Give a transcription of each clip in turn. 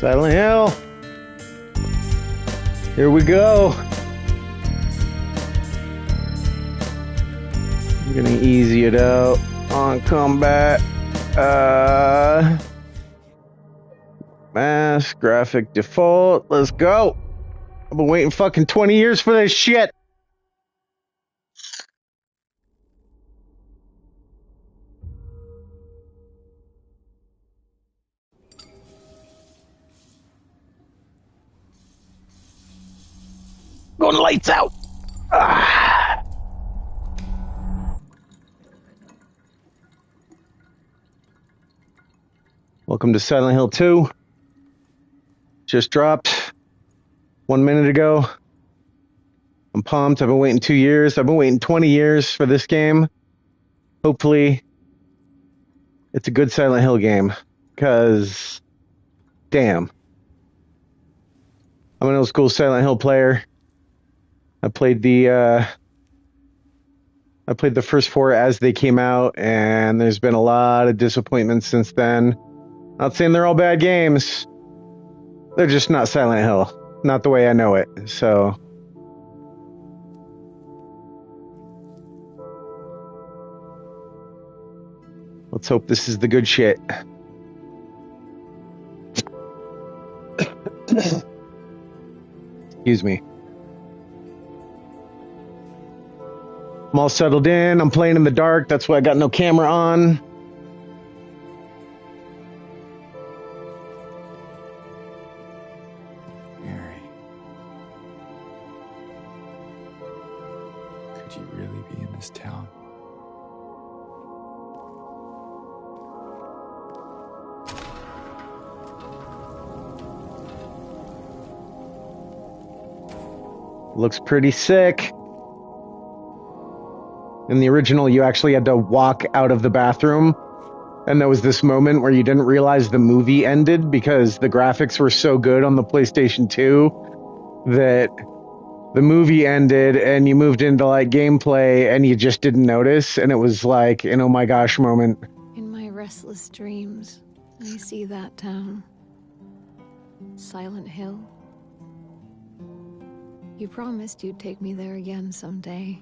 Silent Hill. Here we go. I'm gonna easy it out on combat. Mask, graphic default. Let's go. I've been waiting fucking 20 years for this shit. Going lights out. Welcome to Silent Hill 2. Just dropped 1 minute ago. I'm pumped. I've been waiting 2 years. I've been waiting 20 years for this game. Hopefully, it's a good Silent Hill game. Because, damn. I'm an old school Silent Hill player. I played the first 4 as they came out, and there's been a lot of disappointments since then. Not saying they're all bad games. They're just not Silent Hill. Not the way I know it. So let's hope this is the good shit. Excuse me. I'm all settled in. I'm playing in the dark. That's why I got no camera on. Mary. Could you really be in this town? Looks pretty sick. In the original, you actually had to walk out of the bathroom, and there was this moment where you didn't realize the movie ended because the graphics were so good on the PlayStation 2 that the movie ended and you moved into like gameplay and you just didn't notice, and it was like an oh my gosh moment. In my restless dreams, I see that town. Silent Hill. You promised you'd take me there again someday.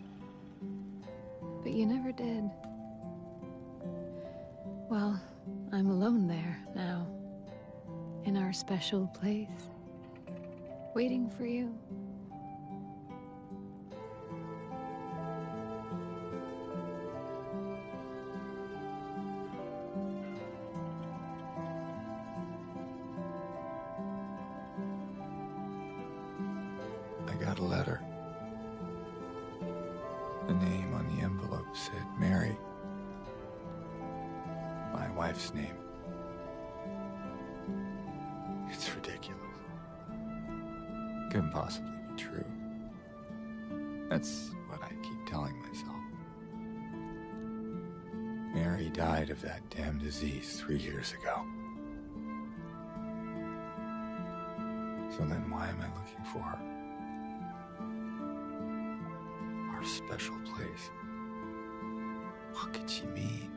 But you never did. Well, I'm alone there now. In our special place. Waiting for you. I got a letter. The name on the envelope said Mary. My wife's name. It's ridiculous. Couldn't possibly be true. That's what I keep telling myself. Mary died of that damn disease 3 years ago. So then why am I looking for her? Our special place. What could she mean?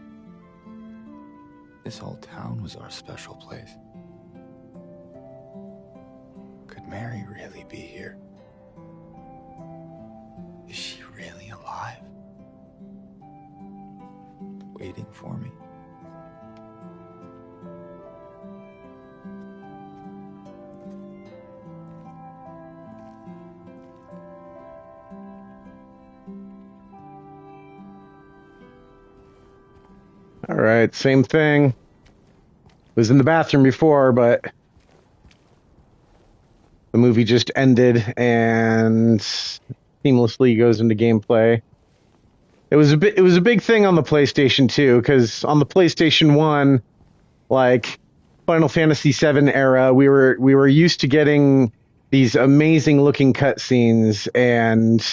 This whole town was our special place. Could Mary really be here? Is she really alive? Waiting for me? All right, same thing. Was in the bathroom before, but the movie just ended and seamlessly goes into gameplay. It was a big thing on the PlayStation 2 because on the PlayStation 1, like Final Fantasy VII era, we were used to getting these amazing looking cutscenes, and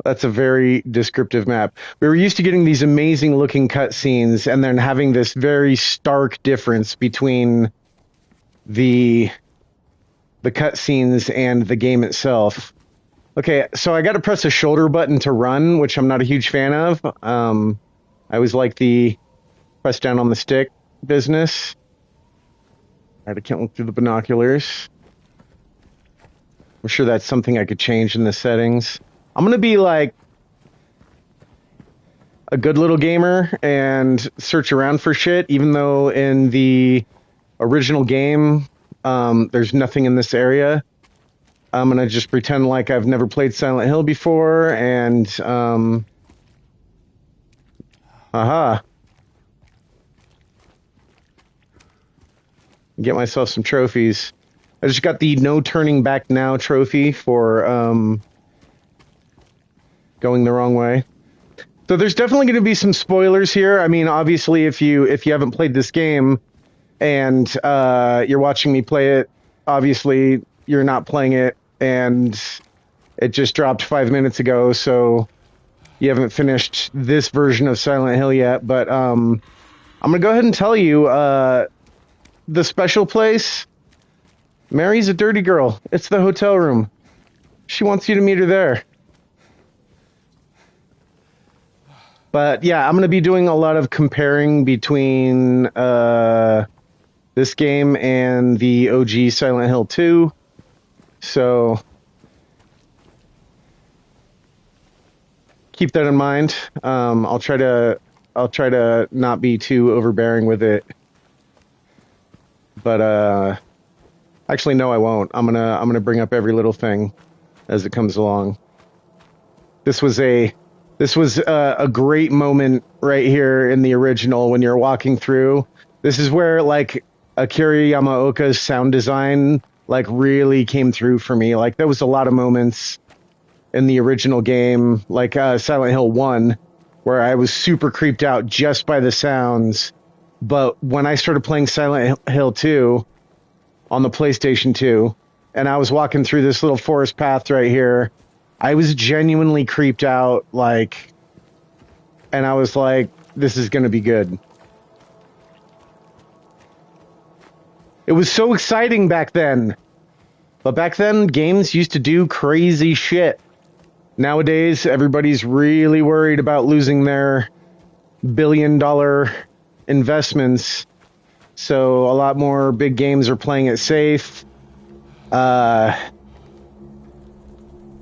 that's a very descriptive map. We were used to getting these amazing looking cutscenes and then having this very stark difference between the cutscenes and the game itself. Okay, so I got to press a shoulder button to run, which I'm not a huge fan of. I always like the press down on the stick. business. I can't look through the binoculars. I'm sure that's something I could change in the settings. I'm gonna be like a good little gamer and search around for shit, even though in the original game, there's nothing in this area. I'm gonna just pretend like I've never played Silent Hill before, and aha, get myself some trophies. I just got the No Turning Back Now trophy for going the wrong way. So there's definitely going to be some spoilers here. I mean, obviously, if you haven't played this game and you're watching me play it, obviously you're not playing it, and it just dropped 5 minutes ago, so you haven't finished this version of Silent Hill yet. But I'm gonna go ahead and tell you, the special place. Mary's a dirty girl. It's the hotel room. She wants you to meet her there. But yeah, I'm going to be doing a lot of comparing between this game and the OG Silent Hill 2. So keep that in mind. I'll try to not be too overbearing with it. But actually no, I won't. I'm going to bring up every little thing as it comes along. This was a great moment right here in the original when you're walking through. This is where like Akira Yamaoka's sound design like really came through for me. Like there was a lot of moments in the original game, like Silent Hill 1, where I was super creeped out just by the sounds. But when I started playing Silent Hill 2 on the PlayStation 2, and I was walking through this little forest path right here, I was genuinely creeped out, like, and I was like, this is going to be good. It was so exciting back then. But back then, games used to do crazy shit. Nowadays, everybody's really worried about losing their billion-dollar investments. So a lot more big games are playing it safe. Oh,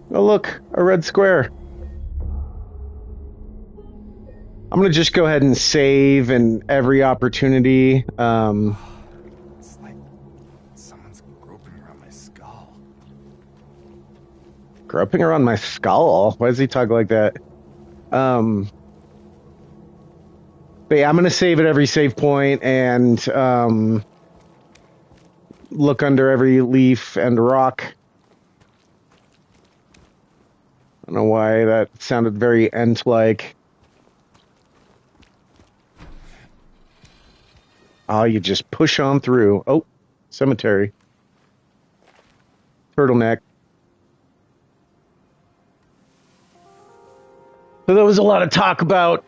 look, a red square. I'm going to just go ahead and save in every opportunity. It's like someone's groping around my skull. Groping around my skull? Why does he talk like that? But yeah, I'm going to save at every save point and look under every leaf and rock. I don't know why that sounded very Ent-like. Oh, you just push on through. Oh, cemetery. Turtleneck. So there was a lot of talk about...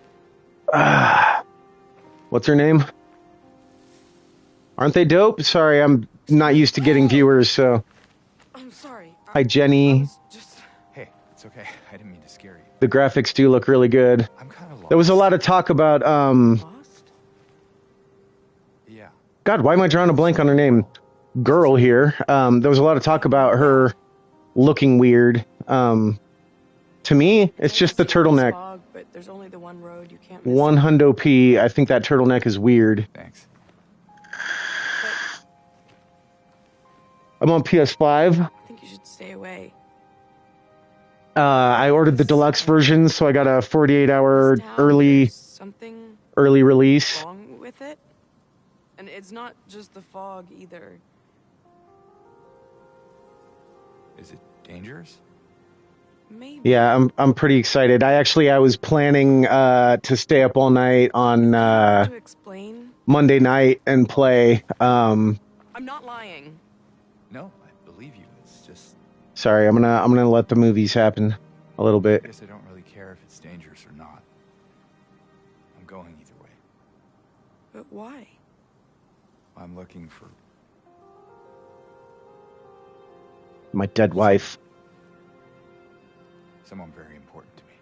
what's her name? Aren't they dope? Sorry, I'm not used to getting viewers, so... I'm sorry. Hi, Jenny. Hey, it's okay. I didn't mean to scare you. The graphics do look really good. I'm kind of lost. There was a lot of talk about... Lost? Yeah. God, why am I drawing a blank on her name? Girl here. There was a lot of talk about her looking weird. To me, it's just the turtleneck. Fog, but there's only the one road. You can't miss One it. hundo P. I think that turtleneck is weird. Thanks. But I'm on PS5. I think you should stay away. I ordered the deluxe version, so I got a 48-hour This town, early there's something release. wrong with it. And it's not just the fog either. Is it dangerous? Maybe. Yeah, I'm pretty excited. I was planning to stay up all night on To explain, Monday night and play. I'm not lying. No, I believe you. It's just... Sorry, I'm gonna let the movies happen a little I bit. guess I don't really care if it's dangerous or not. I'm going either way. But why? I'm looking for... My dead wife. someone very important to me.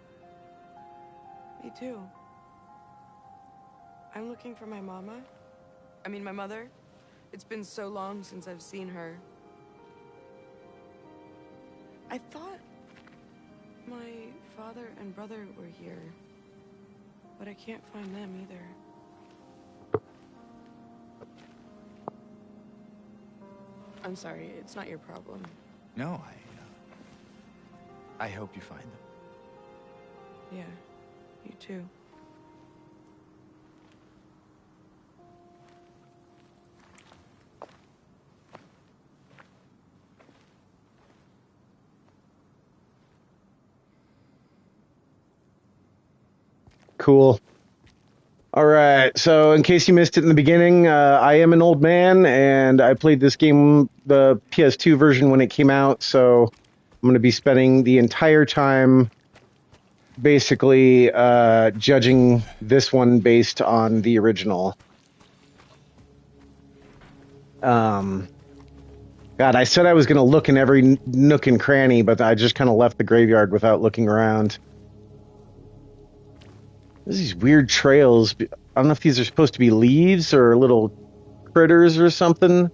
Me too. I'm looking for my mama I mean, my mother. It's been so long since I've seen her. I thought my father and brother were here, but I can't find them either. I'm sorry, it's not your problem. No, I hope you find them. Yeah, you too. Cool. All right. So, in case you missed it in the beginning, I am an old man, and I played this game, the PS2 version, when it came out. So, I'm going to be spending the entire time basically judging this one based on the original. God, I said I was going to look in every nook and cranny, but I just kind of left the graveyard without looking around. There's these weird trails. I don't know if these are supposed to be leaves or little critters or something.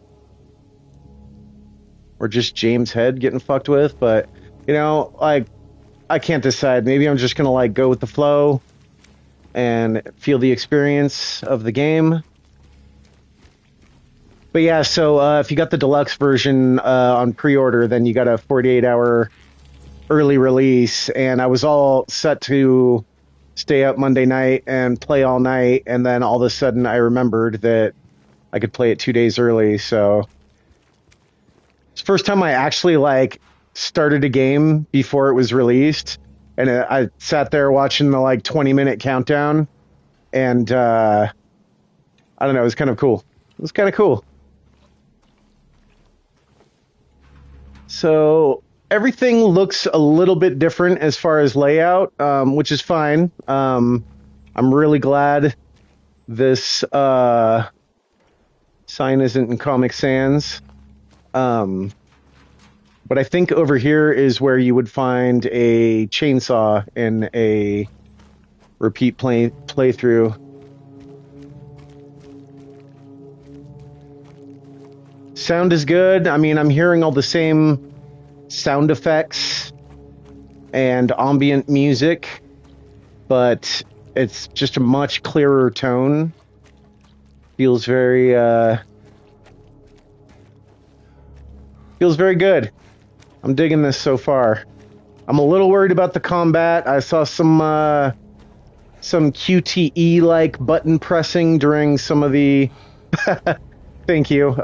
Or just James' head getting fucked with. But, you know, like, I can't decide. Maybe I'm just going to, like, go with the flow and feel the experience of the game. But yeah, so if you got the deluxe version on pre-order, then you got a 48-hour early release. And I was all set to stay up Monday night and play all night, and then all of a sudden I remembered that I could play it 2 days early. So it's the first time I actually like started a game before it was released, and I sat there watching the like 20-minute countdown, and I don't know, it was kind of cool. It was kind of cool. So everything looks a little bit different as far as layout, which is fine. I'm really glad this sign isn't in Comic Sans. But I think over here is where you would find a chainsaw in a repeat playthrough. Sound is good. I mean, I'm hearing all the same sound effects and ambient music, but it's just a much clearer tone. Feels very good. I'm digging this so far. I'm a little worried about the combat. I saw some QTE like button pressing during some of the thank you.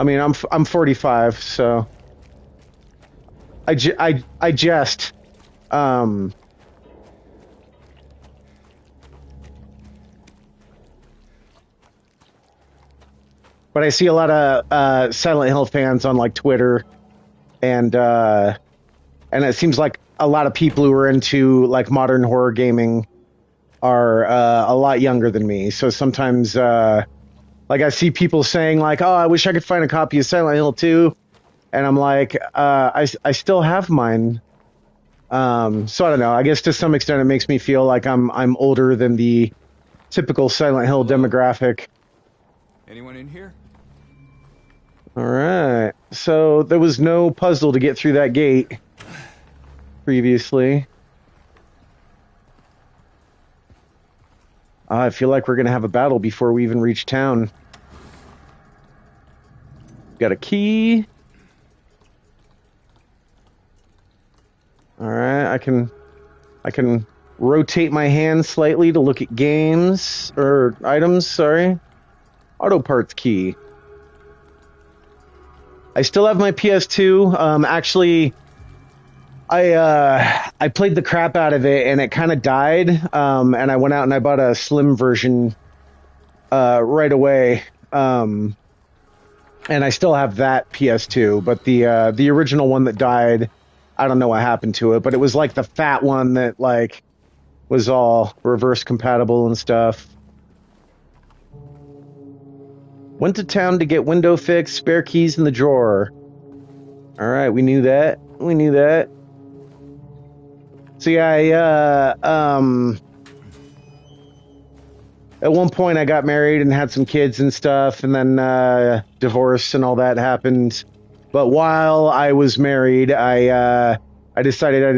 I mean, I'm 45, so I jest. But I see a lot of Silent Hill fans on like Twitter, and it seems like a lot of people who are into like modern horror gaming are a lot younger than me. So sometimes, like I see people saying like, "Oh, I wish I could find a copy of Silent Hill 2," and I'm like, I still have mine. So I don't know. I guess to some extent, it makes me feel like I'm older than the typical Silent Hill demographic. Anyone in here? All right. So there was no puzzle to get through that gate previously. I feel like we're going to have a battle before we even reach town. Got a key. All right. I can rotate my hand slightly to look at games or items, sorry. Auto parts key. I still have my PS2. Actually, I played the crap out of it, and it kind of died. And I went out and I bought a slim version right away. And I still have that PS2, but the original one that died, I don't know what happened to it. But it was like the fat one that like was all reverse compatible and stuff. Went to town to get window fixed, spare keys in the drawer. All right, we knew that. We knew that. So yeah, at one point I got married and had some kids and stuff, and then divorce and all that happened. But while I was married, I decided I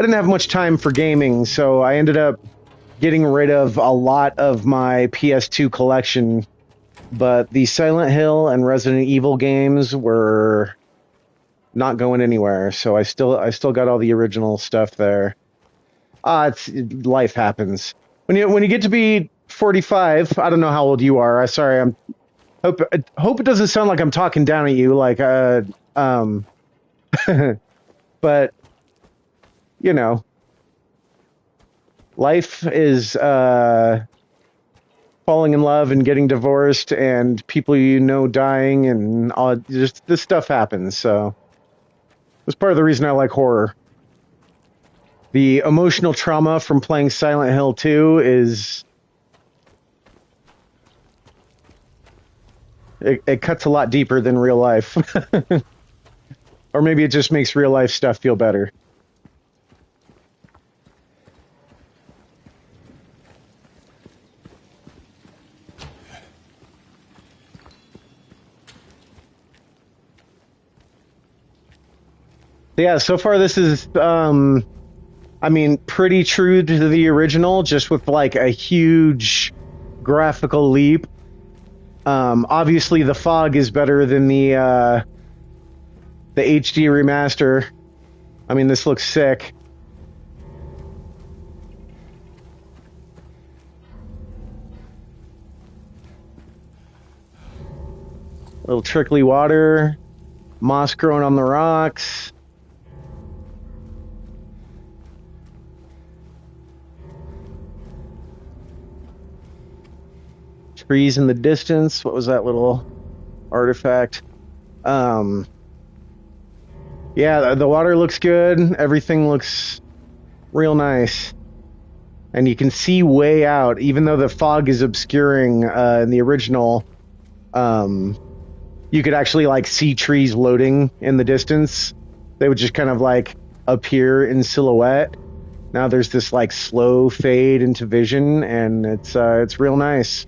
didn't have much time for gaming, so I ended up getting rid of a lot of my PS2 collection. But the Silent Hill and Resident Evil games were not going anywhere, so I still got all the original stuff there. It's life happens. When you get to be 45, I don't know how old you are. Sorry, hope it doesn't sound like I'm talking down at you, like um, but you know, life is falling in love and getting divorced, and people you know dying, and all just this stuff happens. So it's part of the reason I like horror. The emotional trauma from playing Silent Hill 2 is it cuts a lot deeper than real life. Or maybe it just makes real life stuff feel better. Yeah, so far this is I mean, pretty true to the original, just with like a huge graphical leap. Obviously the fog is better than the HD remaster. I mean, this looks sick. A little trickly water, moss growing on the rocks. Trees in the distance. What was that little artifact? Yeah, the water looks good. Everything looks real nice. And you can see way out, even though the fog is obscuring in the original. You could actually like see trees loading in the distance. They would just kind of like appear in silhouette. Now there's this like slow fade into vision, and it's real nice.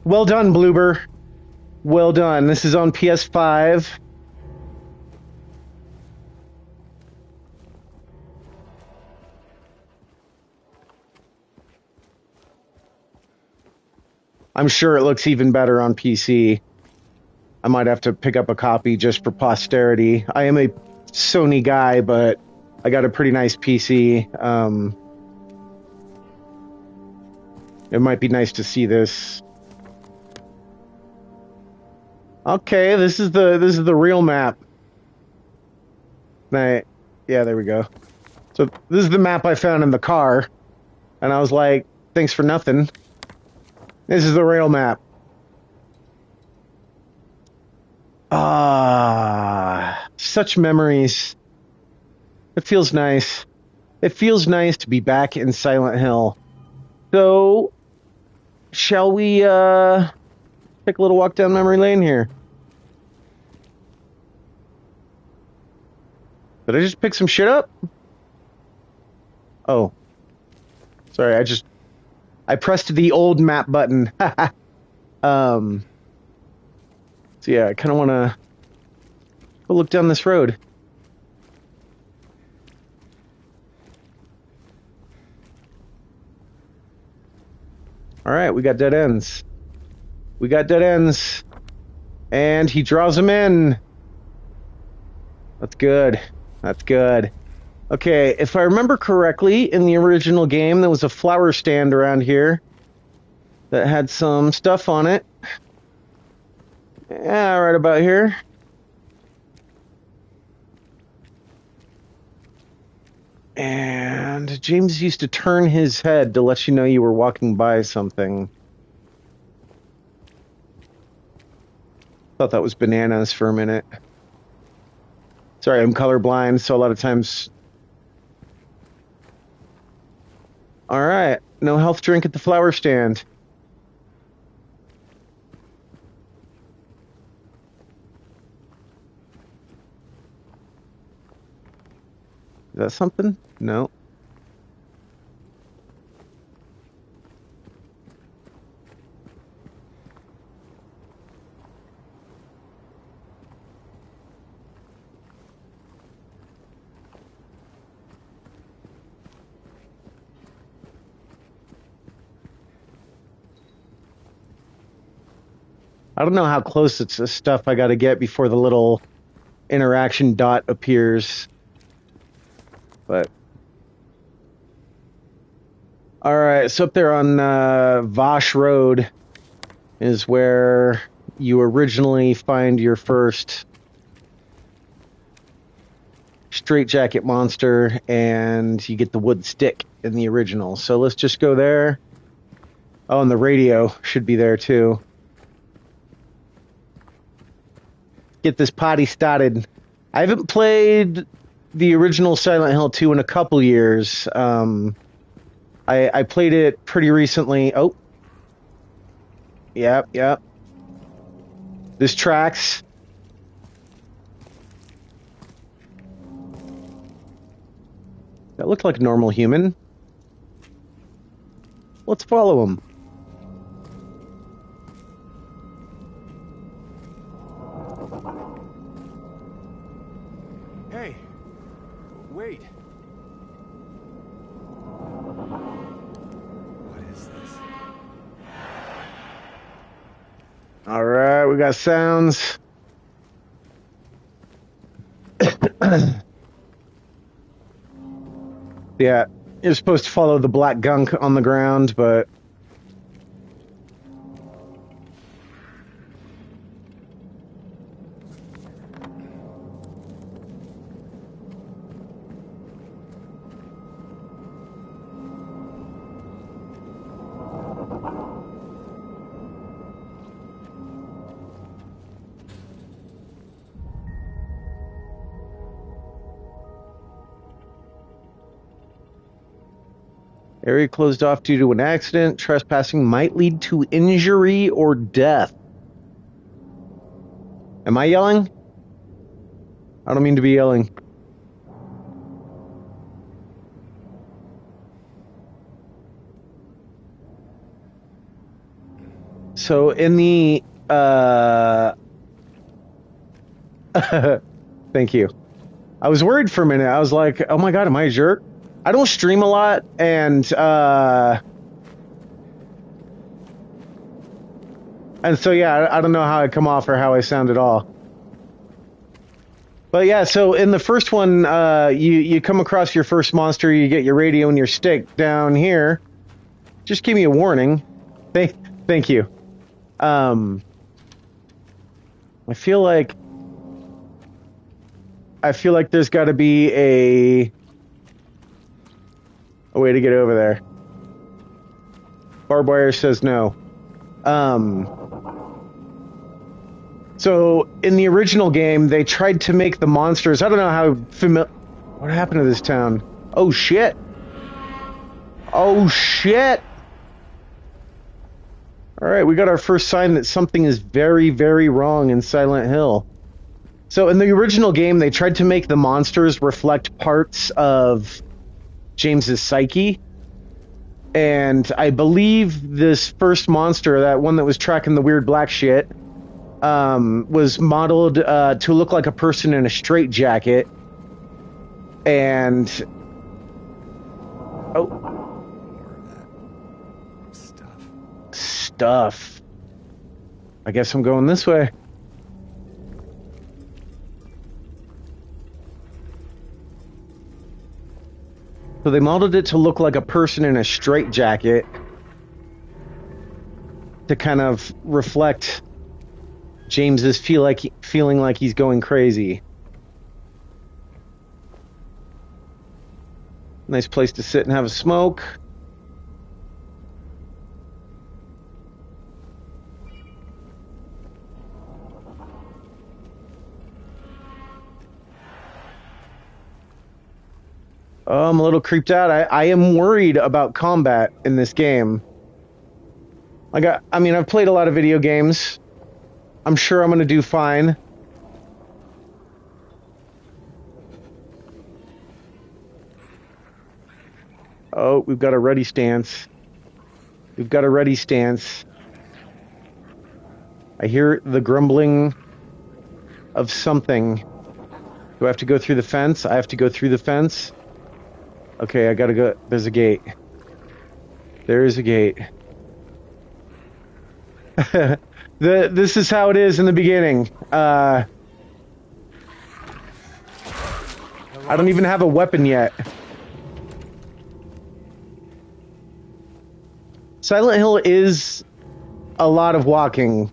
Well done, Bloober. Well done. This is on PS5. I'm sure it looks even better on PC. I might have to pick up a copy just for posterity. I am a Sony guy, but I got a pretty nice PC. It might be nice to see this. Okay, this is the real map. Right. Yeah, there we go. So this is the map I found in the car, and I was like, thanks for nothing. This is the real map. Ah, such memories. It feels nice. It feels nice to be back in Silent Hill. So, shall we take a little walk down memory lane here? Did I just pick some shit up? Oh. Sorry, I pressed the old map button. So yeah, I kind of want to go look down this road. All right, we got dead ends. We got dead ends. And he draws them in. That's good. That's good. Okay, if I remember correctly, in the original game, there was a flower stand around here that had some stuff on it. Yeah, right about here. And James used to turn his head to let you know you were walking by something. Thought that was bananas for a minute. Sorry, I'm colorblind, so a lot of times... Alright, no health drink at the flower stand. Is that something? No. I don't know how close it's the stuff I got to get before the little interaction dot appears. But all right, so up there on Vosh Road is where you originally find your first straitjacket monster, and you get the wood stick in the original. So let's just go there. Oh, and the radio should be there too. Get this potty started. I haven't played the original Silent Hill 2 in a couple years. I played it pretty recently. Oh. Yep. This tracks. That looked like a normal human. Let's follow him. Hey, wait. What is this? All right, we got sounds. Yeah, you're supposed to follow the black gunk on the ground, but area closed off due to an accident. Trespassing might lead to injury or death. Am I yelling? I don't mean to be yelling. So in the thank you. I was worried for a minute. I was like, oh my god, am I a jerk? I don't stream a lot, and so yeah, I don't know how I come off or how I sound at all. But yeah, so in the first one, you come across your first monster, you get your radio and your stick down here. Just give me a warning. Thank you. I feel like there's got to be a way to get over there. Barbed wire says no. So in the original game, they tried to make the monsters. I don't know how familiar. What happened to this town? Oh shit! Oh shit! All right, we got our first sign that something is very, very wrong in Silent Hill. So in the original game, they tried to make the monsters reflect parts of James's psyche. And I believe this first monster, that one that was tracking the weird black shit, was modeled to look like a person in a straitjacket. And More of that stuff. I guess I'm going this way. So they modeled it to look like a person in a straitjacket to kind of reflect James's feeling like he's going crazy. Nice place to sit and have a smoke. Oh, I'm a little creeped out. I am worried about combat in this game. Like, I mean, I've played a lot of video games. I'm sure I'm going to do fine. Oh, we've got a ready stance. We've got a ready stance. I hear the grumbling of something. Do I have to go through the fence? I have to go through the fence. Okay, I gotta go. There's a gate. There is a gate. This is how it is in the beginning. I don't even have a weapon yet. Silent Hill is a lot of walking.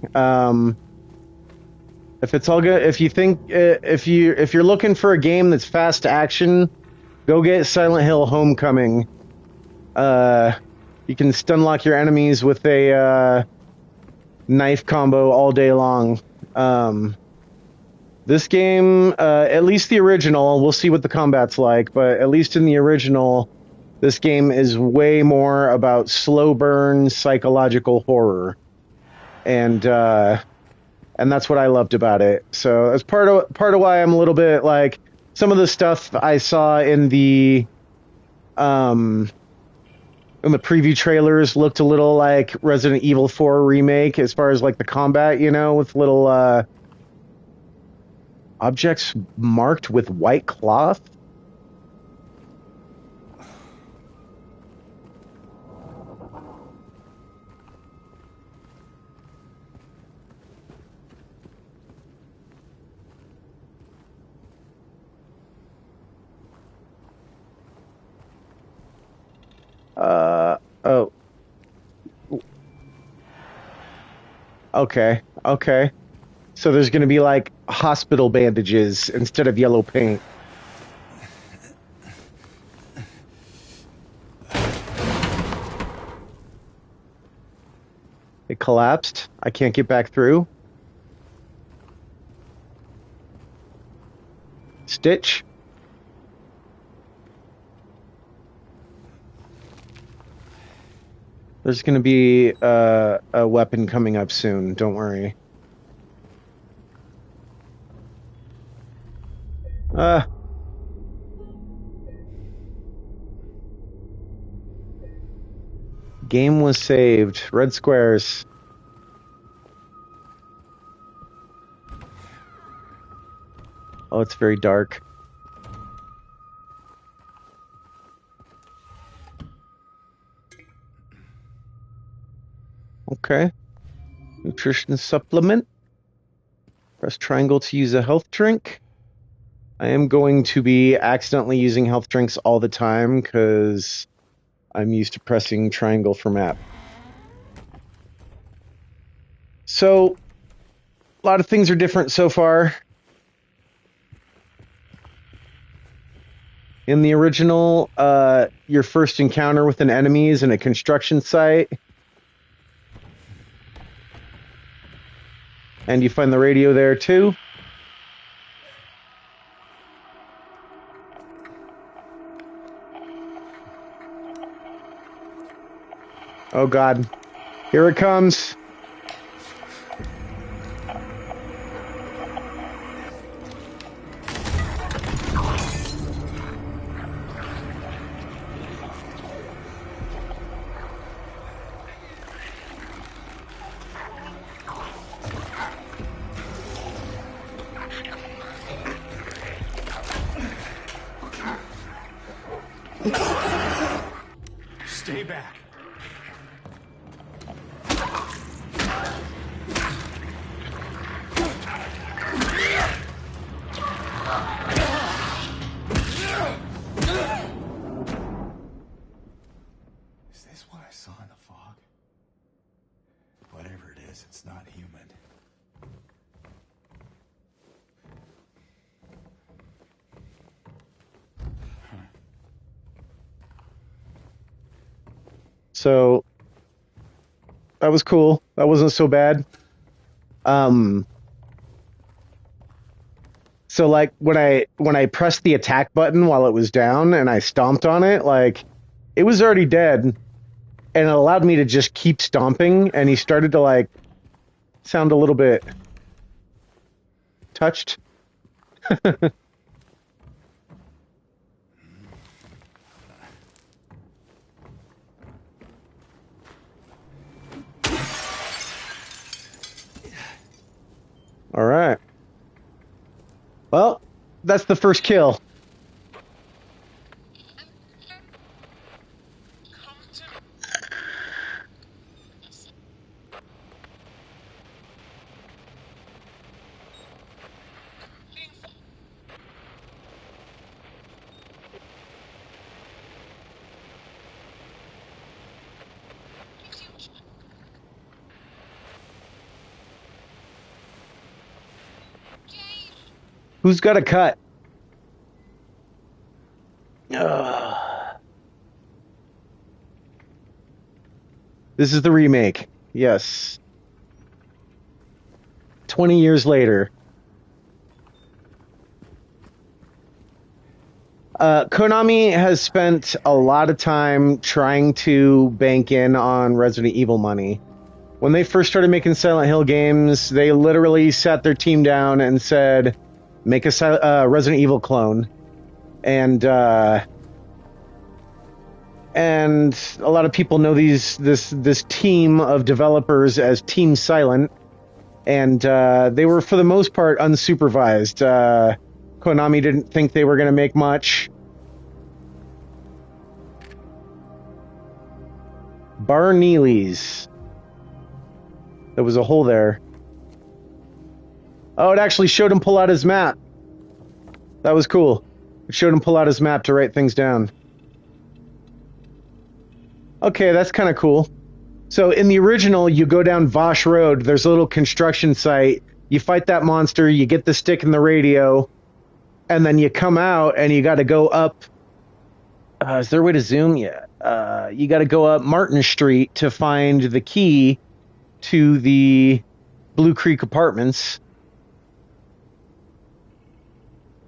If it's all good, if you think if you're looking for a game that's fast action, go get Silent Hill Homecoming. You can stun lock your enemies with a knife combo all day long. This game, at least the original, we'll see what the combat's like, but at least in the original, this game is way more about slow burn psychological horror, and that's what I loved about it. So that's part of why I'm a little bit like some of the stuff I saw in the preview trailers looked a little like Resident Evil 4 remake as far as like the combat, you know, with little objects marked with white cloth. Oh. Okay. Okay. So there's going to be like hospital bandages instead of yellow paint. It collapsed. I can't get back through. Stitch. There's going to be a weapon coming up soon. Don't worry. Game was saved. Red squares. Oh, it's very dark. Okay. Nutrition supplement. Press triangle to use a health drink. I am going to be accidentally using health drinks all the time because I'm used to pressing triangle for map. So, a lot of things are different so far. In the original, your first encounter with an enemy is in a construction site. And you find the radio there too. Oh God, here it comes. Stay back. Is this what I saw in the fog? Whatever it is, it's not human. So that was cool. That wasn't so bad. So like when I pressed the attack button while it was down and I stomped on it, like it was already dead, and it allowed me to just keep stomping, and he started to like sound a little bit touched. All right. Well, that's the first kill. Who's got a cut? Ugh. This is the remake. Yes. 20 years later. Konami has spent a lot of time trying to bank in on Resident Evil money. When they first started making Silent Hill games, they literally sat their team down and said, make a Resident Evil clone. And a lot of people know this team of developers as Team Silent, and they were for the most part unsupervised. Konami didn't think they were going to make much. Bar Neely's. There was a hole there. Oh, it actually showed him pull out his map. That was cool. It showed him pull out his map to write things down. Okay, that's kind of cool. So in the original, you go down Vosh Road. There's a little construction site. You fight that monster. You get the stick and the radio. And then you come out and you got to go up. Is there a way to zoom? Yeah. You got to go up Martin Street to find the key to the Blue Creek Apartments.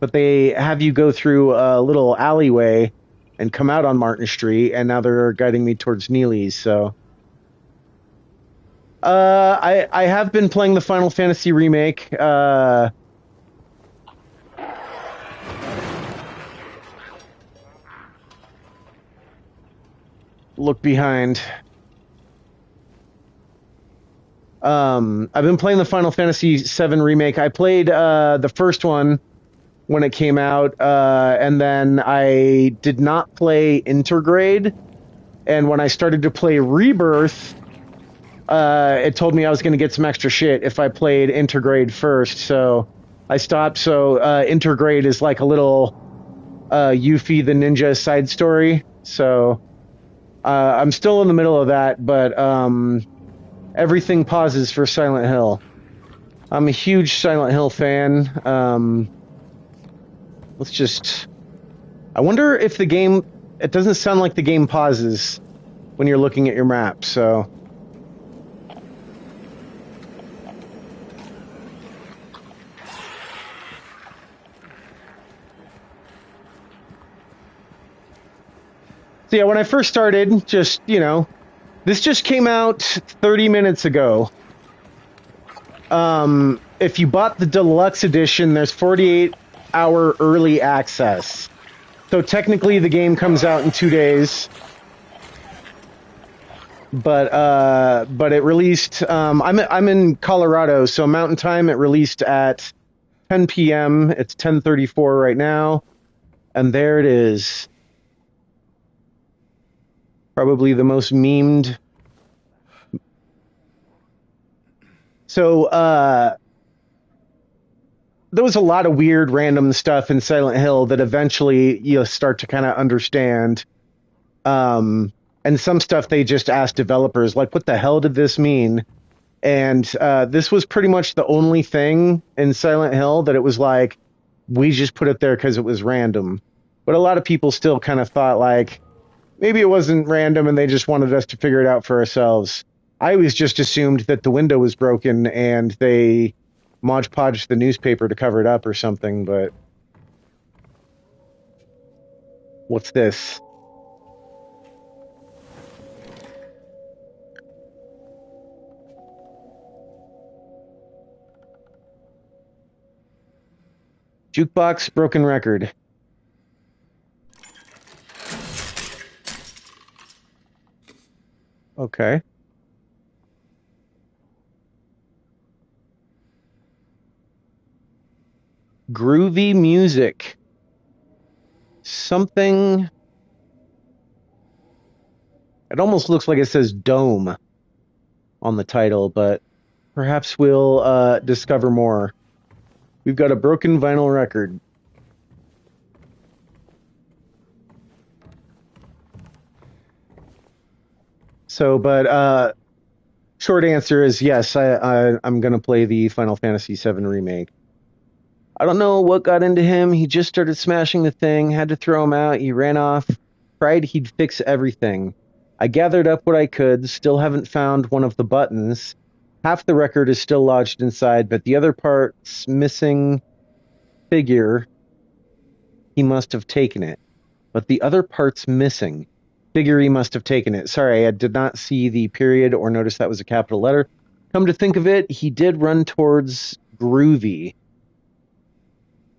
But they have you go through a little alleyway and come out on Martin Street, and now they're guiding me towards Neely's, so... I have been playing the Final Fantasy Remake. Look behind. I've been playing the Final Fantasy VII Remake. I played the first one when it came out, and then I did not play Intergrade. And when I started to play Rebirth, it told me I was going to get some extra shit if I played Intergrade first, so I stopped. So Intergrade is like a little Yuffie the Ninja side story. So I'm still in the middle of that, but everything pauses for Silent Hill. I'm a huge Silent Hill fan. Let's just... I wonder if the game... It doesn't sound like the game pauses when you're looking at your map, so... So yeah, when I first started, just, you know... This just came out 30 minutes ago. If you bought the deluxe edition, there's 48-hour early access. So technically the game comes out in 2 days. But it released, I'm in Colorado, so Mountain Time, it released at 10 p.m. It's 10:34 right now. And there it is. Probably the most memed. So, there was a lot of weird random stuff in Silent Hill that eventually you'll start to kind of understand. And some stuff they just asked developers, like, what the hell did this mean? And this was pretty much the only thing in Silent Hill that it was like, we just put it there because it was random. But a lot of people still kind of thought, like, maybe it wasn't random and they just wanted us to figure it out for ourselves. I always just assumed that the window was broken and they Mod Podged the newspaper to cover it up or something, but... What's this? Jukebox broken record. Okay. Groovy music. Something... It almost looks like it says Dome on the title, but perhaps we'll discover more. We've got a broken vinyl record. So, but short answer is yes, I'm going to play the Final Fantasy VII Remake. I don't know what got into him. He just started smashing the thing, had to throw him out. He ran off, tried he'd fix everything. I gathered up what I could, still haven't found one of the buttons. Half the record is still lodged inside, but the other part's missing. Figure he must have taken it. But the other part's missing. Figure he must have taken it. Sorry, I did not see the period or notice that was a capital letter. Come to think of it, he did run towards Groovy.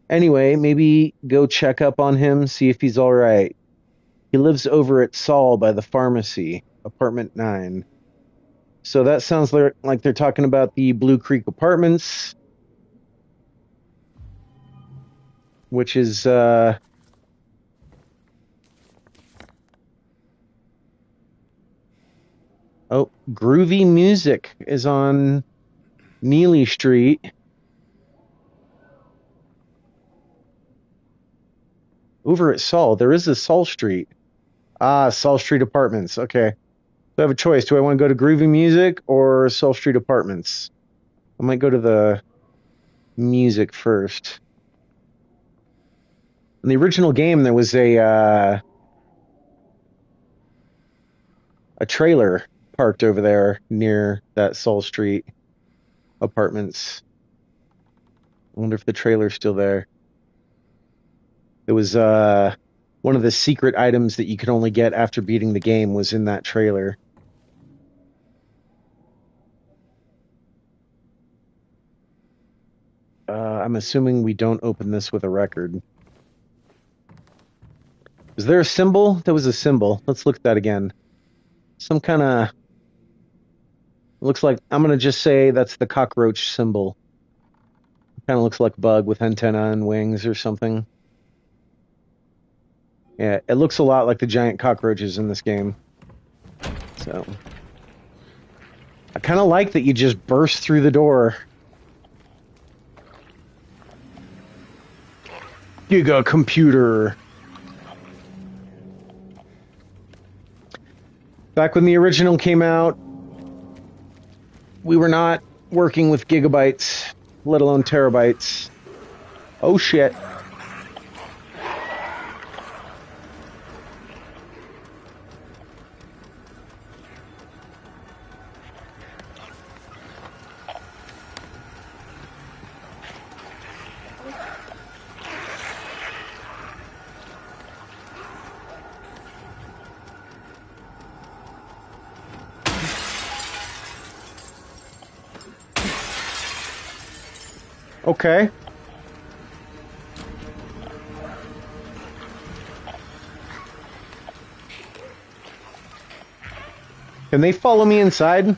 Anyway, maybe go check up on him, see if he's all right. He lives over at Saul by the pharmacy, apartment 9. So that sounds like they're talking about the Blue Creek Apartments, which is oh, Groovy Music is on Neely Street. Over at Saul. There is a Saul Street. Ah, Saul Street Apartments. Okay. So I have a choice. Do I want to go to Groovy Music or Saul Street Apartments? I might go to the music first. In the original game, there was a trailer parked over there near that Saul Street Apartments. I wonder if the trailer's still there. It was one of the secret items that you could only get after beating the game was in that trailer. I'm assuming we don't open this with a record. Is there a symbol? There was a symbol. Let's look at that again. Some kind of... Looks like... I'm going to just say that's the cockroach symbol. Kind of looks like a bug with antenna and wings or something. Yeah, it looks a lot like the giant cockroaches in this game. So... I kind of like that you just burst through the door. Giga computer. Back when the original came out, we were not working with gigabytes, let alone terabytes. Oh shit. Okay. Can they follow me inside?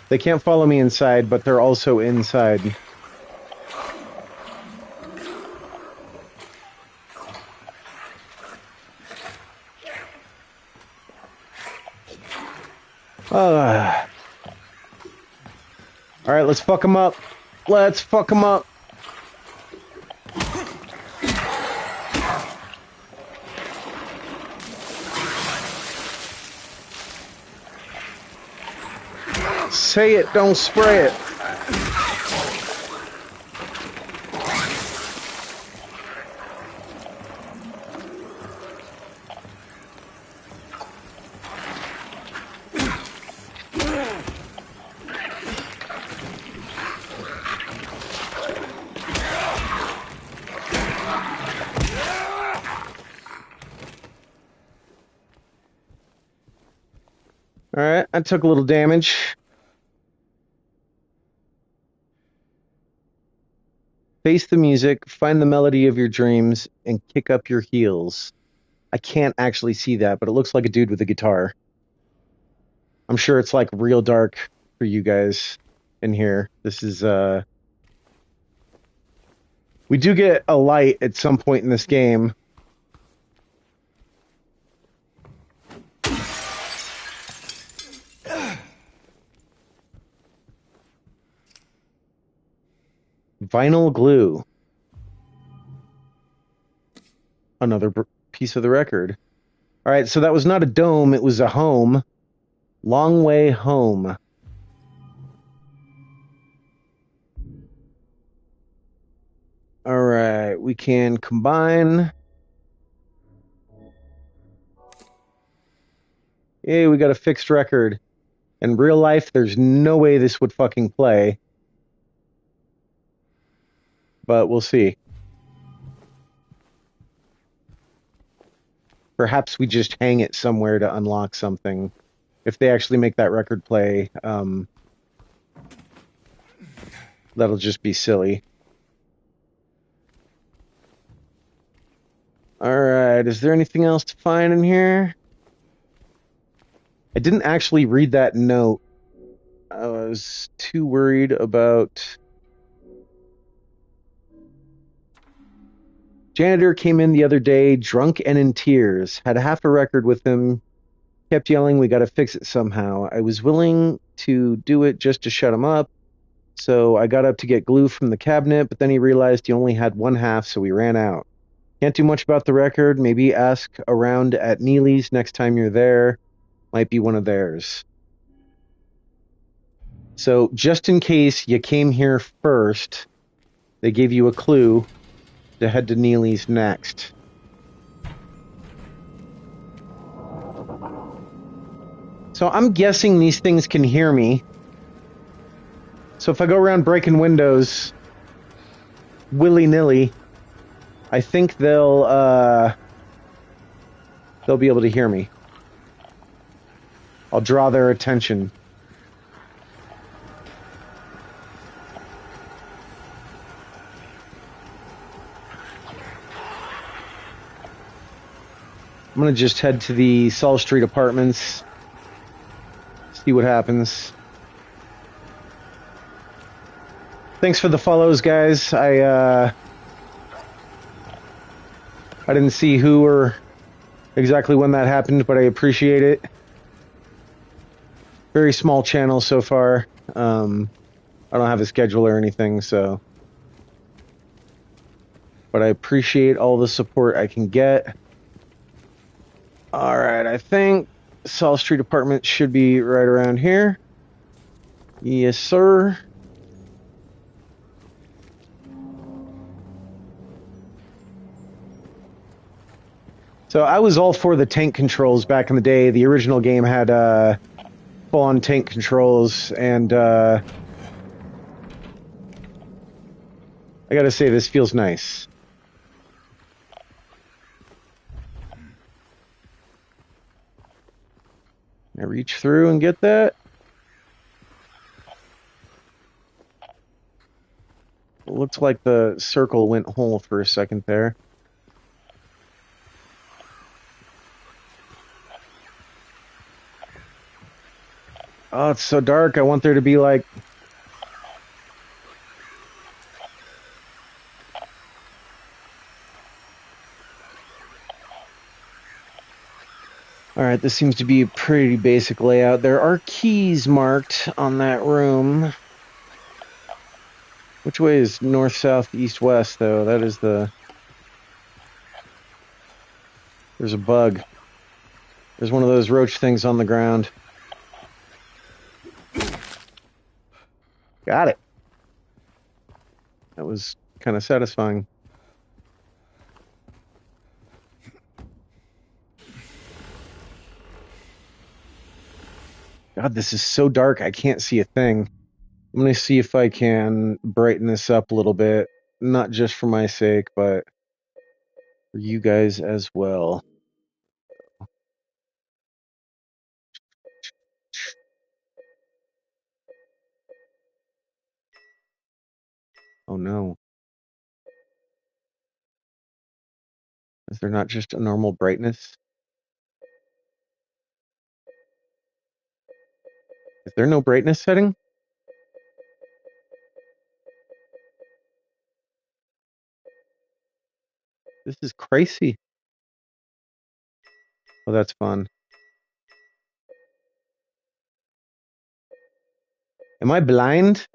They can't follow me inside, but they're also inside. All right, let's fuck them up. Let's fuck them up. Say it, don't spray it. All right, I took a little damage. Face the music, find the melody of your dreams, and kick up your heels. I can't actually see that, but it looks like a dude with a guitar. I'm sure it's like real dark for you guys in here. This is we do get a light at some point in this game. Vinyl glue. Another piece of the record. All right, so that was not a dome, it was a home. Long way home. we can combine. Yay, we got a fixed record. In real life, there's no way this would fucking play. But we'll see. Perhaps we just hang it somewhere to unlock something. If they actually make that record play, that'll just be silly. Alright, is there anything else to find in here? I didn't actually read that note. I was too worried about... Janitor came in the other day, drunk and in tears. Had half a record with him. Kept yelling, we gotta fix it somehow. I was willing to do it just to shut him up. So I got up to get glue from the cabinet, but then he realized he only had one half, so we ran out. Can't do much about the record. Maybe ask around at Neely's next time you're there. Might be one of theirs. So just in case you came here first, they gave you a clue to head to Neely's next. So I'm guessing these things can hear me. So if I go around breaking windows willy-nilly, I think they'll be able to hear me. I'll draw their attention. I'm gonna just head to the Saul Street Apartments, see what happens. Thanks for the follows, guys. I didn't see who or exactly when that happened, but I appreciate it. Very small channel so far. I don't have a schedule or anything, so. But I appreciate all the support I can get. Alright, I think Saul Street Apartment should be right around here. Yes, sir. So I was all for the tank controls back in the day. The original game had full-on tank controls, and I gotta say, this feels nice. I reach through and get that. It looks like the circle went whole for a second there. Oh, it's so dark. I want there to be like... Alright, this seems to be a pretty basic layout. There are keys marked on that room. Which way is north, south, east, west, though? That is the... There's a bug. There's one of those roach things on the ground. Got it. That was kind of satisfying. God, this is so dark, I can't see a thing. I'm going to see if I can brighten this up a little bit. Not just for my sake, but for you guys as well. Oh no. Is there not just a normal brightness? Is there no brightness setting? This is crazy. Oh, that's fun. Am I blind?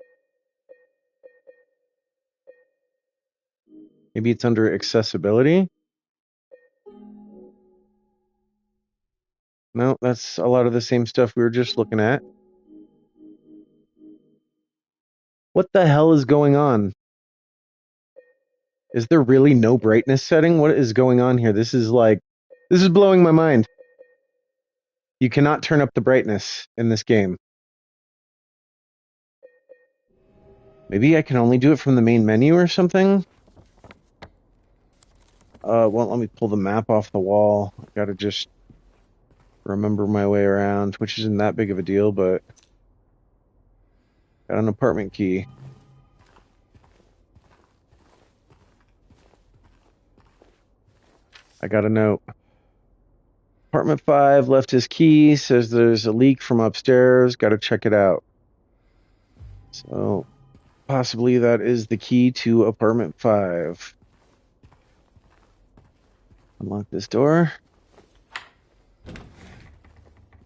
Maybe it's under accessibility? No, that's a lot of the same stuff we were just looking at. What the hell is going on? Is there really no brightness setting? What is going on here? This is blowing my mind. You cannot turn up the brightness in this game. Maybe I can only do it from the main menu or something? Well, let me pull the map off the wall. I gotta just remember my way around, which isn't that big of a deal, but got an apartment key. I got a note. Apartment 5 left his key, says there's a leak from upstairs, gotta check it out. So, possibly that is the key to apartment 5. Unlock this door.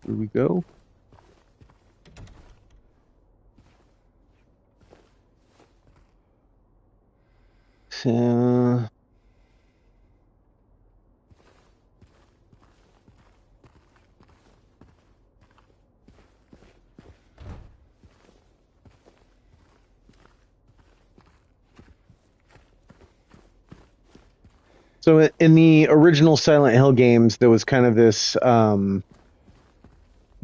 Here we go. So, in the original Silent Hill games, there was kind of this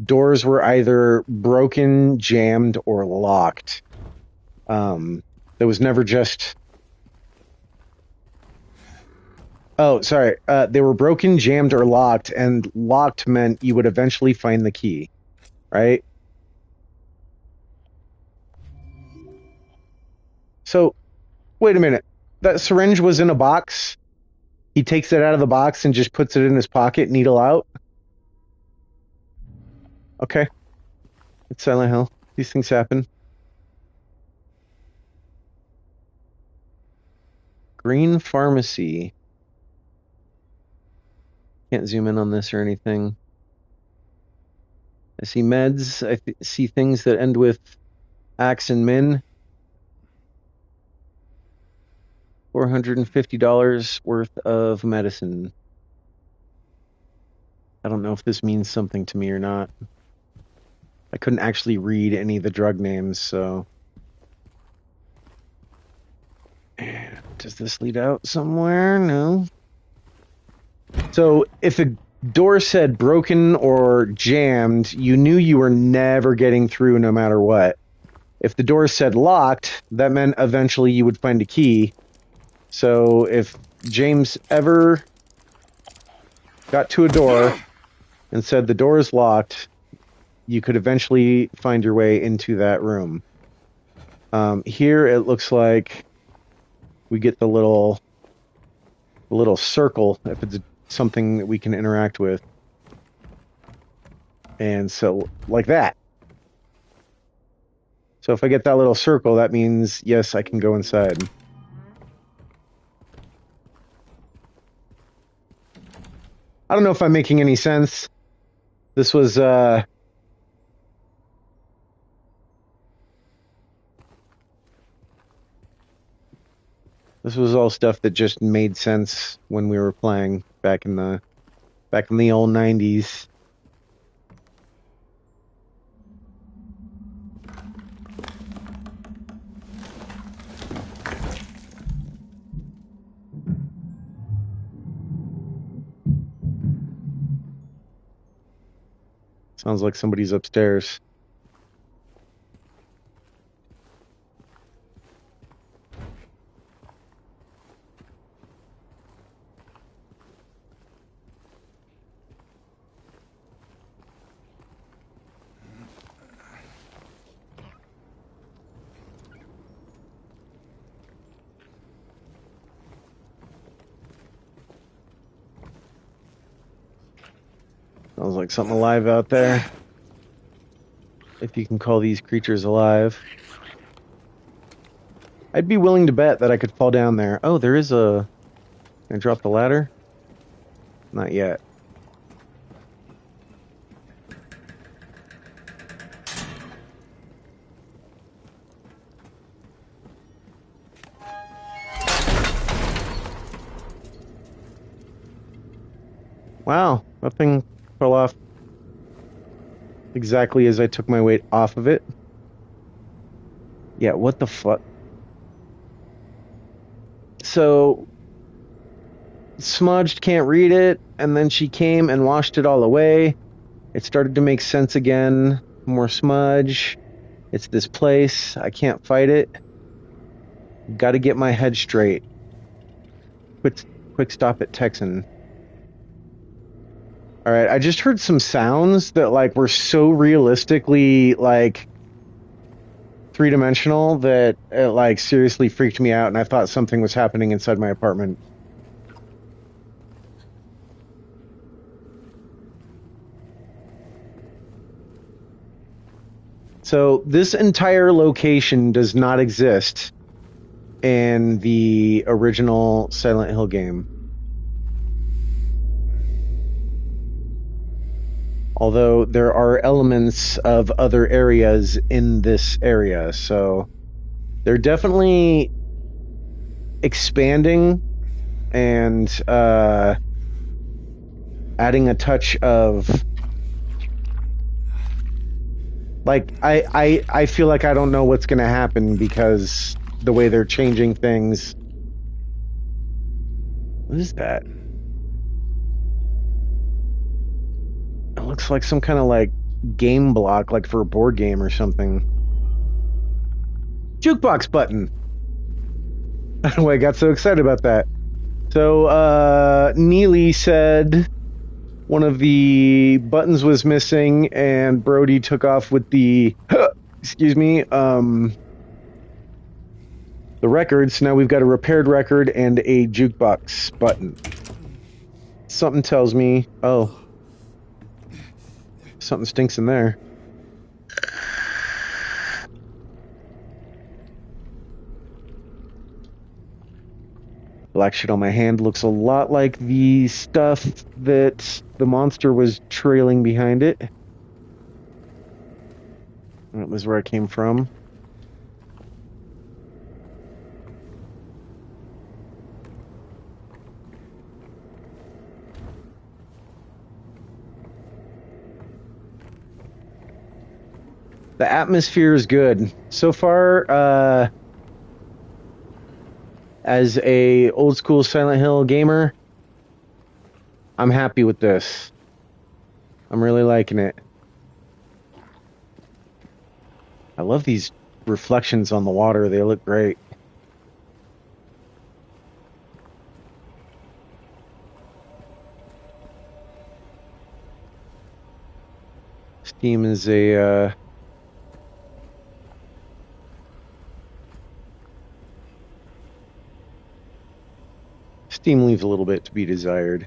doors were either broken, jammed, or locked. There was never just... Oh, sorry. They were broken, jammed, or locked, and locked meant you would eventually find the key, right? So, wait a minute. That syringe was in a box? He takes it out of the box and just puts it in his pocket, needle out? Okay. It's Silent Hill. These things happen. Green Pharmacy. Can't zoom in on this or anything. I see meds. I see things that end with Axe and Min. $450 worth of medicine. I don't know if this means something to me or not. I couldn't actually read any of the drug names, so... Does this lead out somewhere? No. So, if a door said broken or jammed, you knew you were never getting through no matter what. If the door said locked, that meant eventually you would find a key. So, if James ever got to a door and said the door is locked, you could eventually find your way into that room. Here it looks like we get the little circle if it's something that we can interact with. And so, like that. So if I get that little circle, that means, yes, I can go inside. I don't know if I'm making any sense. This was, this was all stuff that just made sense when we were playing back in the old 90s. Sounds like somebody's upstairs. Sounds like something alive out there. If you can call these creatures alive. I'd be willing to bet that I could fall down there. Oh, there is a... Can I drop the ladder? Not yet. Wow, that thing fell off exactly as I took my weight off of it. Yeah, what the fuck? So smudged, can't read it, and then she came and washed it all away. It started to make sense again. More smudge. It's this place. I can't fight it. Got to get my head straight. Quick stop at Texan. All right, I just heard some sounds that like were so realistically like three-dimensional that it like seriously freaked me out, and I thought something was happening inside my apartment. So this entire location does not exist in the original Silent Hill game. Although there are elements of other areas in this area, so they're definitely expanding and adding a touch of like I feel like I don't know what's going to happen because the way they're changing things. What is that? It looks like some kind of like game block, like for a board game or something. Jukebox button. I don't know why I got so excited about that. So Neely said one of the buttons was missing and Brody took off with the excuse me, the records. Now we've got a repaired record and a jukebox button. Something tells me, oh, something stinks in there. Black shit on my hand looks a lot like the stuff that the monster was trailing behind it. That was where it came from. The atmosphere is good. So far, as a old school Silent Hill gamer, I'm happy with this. I'm really liking it. I love these reflections on the water. They look great. Steam is a Steam leaves a little bit to be desired.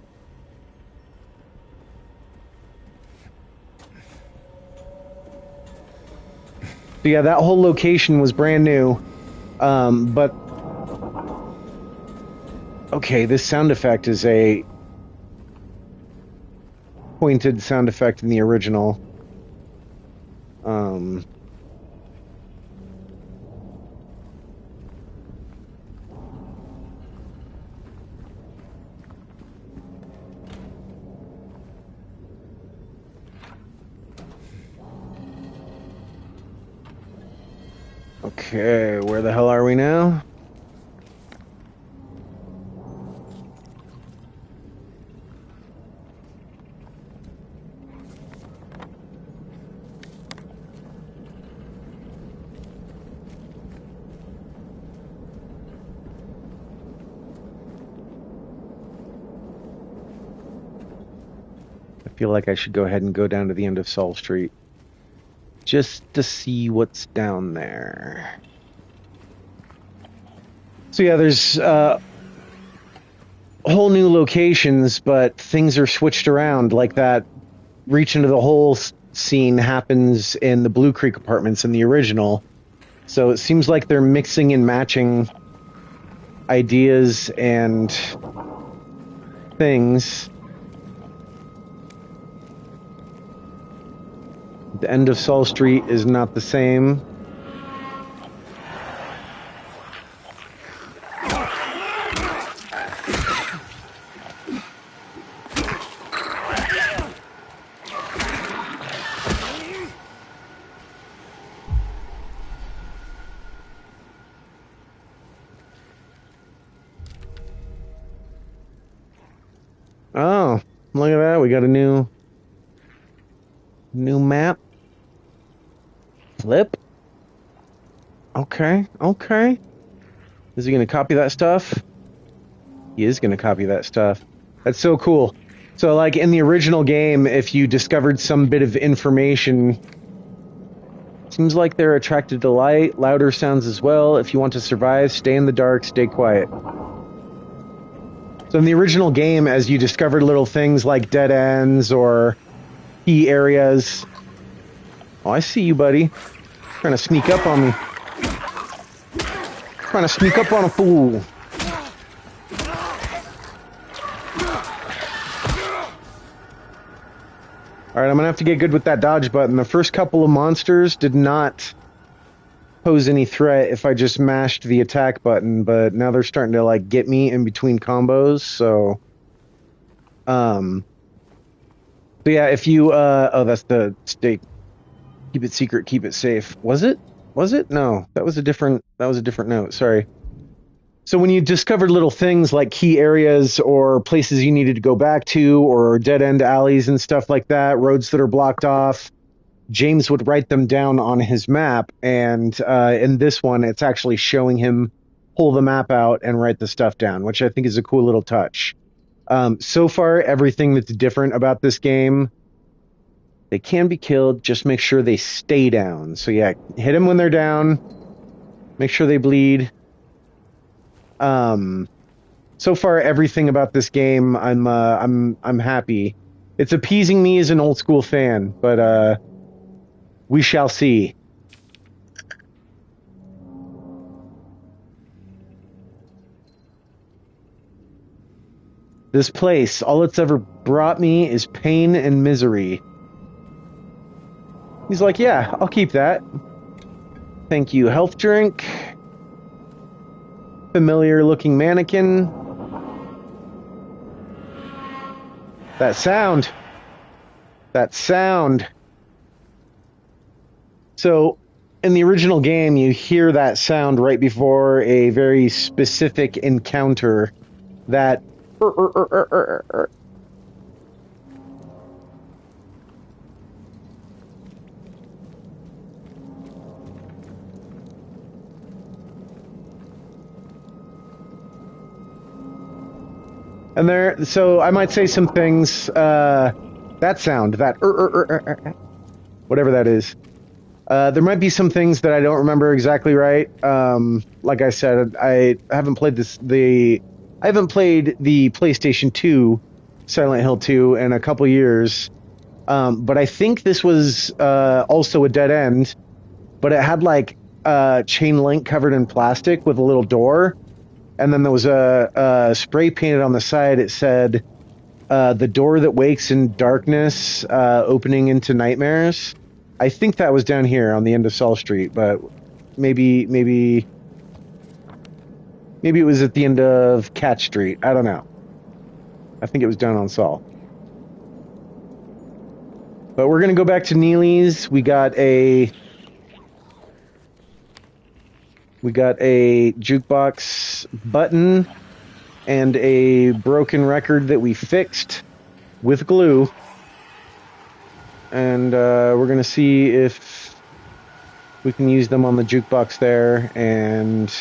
So yeah, that whole location was brand new. But okay, this sound effect is a pointed sound effect in the original. Okay, where the hell are we now? I feel like I should go ahead and go down to the end of Saul Street just to see what's down there. So yeah, there's whole new locations, but things are switched around. Like that reach into the hole scene happens in the Blue Creek apartments in the original. So it seems like they're mixing and matching ideas and things. The end of Saul Street is not the same. Oh, look at that. We got a new map. Flip. Okay, okay. Is he going to copy that stuff? He is going to copy that stuff. That's so cool. So, like in the original game, if you discovered some bit of information, seems like they're attracted to light, louder sounds as well. If you want to survive, stay in the dark, stay quiet. So in the original game, as you discovered little things like dead ends or key areas. Oh, I see you, buddy. Trying to sneak up on me. Trying to sneak up on a fool. Alright, I'm gonna have to get good with that dodge button. The first couple of monsters did not pose any threat if I just mashed the attack button, but now they're starting to like get me in between combos, so so yeah, if you oh, that's the stake. Keep it secret, keep it safe. Was it? Was it? No, that was a different note. Sorry. So when you discovered little things like key areas or places you needed to go back to or dead end alleys and stuff like that, roads that are blocked off, James would write them down on his map. And in this one, it's actually showing him pull the map out and write the stuff down, which I think is a cool little touch. So far, everything that's different about this game, they can be killed. Just make sure they stay down. So yeah, hit them when they're down. Make sure they bleed. So far, everything about this game, I'm happy. It's appeasing me as an old school fan, but we shall see. This place, all it's ever brought me is pain and misery. He's like, yeah, I'll keep that. Thank you, health drink. Familiar looking mannequin. That sound. That sound. So, in the original game, you hear that sound right before a very specific encounter. That. And there, so I might say some things. That sound, that whatever that is. There might be some things that I don't remember exactly right. Like I said, I haven't played I haven't played the PlayStation 2 Silent Hill 2 in a couple years. But I think this was also a dead end, but it had like chain link covered in plastic with a little door. And then there was a spray painted on the side. It said, the door that wakes in darkness, opening into nightmares. I think that was down here on the end of Saul Street, but maybe it was at the end of Cat Street. I don't know. I think it was down on Saul. But we're going to go back to Neely's. We got a jukebox button and a broken record that we fixed with glue. And we're going to see if we can use them on the jukebox there and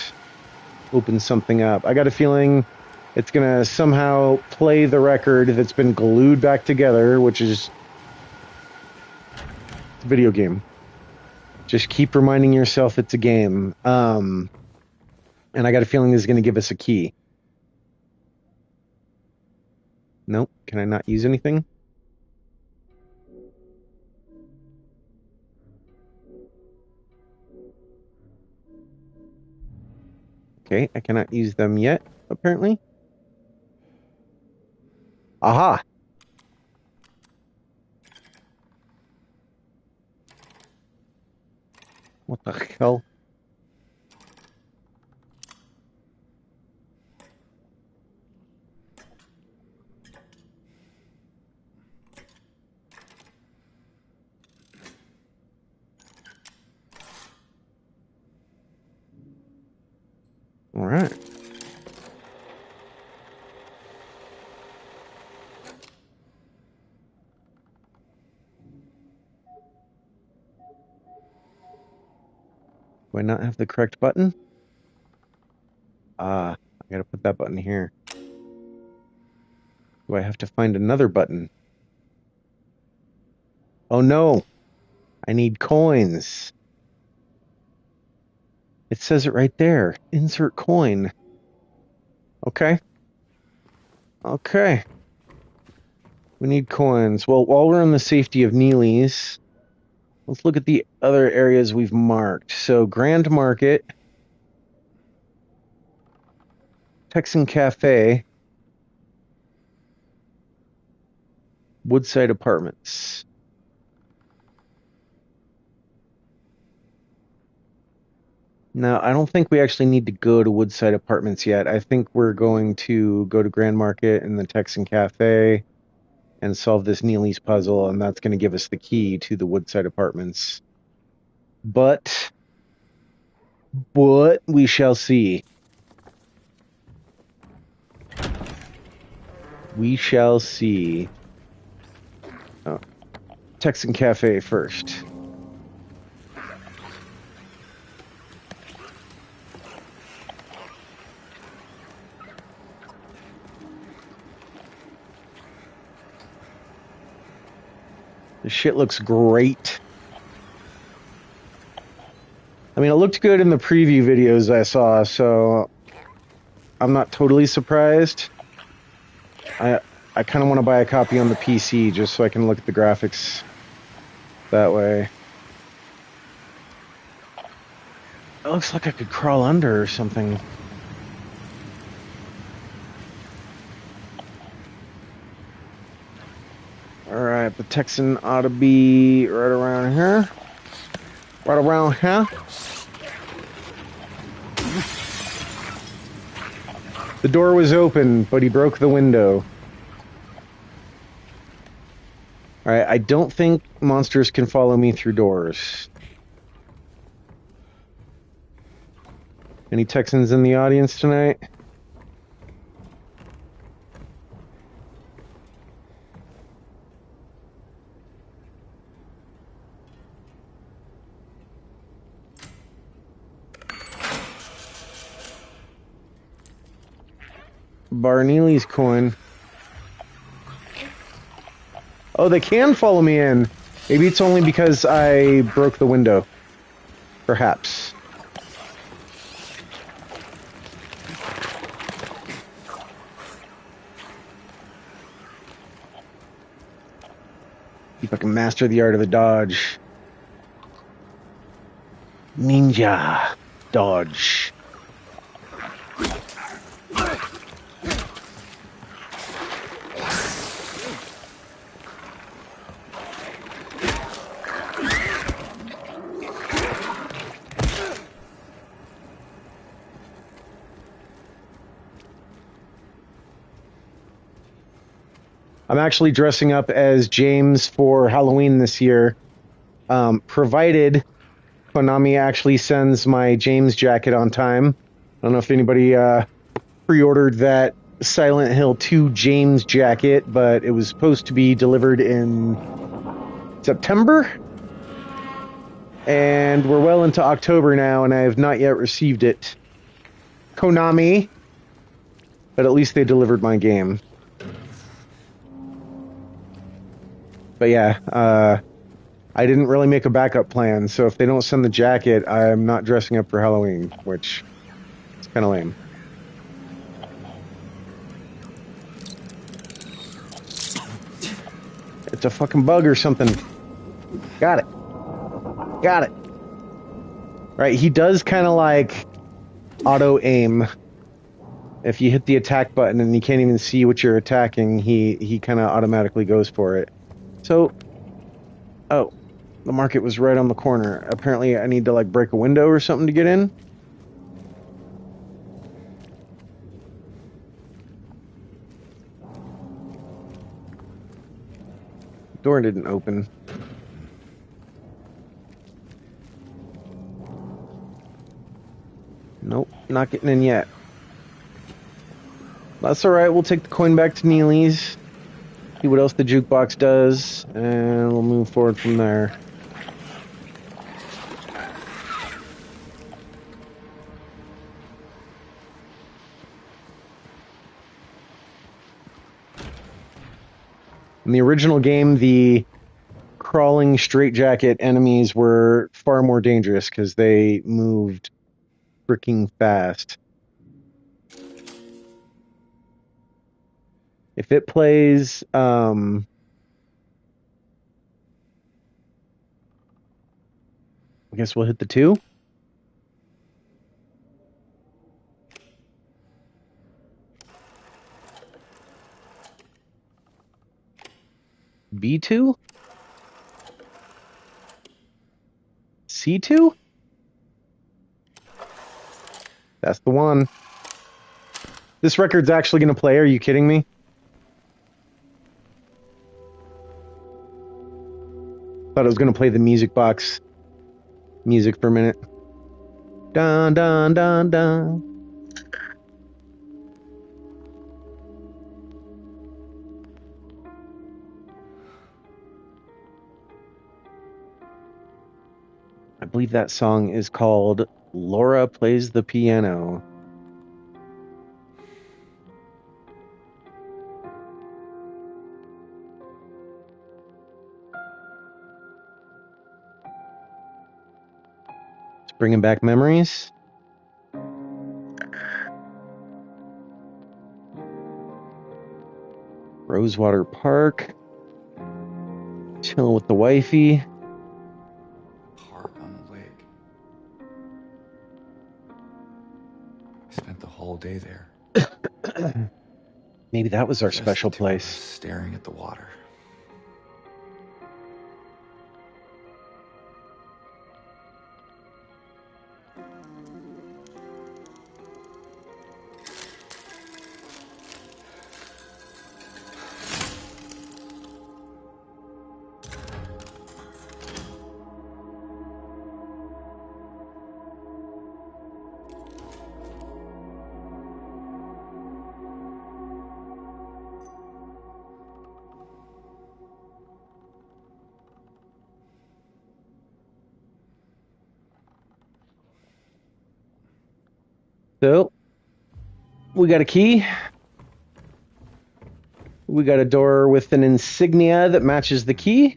open something up. I got a feeling it's going to somehow play the record that's been glued back together, which is a video game. Just keep reminding yourself it's a game. And I got a feeling this is going to give us a key. Nope. Can I not use anything? Okay, I cannot use them yet, apparently. Aha! What the hell? All right. Do I not have the correct button? I gotta put that button here. Do I have to find another button? Oh no! I need coins. It says it right there. Insert coin. Okay. Okay. We need coins. Well, while we're in the safety of Neely's, let's look at the other areas we've marked. So, Grand Market, Texan Cafe, Woodside Apartments. Now, I don't think we actually need to go to Woodside Apartments yet. I think we're going to go to Grand Market and the Texan Cafe and solve this Neely's puzzle, and that's going to give us the key to the Woodside Apartments. But we shall see. We shall see. Oh, Texan Cafe first. This shit looks great. I mean, it looked good in the preview videos I saw, so I'm not totally surprised. I kind of want to buy a copy on the PC just so I can look at the graphics that way. It looks like I could crawl under or something. Alright, the Texan ought to be right around here. Right around here. The door was open, but he broke the window. Alright, I don't think monsters can follow me through doors. Any Texans in the audience tonight? Barneely's coin. Oh, they can follow me in. Maybe it's only because I broke the window. Perhaps. If I can master the art of the dodge. Ninja dodge. I'm actually dressing up as James for Halloween this year, provided Konami actually sends my James jacket on time. I don't know if anybody pre-ordered that Silent Hill 2 James jacket, but it was supposed to be delivered in September, and we're well into October now, and I have not yet received it. Konami, but at least they delivered my game. But yeah, I didn't really make a backup plan, so if they don't send the jacket, I'm not dressing up for Halloween, which is kind of lame. It's a fucking bug or something. Got it. Got it. Right, he does kind of like auto-aim. If you hit the attack button and you can't even see what you're attacking, he kind of automatically goes for it. So, oh, the market was right on the corner. Apparently I need to like break a window or something to get in. Door didn't open. Nope, not getting in yet. That's alright, we'll take the coin back to Neely's. See what else the jukebox does, and we'll move forward from there. In the original game, the crawling straitjacket enemies were far more dangerous because they moved freaking fast. If it plays, I guess we'll hit the 2. B2? C2? That's the one. This record's actually going to play. Are you kidding me? Thought it was going to play the music box music for a minute. Dun, dun, dun, dun. I believe that song is called Laura Plays the Piano. It's bringing back memories. Rosewater Park. Chilling with the wifey. Park on the lake. I spent the whole day there. Maybe that was our Just special the two of us place. staring at the water. So, we got a key. We got a door with an insignia that matches the key.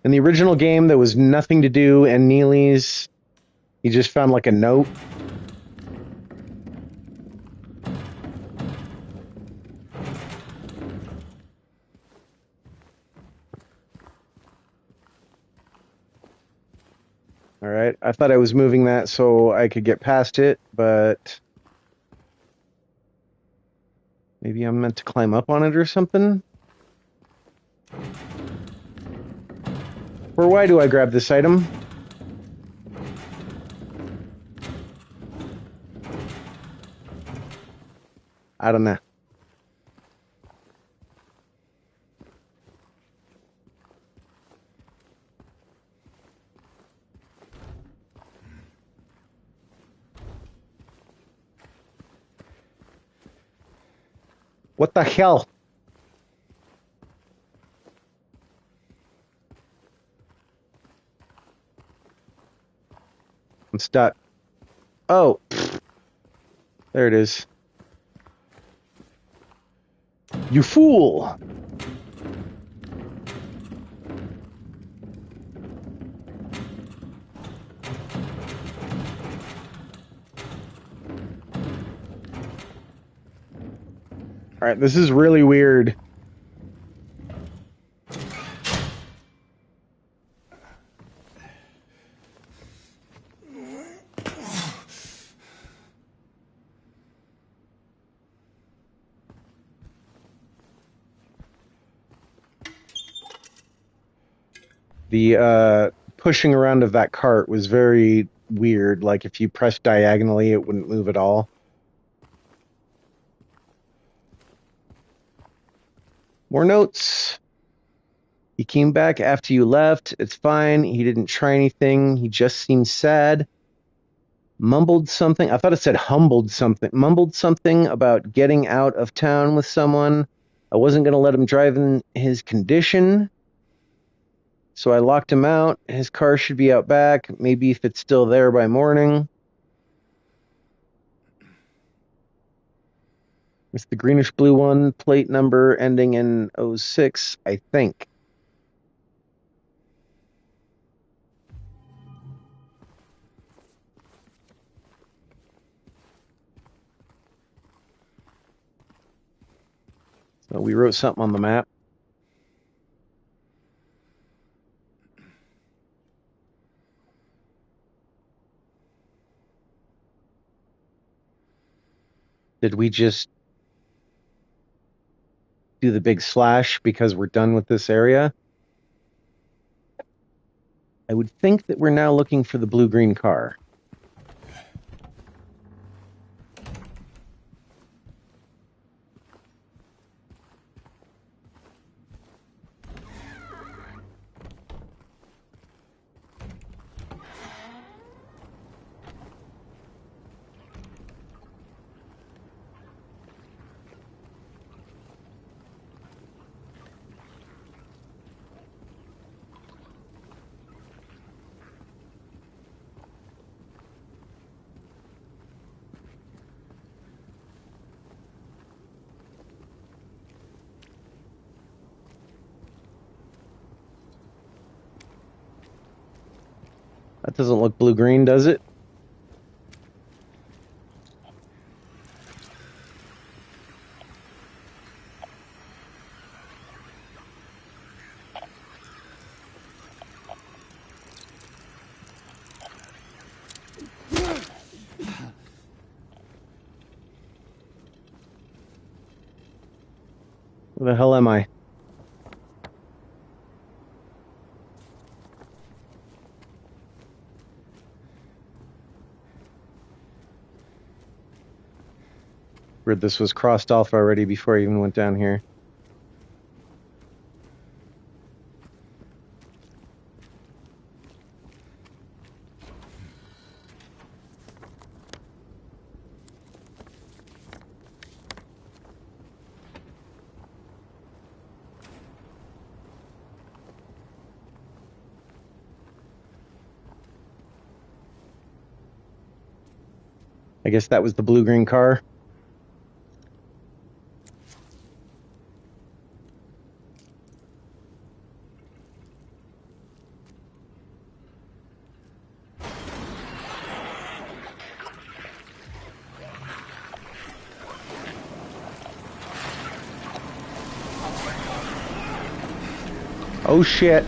In the original game, there was nothing to do, and Neely's, he just found like a note. All right, I thought I was moving that so I could get past it, but maybe I'm meant to climb up on it or something? Or why do I grab this item? I don't know. What the hell? I'm stuck. Oh. There it is. You fool! Alright, this is really weird. The pushing around of that cart was very weird. Like if you pressed diagonally, it wouldn't move at all. More notes. He came back after you left. It's fine. He didn't try anything. He just seemed sad. Mumbled something. I thought it said humbled something. Mumbled something about getting out of town with someone. I wasn't going to let him drive in his condition. So I locked him out. His car should be out back. Maybe if it's still there by morning. It's the greenish blue one, plate number ending in 06, I think. So we wrote something on the map. Did we just do the big slash because we're done with this area? I would think that we're now looking for the blue-green car. That doesn't look blue-green, does it? Where the hell am I? Weird, this was crossed off already before I even went down here. I guess that was the blue-green car. Oh shit.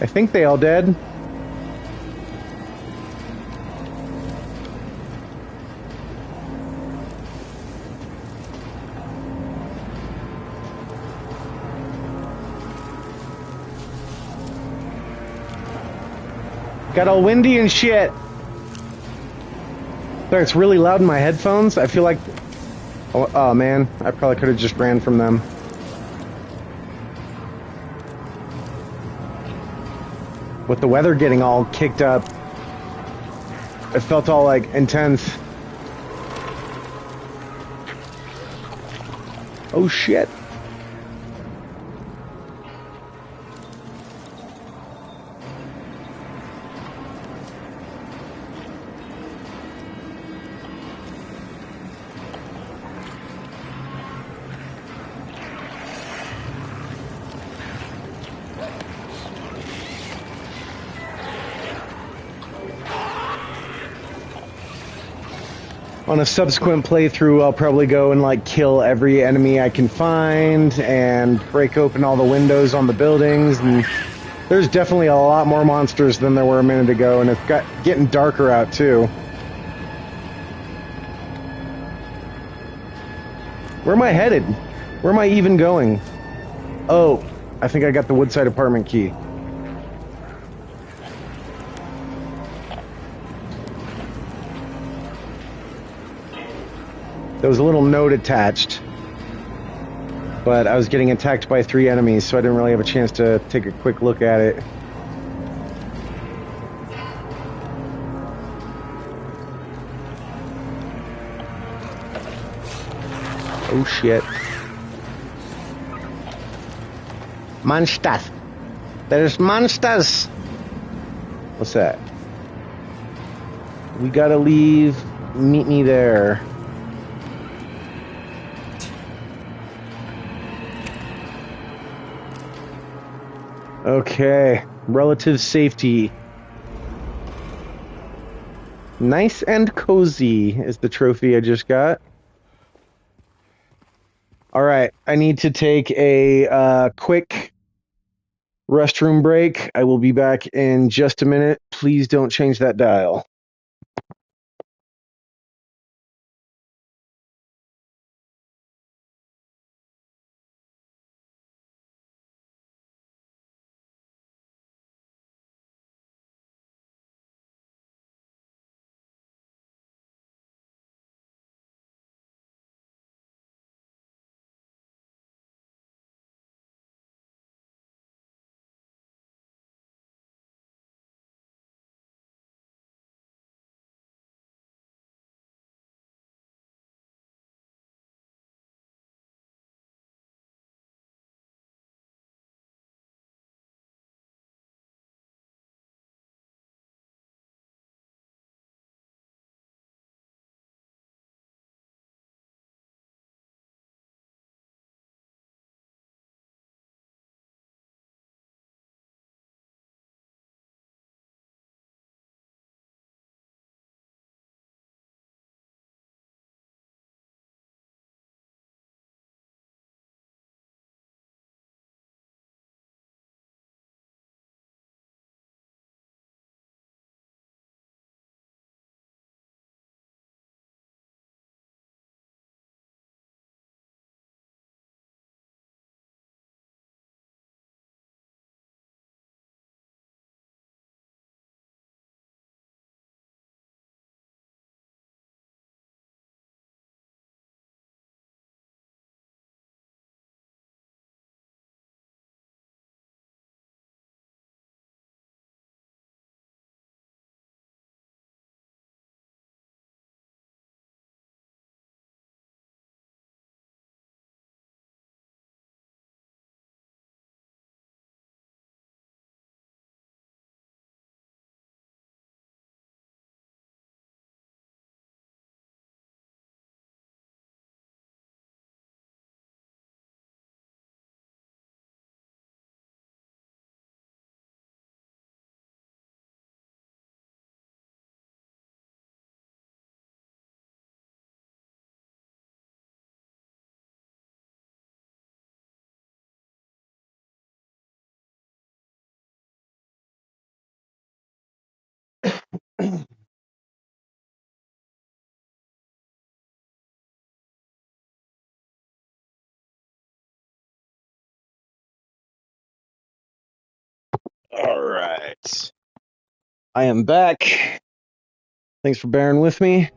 I think they all dead. Got all windy and shit. Sorry, it's really loud in my headphones. I feel like... Oh man, I probably could have just ran from them. With the weather getting all kicked up, it felt all like intense. Oh shit. On a subsequent playthrough, I'll probably go and like kill every enemy I can find and break open all the windows on the buildings. And there's definitely a lot more monsters than there were a minute ago, and it's getting darker out too. Where am I headed? Where am I even going? Oh, I think I got the Woodside apartment key. There was a little note attached, but I was getting attacked by 3 enemies, so I didn't really have a chance to take a quick look at it. Oh shit. Monsters. There's monsters. What's that? We gotta leave. Meet me there. Okay. Relative safety. Nice and cozy is the trophy I just got. All right. I need to take a quick restroom break. I will be back in just a minute. Please don't change that dial. All right. I am back. Thanks for bearing with me.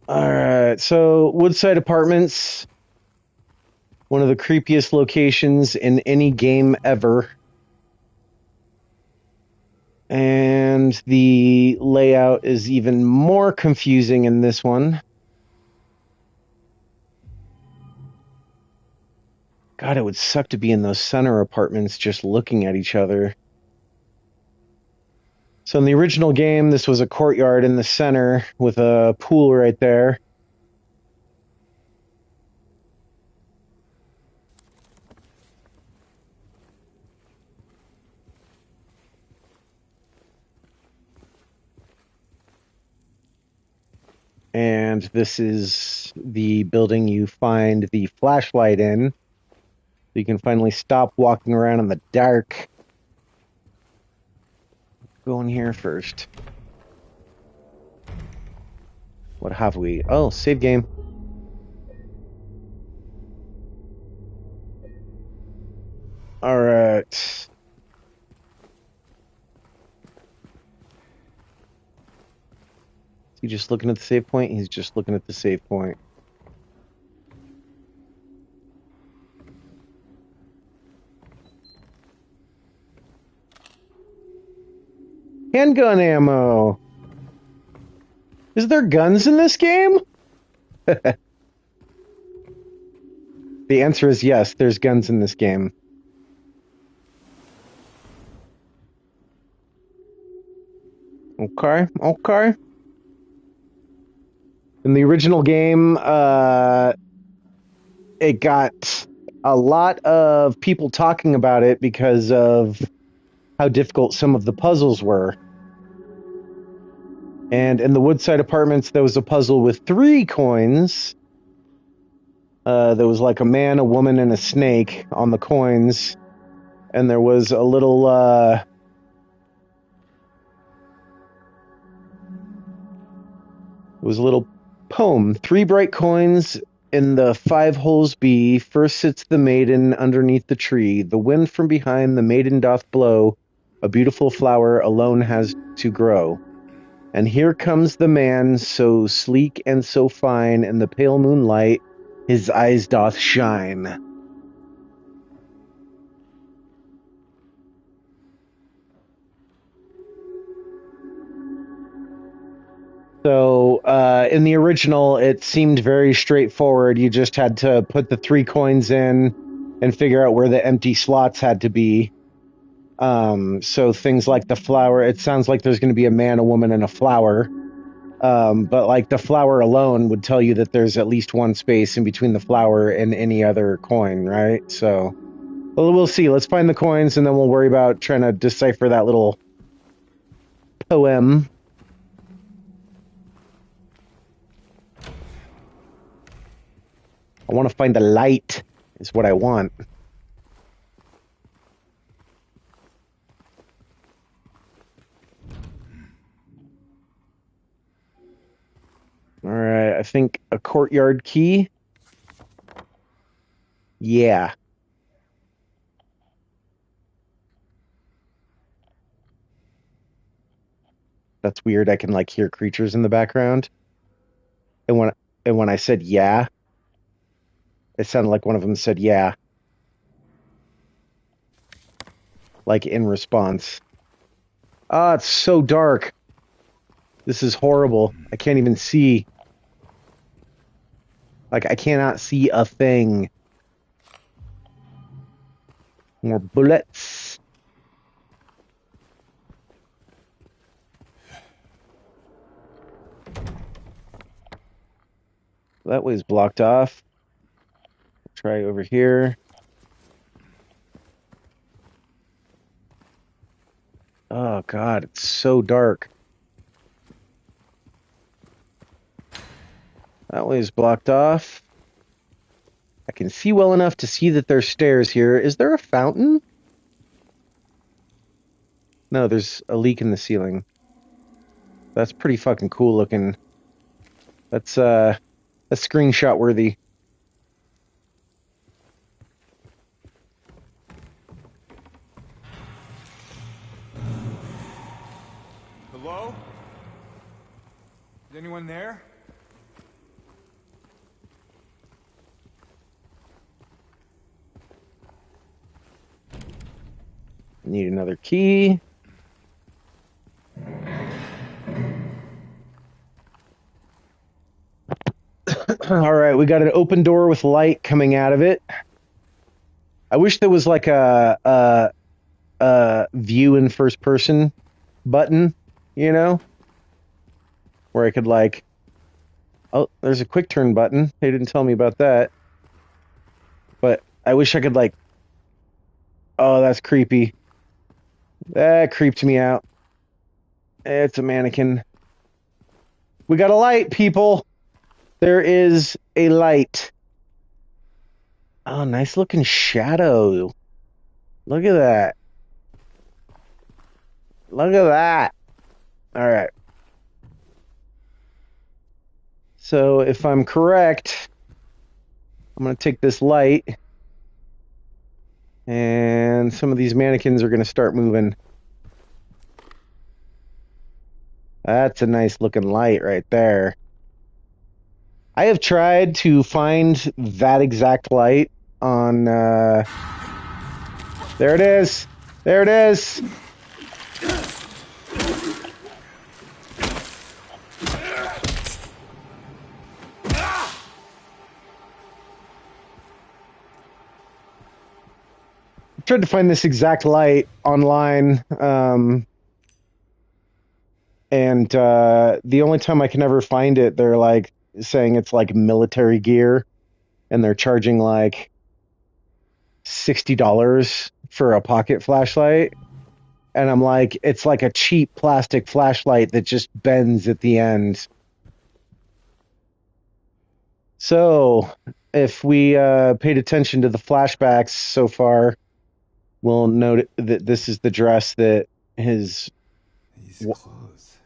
All right. So, Woodside Apartments, one of the creepiest locations in any game ever. And the layout is even more confusing in this one. God, it would suck to be in those center apartments just looking at each other. So in the original game, this was a courtyard in the center with a pool right there. And this is the building you find the flashlight in. So you can finally stop walking around in the dark. Go in here first. What have we? Oh, save game. All right. Is he just looking at the save point? He's just looking at the save point. Handgun ammo. Is there guns in this game? The answer is yes, there's guns in this game. Okay, okay. In the original game, it got a lot of people talking about it because of how difficult some of the puzzles were. And in the Woodside Apartments, there was a puzzle with 3 coins. There was like a man, a woman, and a snake on the coins. And there was a little, poem. 3 bright coins in the 5 holes be. First sits the maiden underneath the tree. The wind from behind the maiden doth blow. A beautiful flower alone has to grow. And here comes the man, so sleek and so fine, in the pale moonlight, his eyes doth shine. So, in the original, it seemed very straightforward. You just had to put the 3 coins in and figure out where the empty slots had to be. So things like the flower, it sounds like there's going to be a man, a woman, and a flower. But like the flower alone would tell you that there's at least 1 space in between the flower and any other coin, right? So, well, we'll see. Let's find the coins and then we'll worry about trying to decipher that little poem. I want to find the light, is what I want. All right, I think a courtyard key. Yeah. That's weird. I can like hear creatures in the background. And when I said yeah, it sounded like one of them said yeah. Like in response. Ah, it's so dark. This is horrible. I can't even see. Like I cannot see a thing. More bullets. That way's blocked off. Try over here. Oh God, it's so dark. That way's blocked off. I can see well enough to see that there's stairs here. Is there a fountain? No, there's a leak in the ceiling. That's pretty fucking cool looking. That's screenshot worthy. Hello? Is anyone there? Need another key. All right, we got an open door with light coming out of it. I wish there was like a view in first person button, you know, where I could like, oh, there's a quick turn button. They didn't tell me about that. But I wish I could like, oh, that's creepy. That creeped me out. It's a mannequin. We got a light, people. There is a light. Oh, nice looking shadow. Look at that. Look at that. All right. So if I'm correct, I'm going to take this light And some of these mannequins are going to start moving. That's a nice looking light right there. I have tried to find that exact light on, there it is. There it is. I tried to find this exact light online, and the only time I can ever find it, they're like saying it's like military gear, and they're charging like $60 for a pocket flashlight. And I'm like, it's like a cheap plastic flashlight that just bends at the end. So, if we paid attention to the flashbacks so far, we'll note that this is the dress that his These clothes.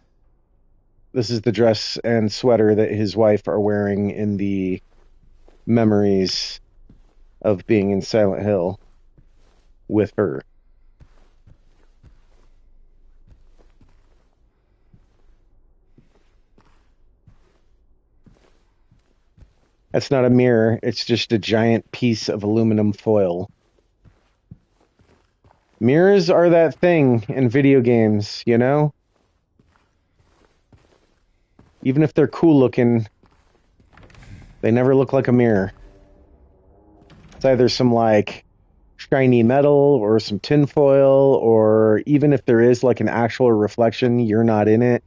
this is the dress and sweater that his wife are wearing in the memories of being in Silent Hill with her. That's not a mirror, it's just a giant piece of aluminum foil. Mirrors are that thing in video games, you know? Even if they're cool looking, they never look like a mirror. It's either some like shiny metal or some tinfoil, or even if there is like an actual reflection, you're not in it.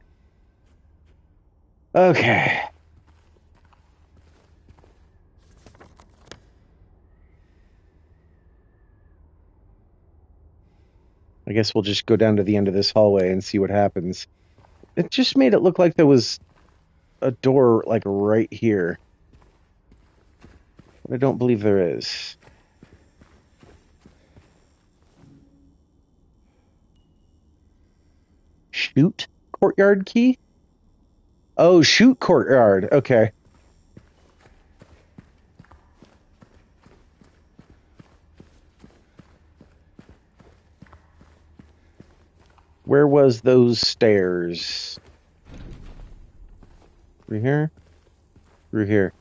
Okay. I guess we'll just go down to the end of this hallway and see what happens. It just made it look like there was a door like right here. But I don't believe there is. Shoot courtyard key? Oh, shoot courtyard. Okay. Where was those stairs? Through here? Through here.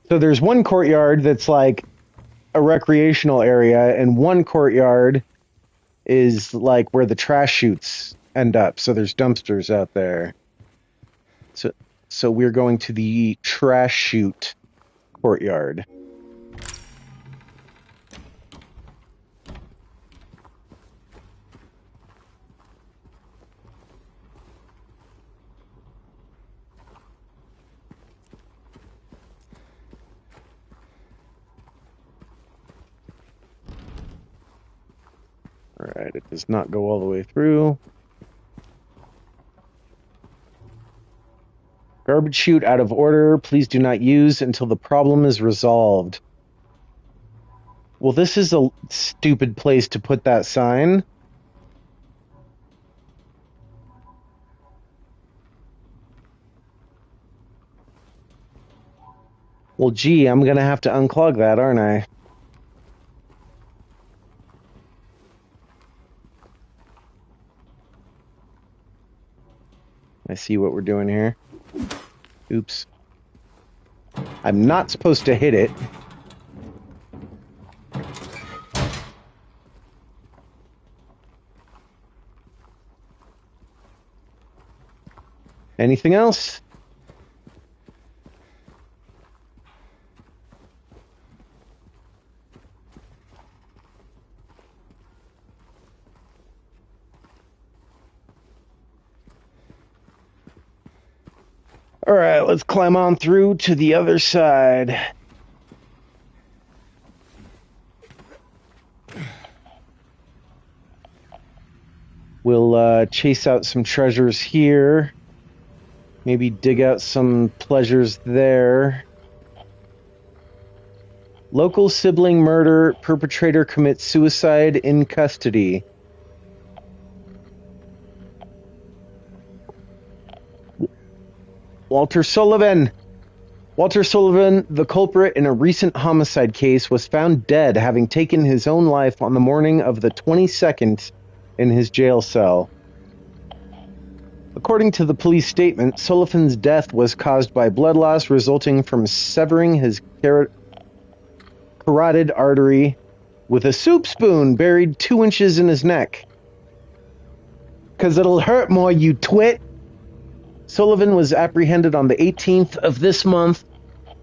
So there's one courtyard that's like a recreational area, and one courtyard is like where the trash chutes end up. So there's dumpsters out there. So we're going to the trash chute courtyard. All right, it does not go all the way through. Garbage chute out of order. Please do not use until the problem is resolved. Well, this is a stupid place to put that sign. Well, gee, I'm going to have to unclog that, aren't I? I see what we're doing here. Oops. I'm not supposed to hit it. Anything else? All right, let's climb on through to the other side. We'll chase out some treasures here. Maybe dig out some pleasures there. Local sibling murder. Perpetrator commits suicide in custody. Walter Sullivan. Walter Sullivan, the culprit in a recent homicide case, was found dead, having taken his own life on the morning of the 22nd in his jail cell. According to the police statement, Sullivan's death was caused by blood loss resulting from severing his carotid artery with a soup spoon buried 2 inches in his neck. 'Cause it'll hurt more, you twit! Sullivan was apprehended on the 18th of this month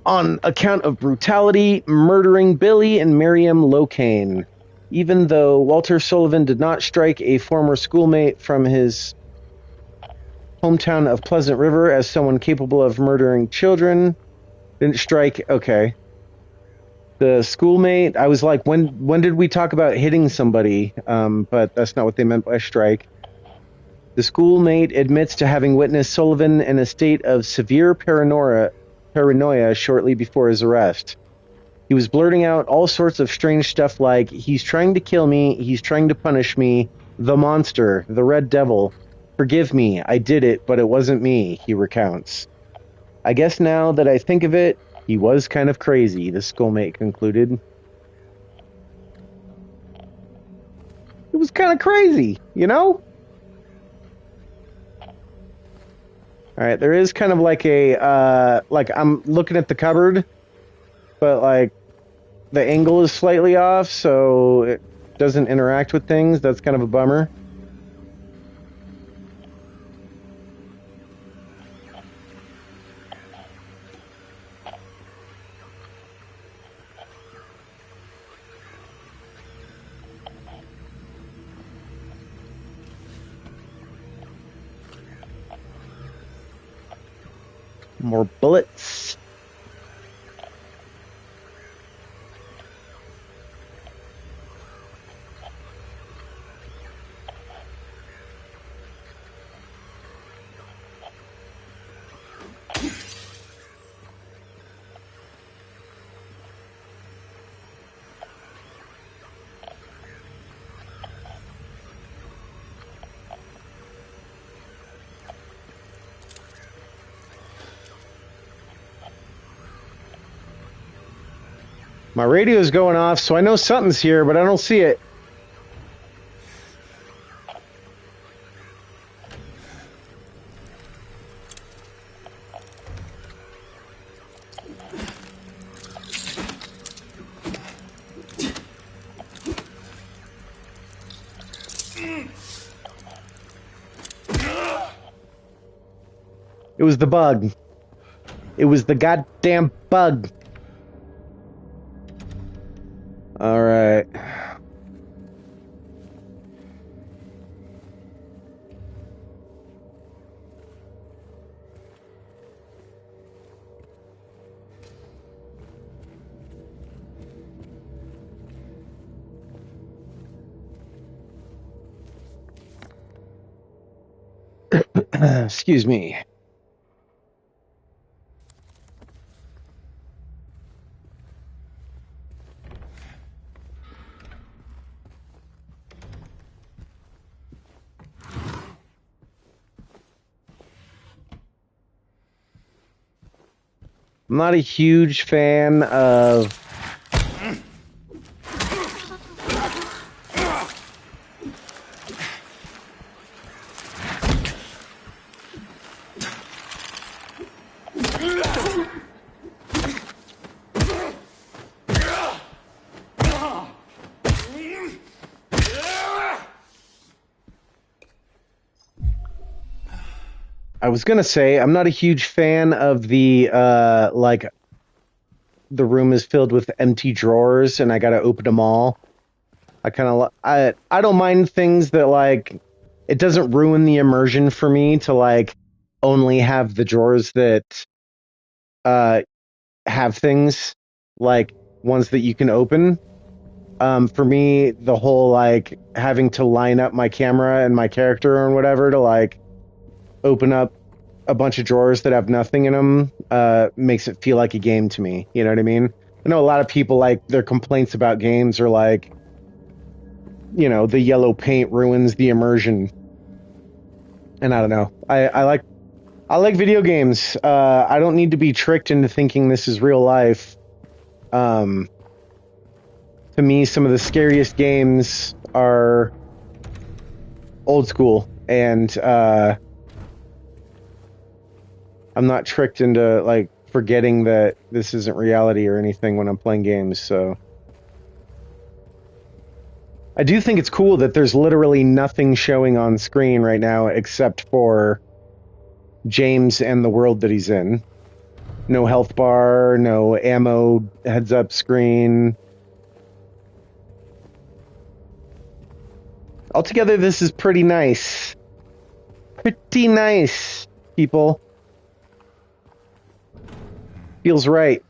on account of brutality, murdering Billy and Miriam Locane. Even though Walter Sullivan did not strike a former schoolmate from his hometown of Pleasant River as someone capable of murdering children, didn't strike, okay. The schoolmate, I was like, when did we talk about hitting somebody? But that's not what they meant by strike. The schoolmate admits to having witnessed Sullivan in a state of severe paranoia shortly before his arrest. He was blurting out all sorts of strange stuff like, he's trying to kill me, he's trying to punish me, the monster, the red devil. Forgive me, I did it, but it wasn't me, he recounts. I guess now that I think of it, he was kind of crazy, the schoolmate concluded. It was kind of crazy, you know? Alright, there is kind of like a, like I'm looking at the cupboard, but like the angle is slightly off, so it doesn't interact with things. That's kind of a bummer. More bullets. My radio's going off, so I know something's here, but I don't see it. It was the bug. It was the goddamn bug. All right. Excuse me. I'm not a huge fan of I was gonna say I'm not a huge fan of the like the room is filled with empty drawers and I gotta open them all. I kind of I don't mind things that like it doesn't ruin the immersion for me to like only have the drawers that have things like ones that you can open. For me, the whole like having to line up my camera and my character or whatever to like open up a bunch of drawers that have nothing in them makes it feel like a game to me. You know what I mean? I know a lot of people like their complaints about games are like, you know, the yellow paint ruins the immersion. And I don't know. I like I like video games. I don't need to be tricked into thinking this is real life. To me, some of the scariest games are old school, and I'm not tricked into like forgetting that this isn't reality or anything when I'm playing games. So I do think it's cool that there's literally nothing showing on screen right now except for James and the world that he's in. No health bar, no ammo heads up screen. Altogether, this is pretty nice. Pretty nice, people. Feels right.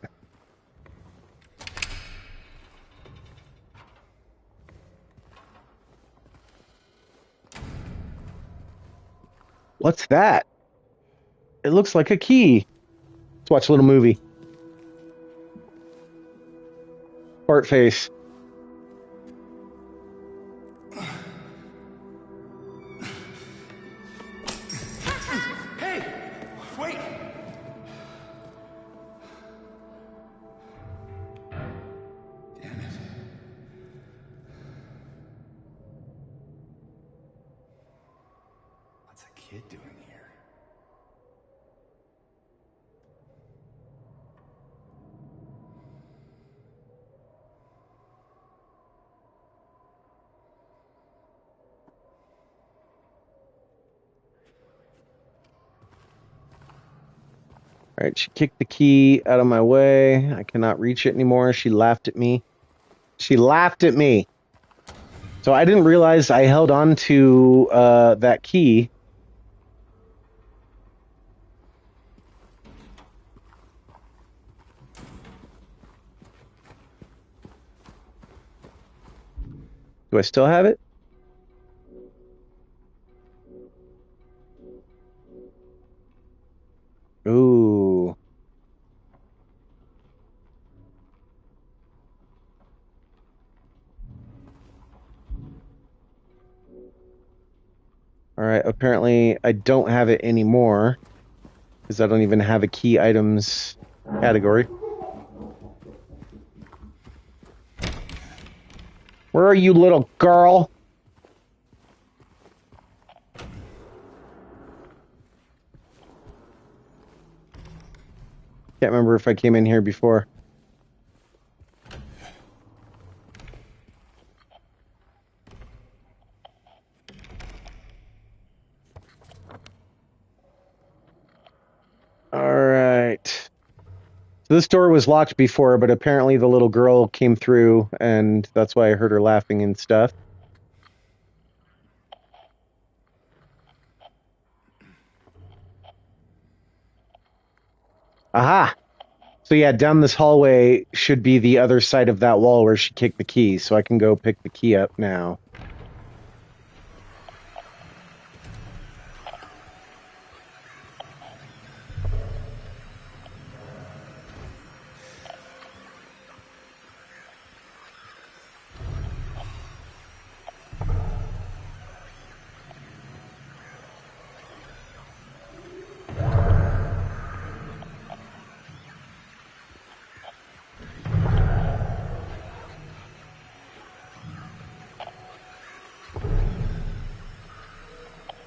What's that? It looks like a key. Let's watch a little movie. Fart face. Hey! Wait! Damn it. What's a kid doing here? All right, she kicked the key out of my way. I cannot reach it anymore. She laughed at me. She laughed at me. So I didn't realize I held on to that key. Do I still have it? Ooh. All right, apparently I don't have it anymore because I don't even have a key items category. Where are you, little girl? Can't remember if I came in here before. All right. So this door was locked before, but apparently the little girl came through, and that's why I heard her laughing and stuff. Aha! So yeah, down this hallway should be the other side of that wall where she kicked the key, so I can go pick the key up now.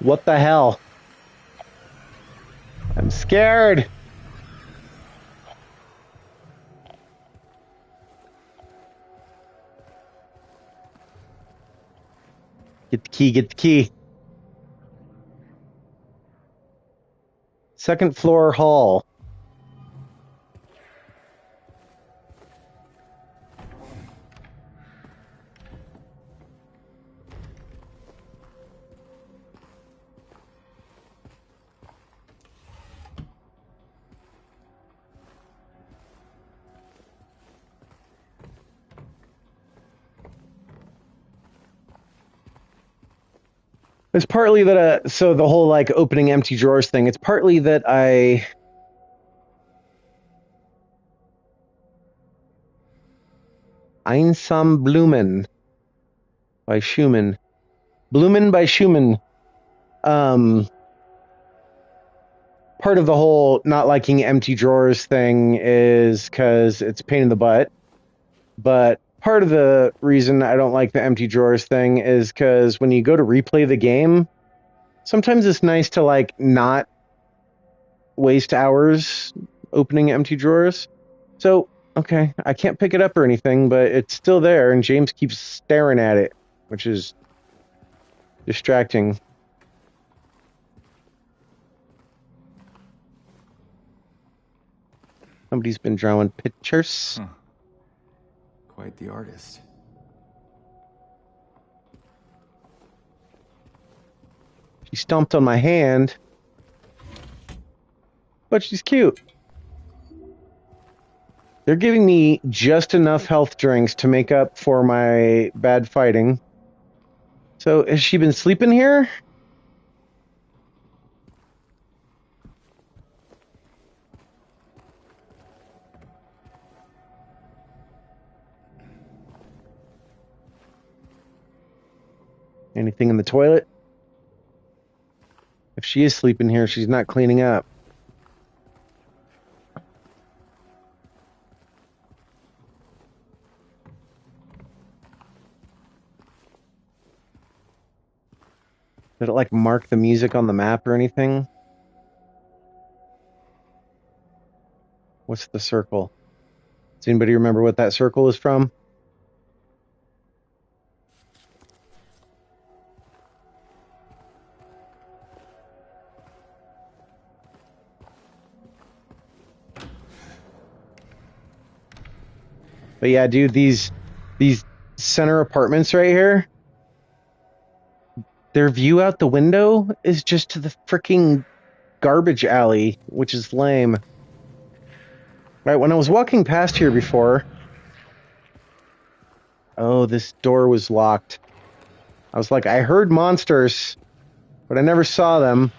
What the hell? I'm scared. Get the key, get the key. Second floor hall. It's partly that, so the whole like opening empty drawers thing, it's partly that Einsam Blumen by Schumann. Blumen by Schumann. part of the whole not liking empty drawers thing is because it's a pain in the butt. But part of the reason I don't like the empty drawers thing is because when you go to replay the game, sometimes it's nice to like not waste hours opening empty drawers. So, okay, I can't pick it up or anything, but it's still there, and James keeps staring at it, which is distracting. Somebody's been drawing pictures. Huh. Quite the artist. She stomped on my hand, but she's cute. They're giving me just enough health drinks to make up for my bad fighting. So, has she been sleeping here? Anything in the toilet? If she is sleeping here, she's not cleaning up. Did it like mark the music on the map or anything? What's the circle? Does anybody remember what that circle is from? But yeah, dude, these center apartments right here, their view out the window is just to the freaking garbage alley, which is lame. Right, when I was walking past here before, oh, this door was locked. I was like, I heard monsters, but I never saw them.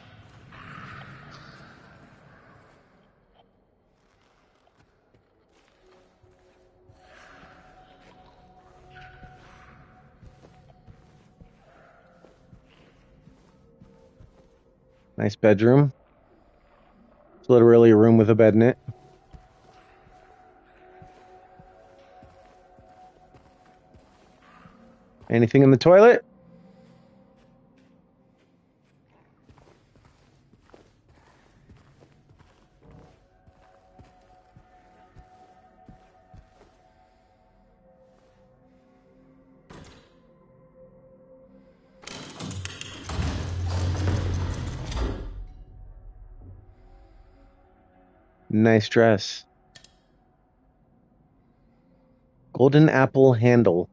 Nice bedroom. It's literally a room with a bed in it. Anything in the toilet? Nice dress. Golden apple handle.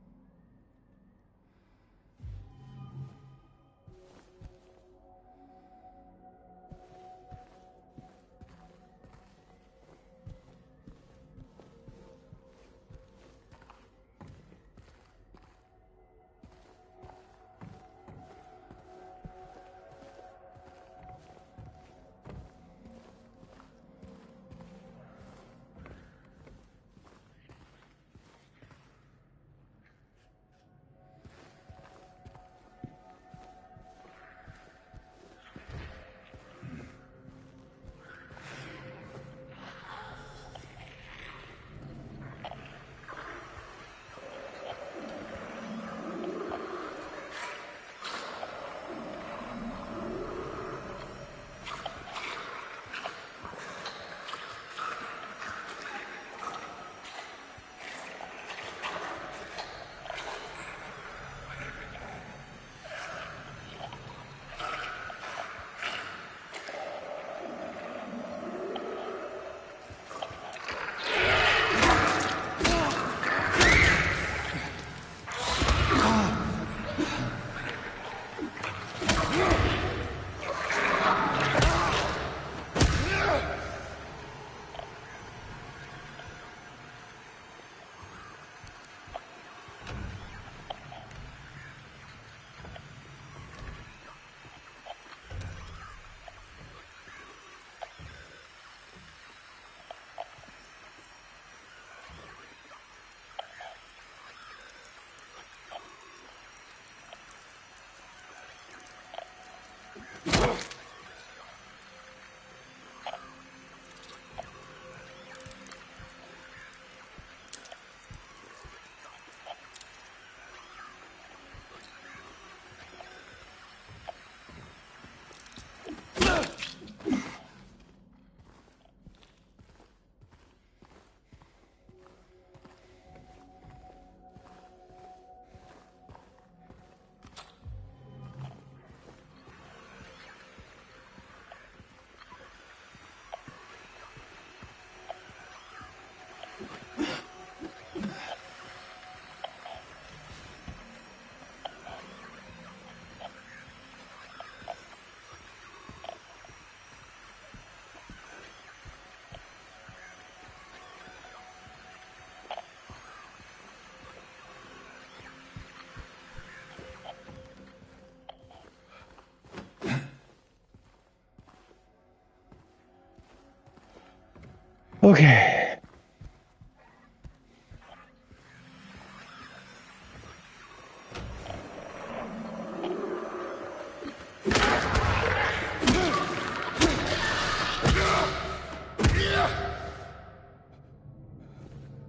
Okay.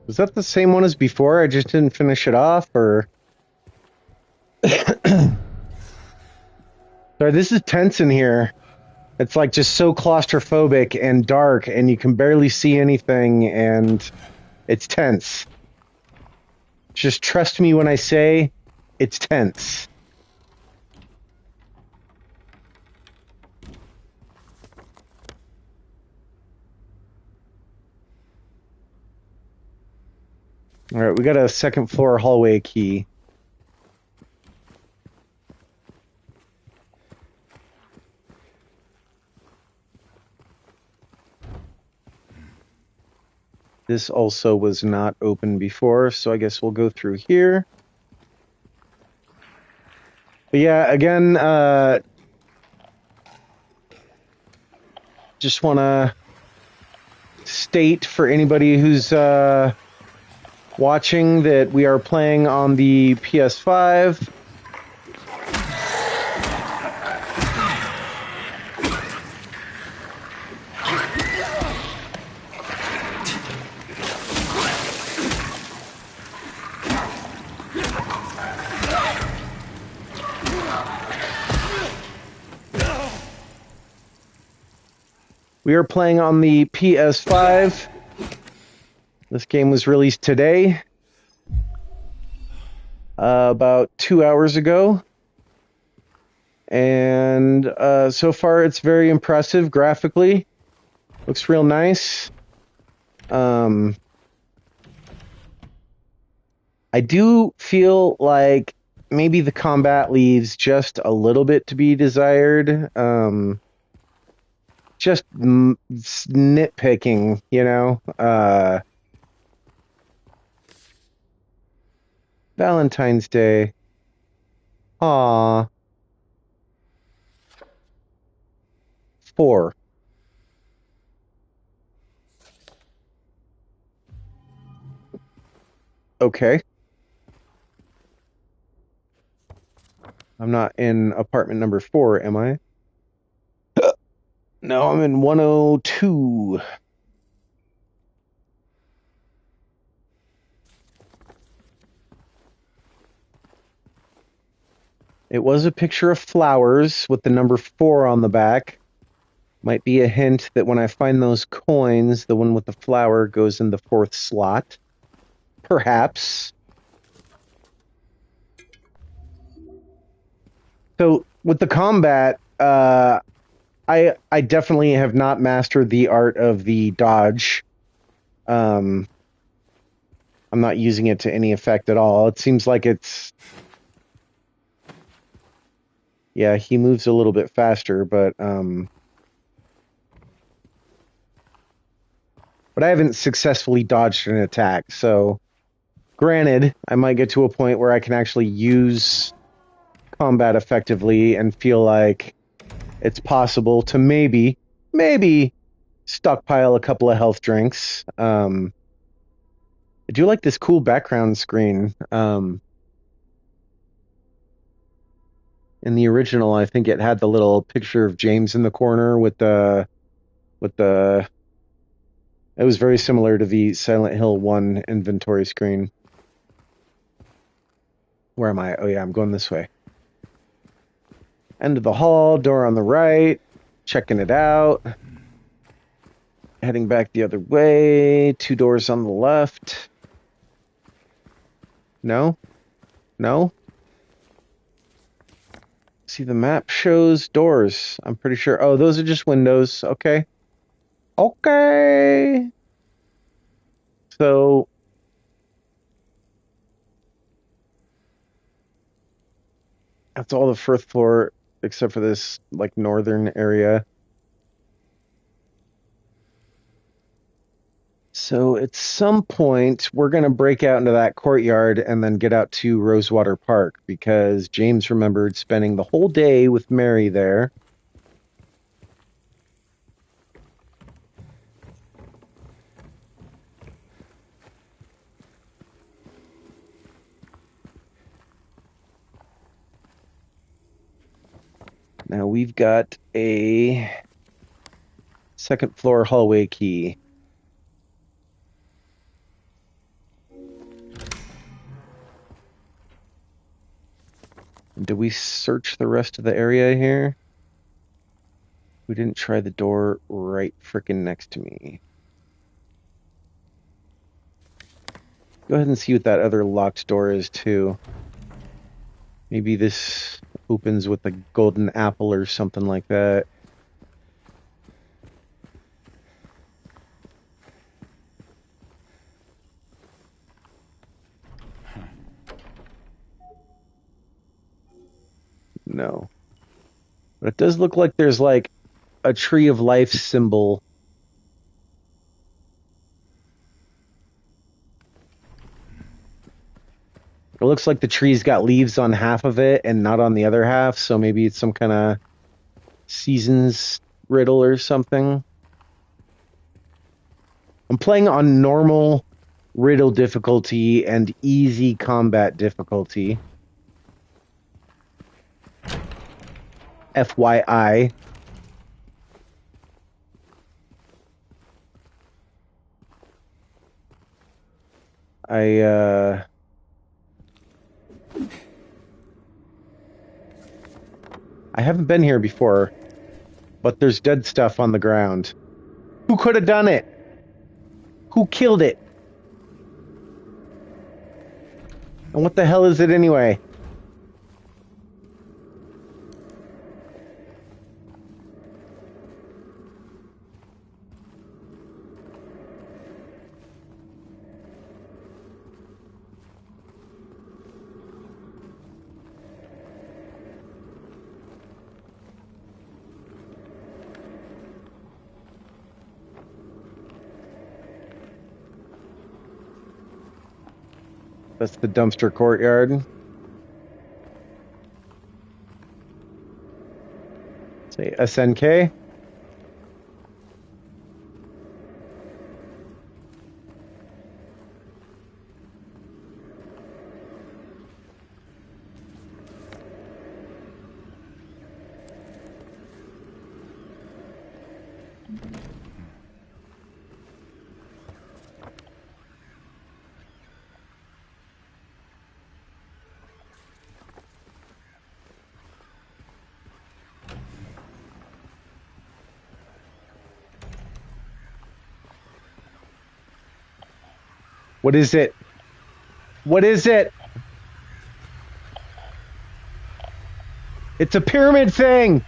Was that the same one as before? I just didn't finish it off, or... Sorry, this is tense in here. It's like just so claustrophobic and dark, and you can barely see anything, and it's tense. Just trust me when I say it's tense. All right, we got a second floor hallway key. This also was not open before, so I guess we'll go through here. But yeah, again, just want to state for anybody who's watching that we are playing on the PS5. We are playing on the PS5. This game was released today, about 2 hours ago. And so far it's very impressive graphically. Looks real nice. I do feel like maybe the combat leaves just a little bit to be desired. Just nitpicking, you know. Valentine's Day. Aw. 4. Okay. I'm not in apartment number 4, am I? No, I'm in 102. It was a picture of flowers with the number 4 on the back. Might be a hint that when I find those coins, the one with the flower goes in the 4th slot. Perhaps. So with the combat, I definitely have not mastered the art of the dodge. I'm not using it to any effect at all. It seems like it's... Yeah, he moves a little bit faster, but I haven't successfully dodged an attack, so granted, I might get to a point where I can actually use combat effectively and feel like it's possible to maybe stockpile a couple of health drinks. I do like this cool background screen. In the original, I think it had the little picture of James in the corner with the it was very similar to the Silent Hill 1 inventory screen. Where am I? Oh yeah, I'm going this way. End of the hall, door on the right, checking it out. Heading back the other way, 2 doors on the left. No? No? See, the map shows doors. I'm pretty sure. Oh, those are just windows. Okay. Okay. So that's all the first floor except for this like northern area. So at some point we're going to break out into that courtyard and then get out to Rosewater Park because James remembered spending the whole day with Mary there. Now we've got a second floor hallway key. Did we search the rest of the area here? We didn't try the door right frickin' next to me. Go ahead and see what that other locked door is too. Maybe this opens with a golden apple or something like that. No. But it does look like there's like a tree of life symbol. It looks like the tree's got leaves on half of it and not on the other half, so maybe it's some kind of seasons riddle or something. I'm playing on normal riddle difficulty and easy combat difficulty. FYI. I haven't been here before, but there's dead stuff on the ground. Who could have done it? Who killed it? And what the hell is it anyway? That's the dumpster courtyard. Say SNK. What is it? What is it? It's a pyramid thing!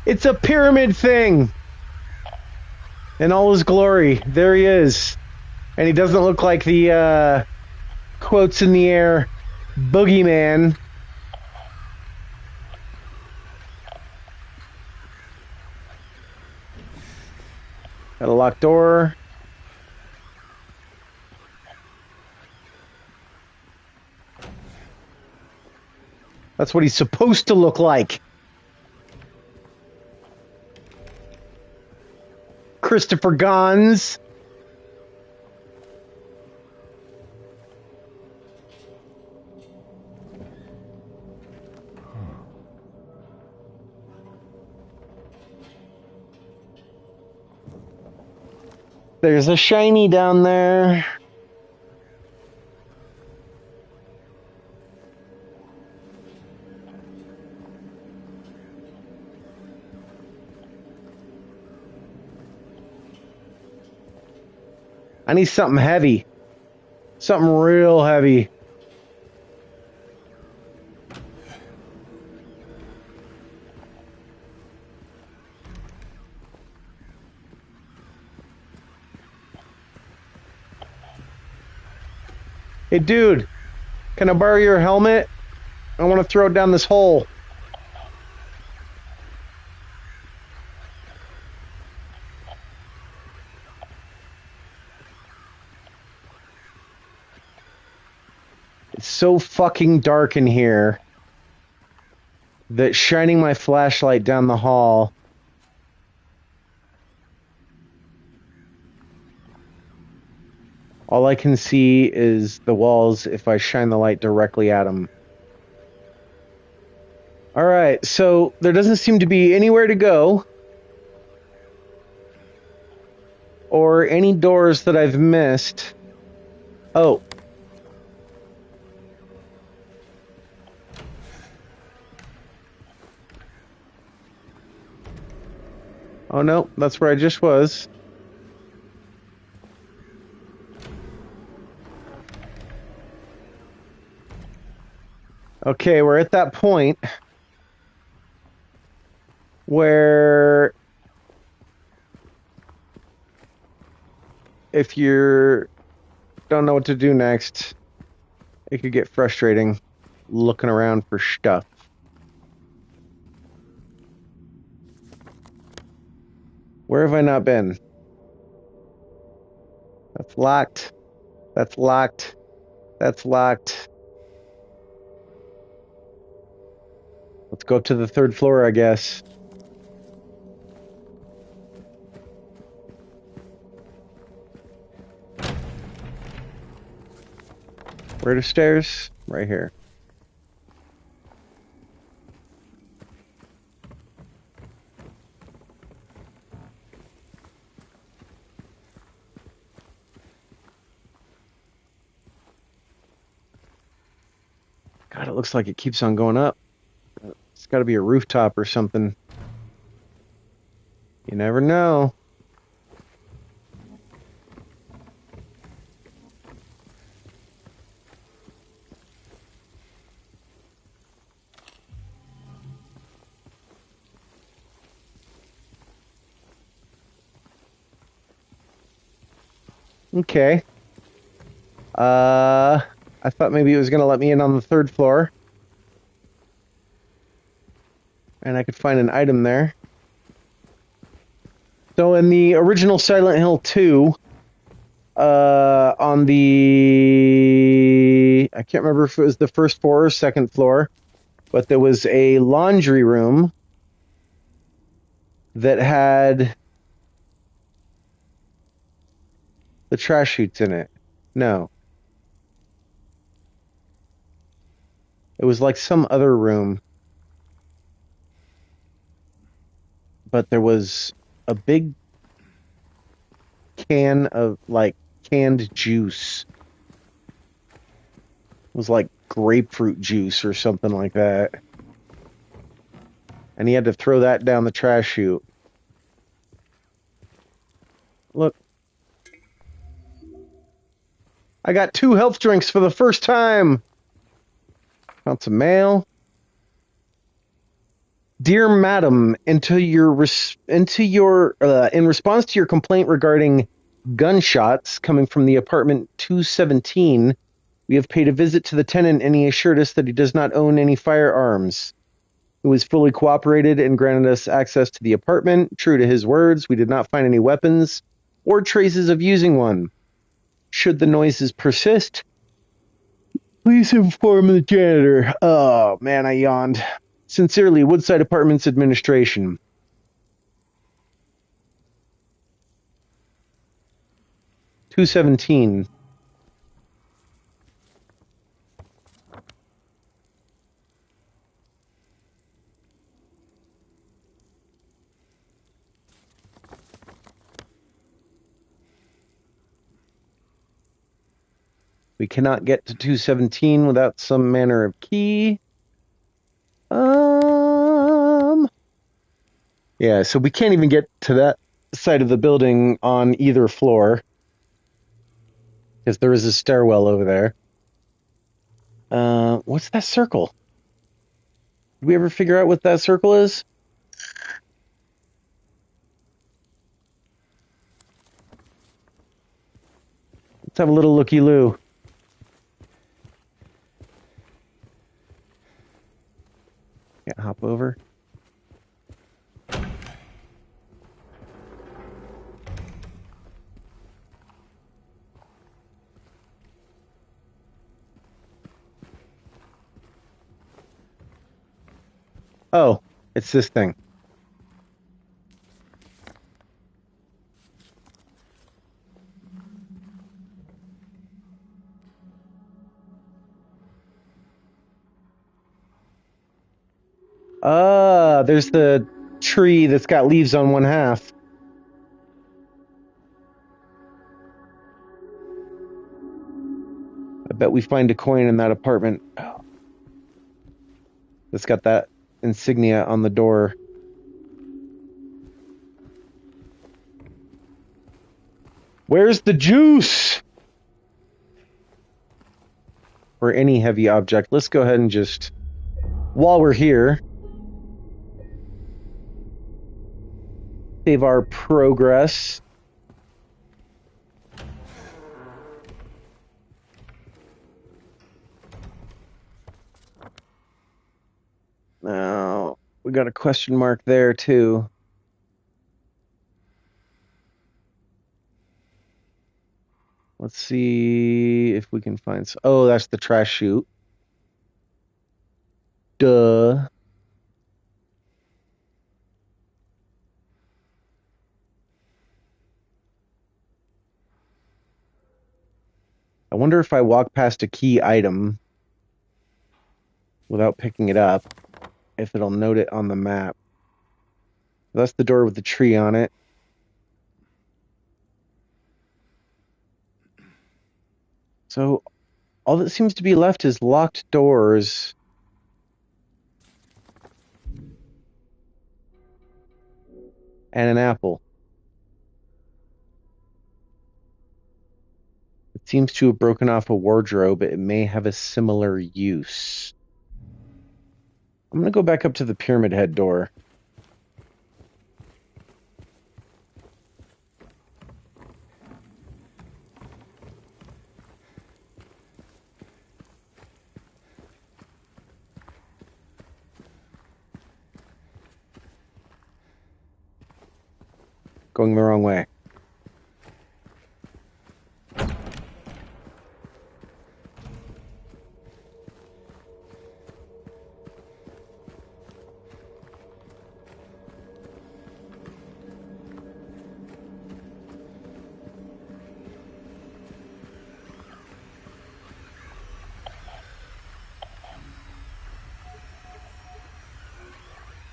It's a pyramid thing! In all his glory. There he is. And he doesn't look like the, quotes in the air boogeyman. Got a locked door. That's what he's supposed to look like. Christopher Gans. There's a shiny down there. I need something heavy. Something real heavy. Hey, dude, can I borrow your helmet? I want to throw it down this hole. It's so fucking dark in here that shining my flashlight down the hall All I can see is the walls if I shine the light directly at them. All right, so there doesn't seem to be anywhere to go or any doors that I've missed. Oh. Oh no, that's where I just was. Okay, we're at that point where if you don't know what to do next, it could get frustrating looking around for stuff. Where have I not been? That's locked. That's locked. That's locked. Let's go up to the third floor, I guess. Where are the stairs? Right here. God, it looks like it keeps on going up. It's got to be a rooftop or something. You never know. Okay. I thought maybe it was going to let me in on the third floor. And I could find an item there. So in the original Silent Hill 2, on the... I can't remember if it was the first floor or second floor, but there was a laundry room that had the trash chutes in it. No. It was like some other room. But there was a big can of, like, canned juice. It was like grapefruit juice or something like that. And he had to throw that down the trash chute. Look. I got 2 health drinks for the first time. Found some mail. Dear Madam, in response to your complaint regarding gunshots coming from the apartment 217, we have paid a visit to the tenant and he assured us that he does not own any firearms. He was fully cooperated and granted us access to the apartment. True to his words, we did not find any weapons or traces of using one. Should the noises persist, please inform the janitor. Oh, man, I yawned. Sincerely, Woodside Apartments Administration. $217. We cannot get to 217 without some manner of key. Yeah, so we can't even get to that side of the building on either floor. Because there is a stairwell over there. What's that circle? Did we ever figure out what that circle is? Let's have a little looky-loo. Can't hop over. Oh, it's this thing. There's the tree that's got leaves on one half. I bet we find a coin in that apartment that's got that insignia on the door. Where's the juice? Or any heavy object. Let's go ahead and just, while we're here, save our progress. Now, we got a question mark there too. Let's see if we can find. Oh, that's the trash chute. Duh. I wonder if I walk past a key item without picking it up, if it'll note it on the map. That's the door with the tree on it. So all that seems to be left is locked doors. And an apple. It seems to have broken off a wardrobe. It may have a similar use. I'm going to go back up to the Pyramid Head door. Going the wrong way.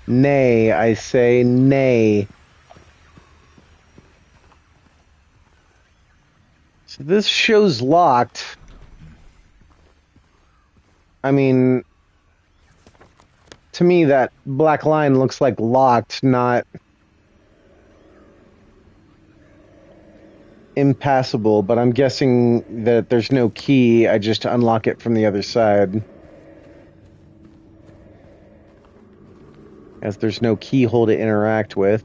Nay, I say nay. So this show's locked. I mean, to me, that black line looks like locked, not impassable, but I'm guessing that there's no key. I just unlock it from the other side. As there's no keyhole to interact with.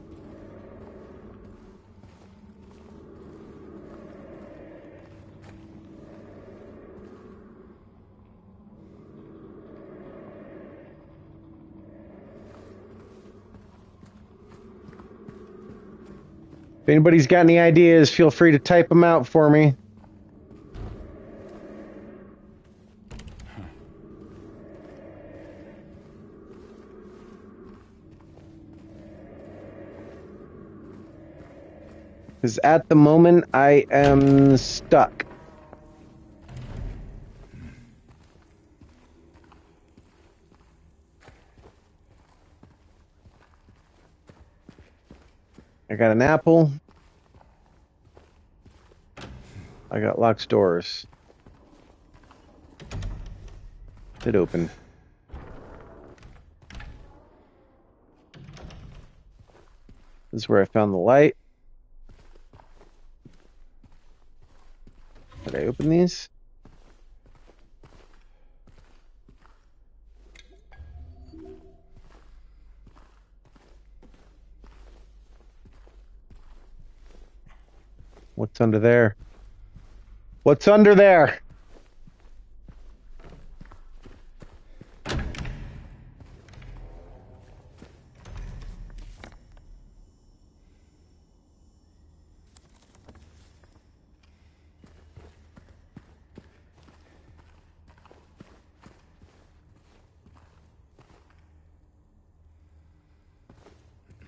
If anybody's got any ideas, feel free to type them out for me. Because at the moment, I am stuck. I got an apple. I got locked doors. It open. This is where I found the light. Did I open these? What's under there? What's under there?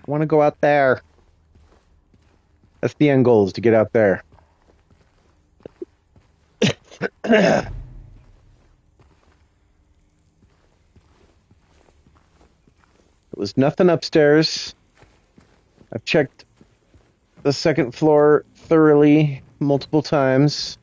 I want to go out there. That's the end goal, is to get out there. was nothing upstairs. I've checked the second floor thoroughly multiple times.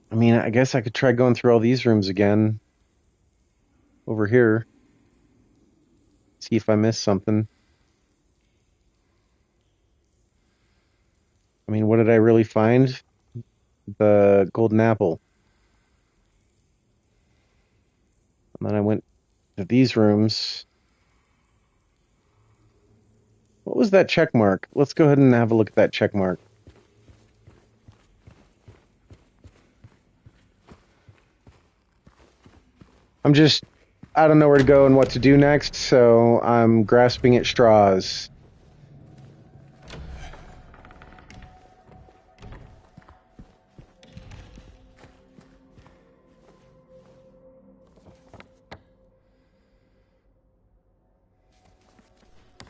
I mean, I guess I could try going through all these rooms again. Over here. See if I missed something. I mean, what did I really find? The golden apple. And then I went to these rooms. What was that check mark? Let's go ahead and have a look at that check mark. I don't know where to go and what to do next, so I'm grasping at straws.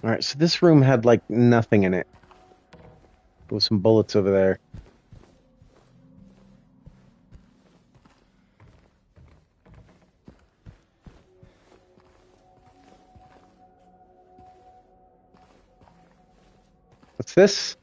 Alright, so this room had like nothing in it. With some bullets over there. What's this?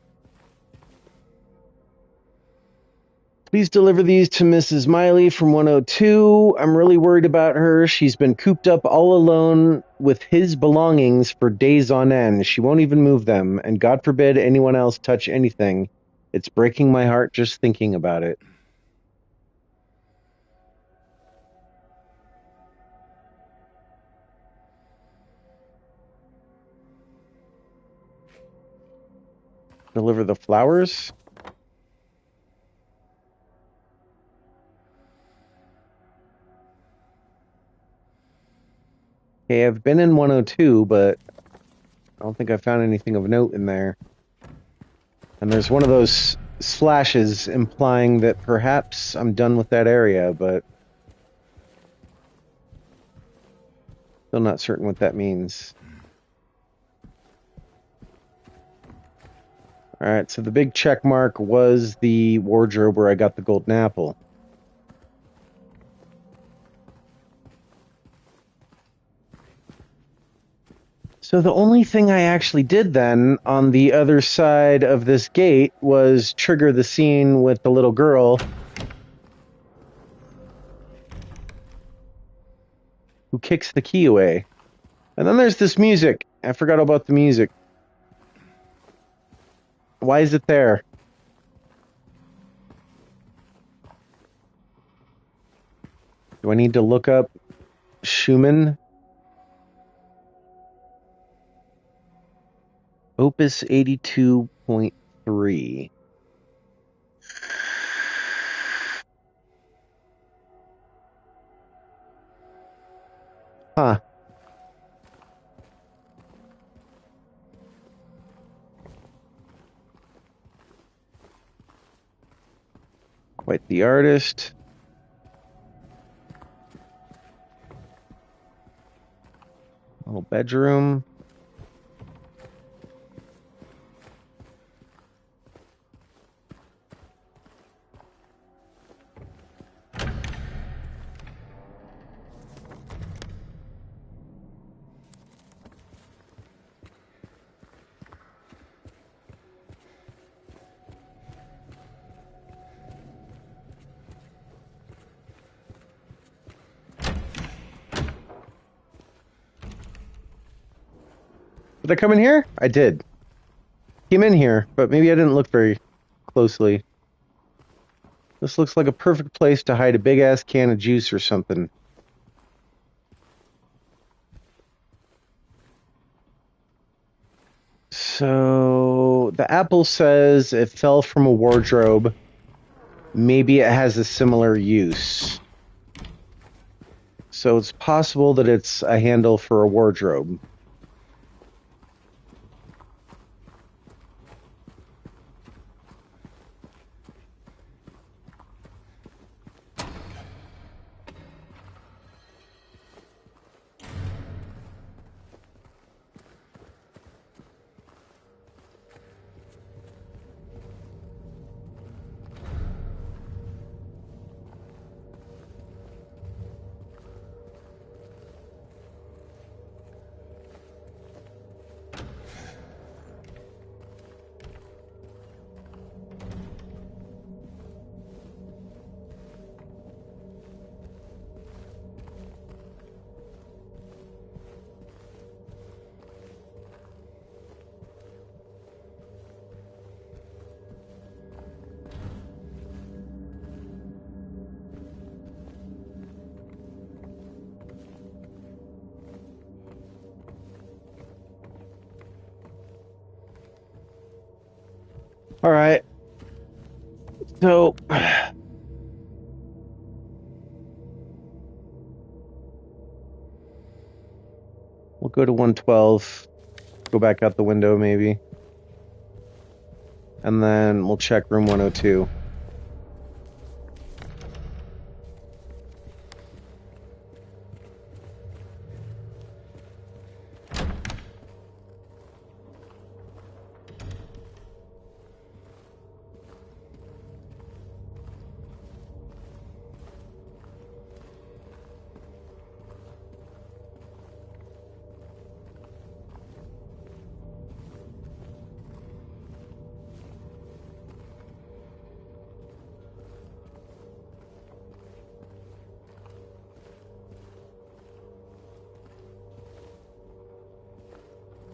Please deliver these to Mrs. Miley from 102. I'm really worried about her. She's been cooped up all alone with his belongings for days on end. She won't even move them, and God forbid anyone else touch anything. It's breaking my heart just thinking about it. Deliver the flowers? Okay, I've been in 102, but I don't think I found anything of note in there. And there's one of those slashes implying that perhaps I'm done with that area, but still not certain what that means. Alright, so the big check mark was the wardrobe where I got the golden apple. So the only thing I actually did then on the other side of this gate was trigger the scene with the little girl who kicks the key away. And then there's this music. I forgot about the music. Why is it there? Do I need to look up Schumann? Opus 82.3. Huh. Quite the artist. Little bedroom. Did I come in here? I did. Came in here, but maybe I didn't look very closely. This looks like a perfect place to hide a big-ass can of juice or something. So, the apple says it fell from a wardrobe. Maybe it has a similar use. So it's possible that it's a handle for a wardrobe. All right. So we'll go to 112. Go back out the window, maybe. And then we'll check room 102.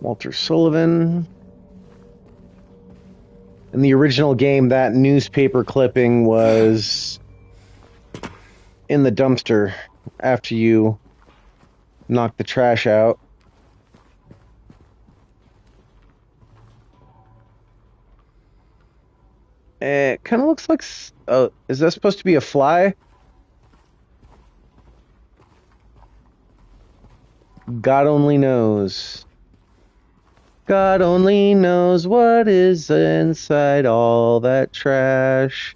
Walter Sullivan. In the original game, that newspaper clipping was in the dumpster after you knock the trash out. It kind of looks like... is that supposed to be a fly? God only knows. God only knows what is inside all that trash.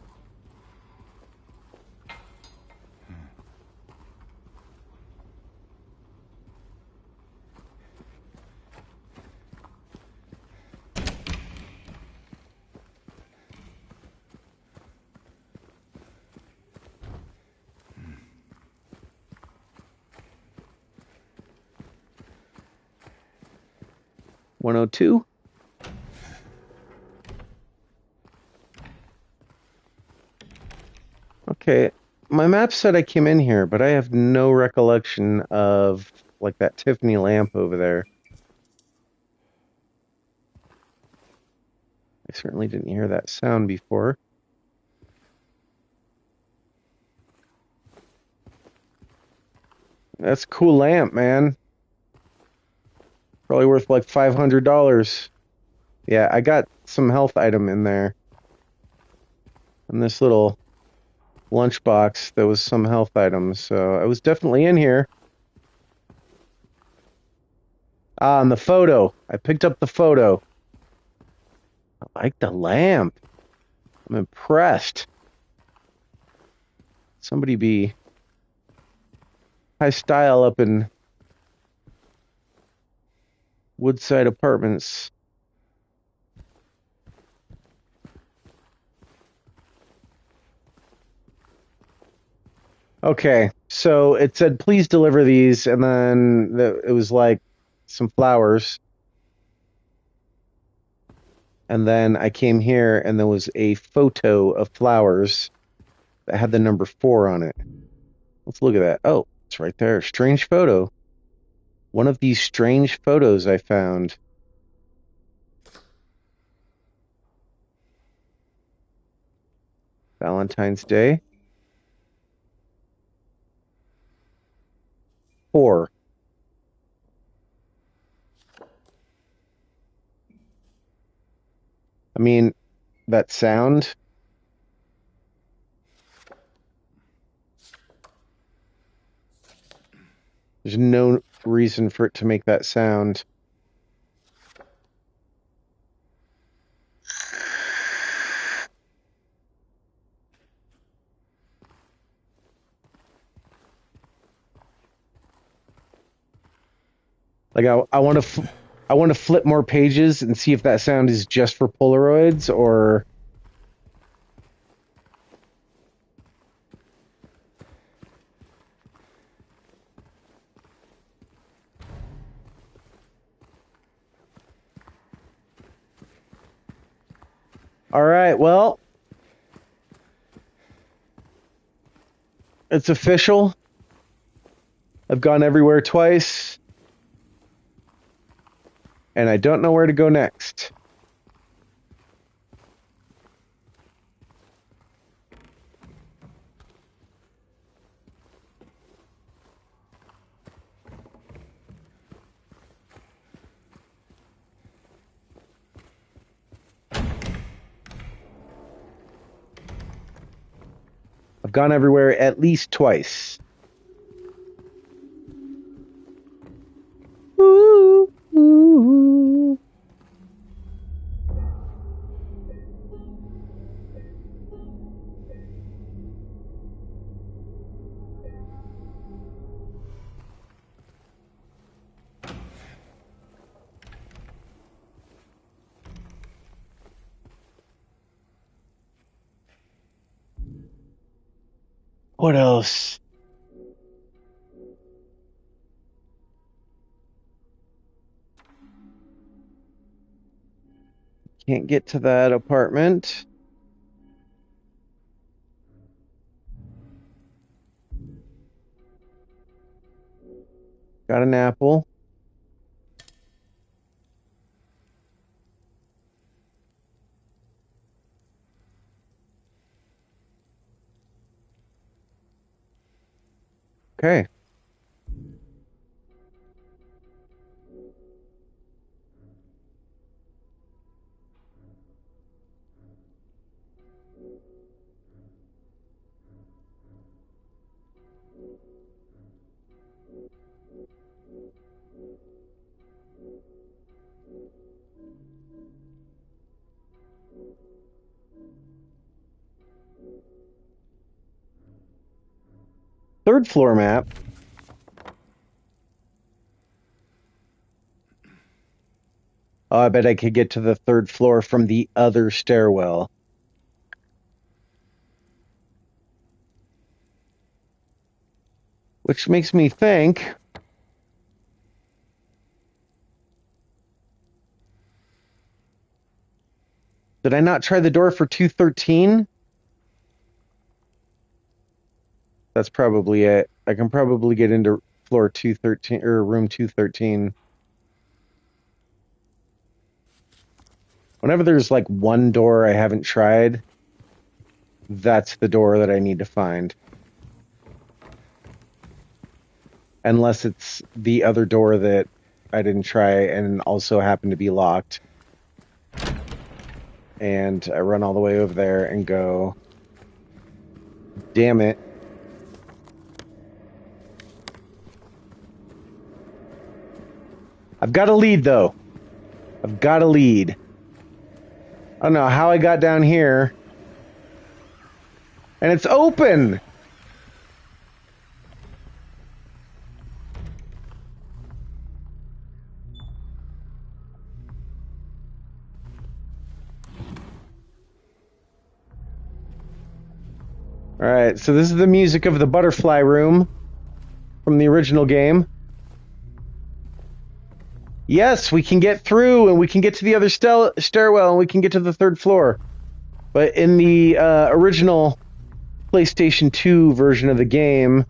$102. Okay, my map said I came in here, but I have no recollection of, like, that Tiffany lamp over there. I certainly didn't hear that sound before. That's a cool lamp, man. Probably worth like $500. Yeah, I got some health item in there. In this little lunchbox, there was some health items, so I was definitely in here. Ah, and the photo. I picked up the photo. I like the lamp. I'm impressed. Somebody be high style up in Woodside Apartments. Okay, so it said, please deliver these, and then it was like some flowers. And then I came here, and there was a photo of flowers that had the number 4 on it. Let's look at that. Oh, it's right there. Strange photo. One of these strange photos I found. Valentine's Day. 4. I mean, that sound. There's no reason for it to make that sound. Like I want to flip more pages and see if that sound is just for Polaroids or. All right, well, it's official. I've gone everywhere twice, and I don't know where to go next. gone everywhere at least twice. Ooh, ooh. What else? Can't get to that apartment. Got an apple. Okay. Third floor map. Oh, I bet I could get to the third floor from the other stairwell. Which makes me think... Did I not try the door for 213? That's probably it. I can probably get into floor 213 or room 213. Whenever there's like one door I haven't tried, that's the door that I need to find. Unless it's the other door that I didn't try and also happened to be locked. And I run all the way over there and go, damn it. I've got a lead, though. I've got a lead. I don't know how I got down here. And it's open! Alright, so this is the music of the butterfly room from the original game. Yes, we can get through, and we can get to the other stairwell, and we can get to the third floor. But in the original PlayStation 2 version of the game...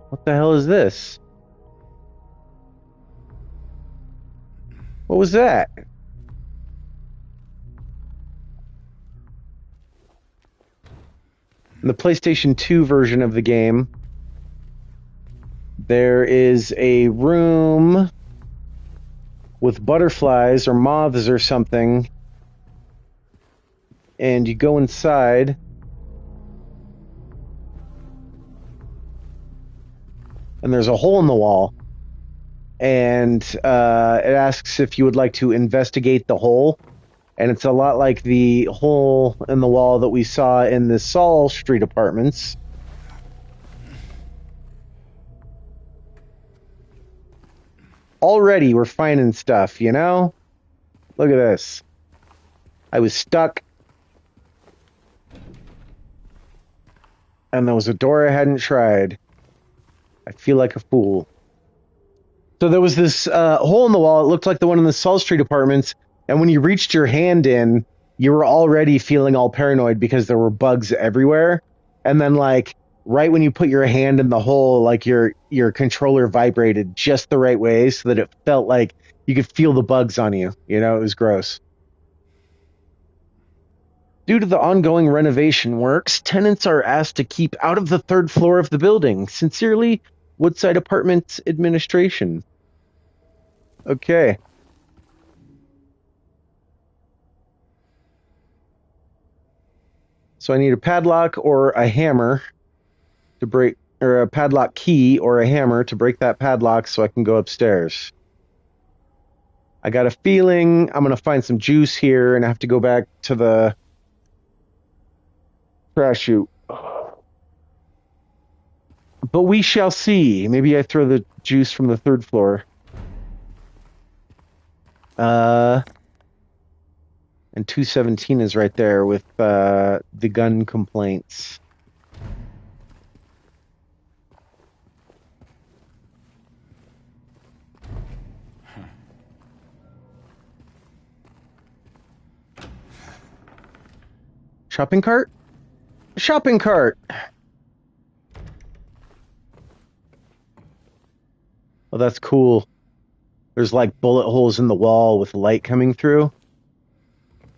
What the hell is this? What was that? In the PlayStation 2 version of the game, there is a room with butterflies or moths or something, and you go inside, and there's a hole in the wall, and it asks if you would like to investigate the hole. And it's a lot like the hole in the wall that we saw in the Saul Street apartments. Already we're finding stuff, you know? Look at this. I was stuck. And there was a door I hadn't tried. I feel like a fool. So there was this hole in the wall. It looked like the one in the Saul Street apartments. And when you reached your hand in, you were already feeling all paranoid because there were bugs everywhere. And then, like, right when you put your hand in the hole, like, your controller vibrated just the right way so that it felt like you could feel the bugs on you. You know, it was gross. Due to the ongoing renovation works, tenants are asked to keep out of the third floor of the building. Sincerely, Woodside Apartments Administration. Okay. So I need a padlock or a hammer to break, or a padlock key or a hammer to break that padlock so I can go upstairs. I got a feeling I'm going to find some juice here and have to go back to the trash chute. But we shall see. Maybe I throw the juice from the third floor. And 217 is right there with the gun complaints. Shopping cart? Shopping cart! Oh, that's cool. There's like bullet holes in the wall with light coming through.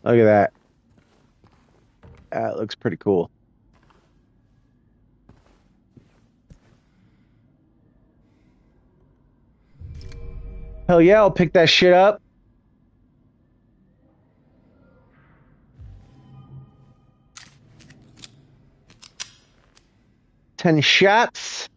Look at that. That looks pretty cool. Hell yeah, I'll pick that shit up. Ten shots.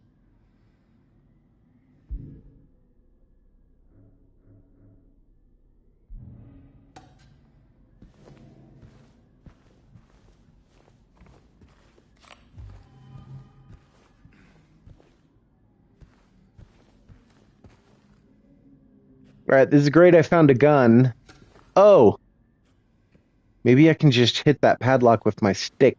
Right, this is great. I found a gun. Oh. Maybe I can just hit that padlock with my stick.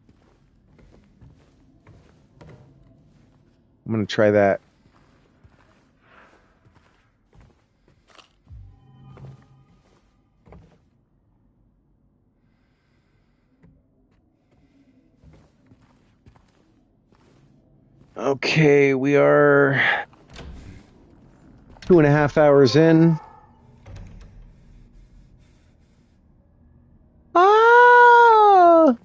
I'm gonna try that. Okay, we are 2.5 hours in. Ah!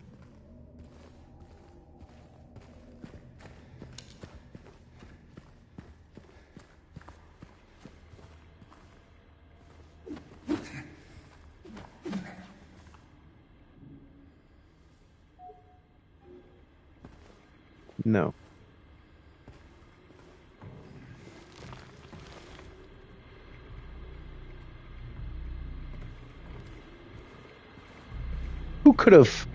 No. Who could have?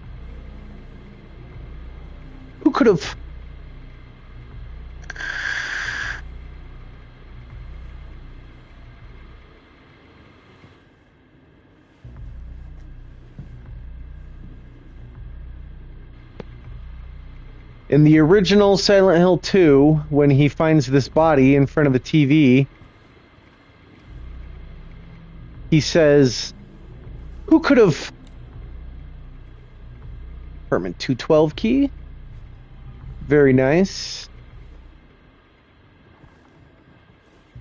Who could have? In the original Silent Hill 2, when he finds this body in front of the TV, he says, who could have? Apartment 212 key? Very nice.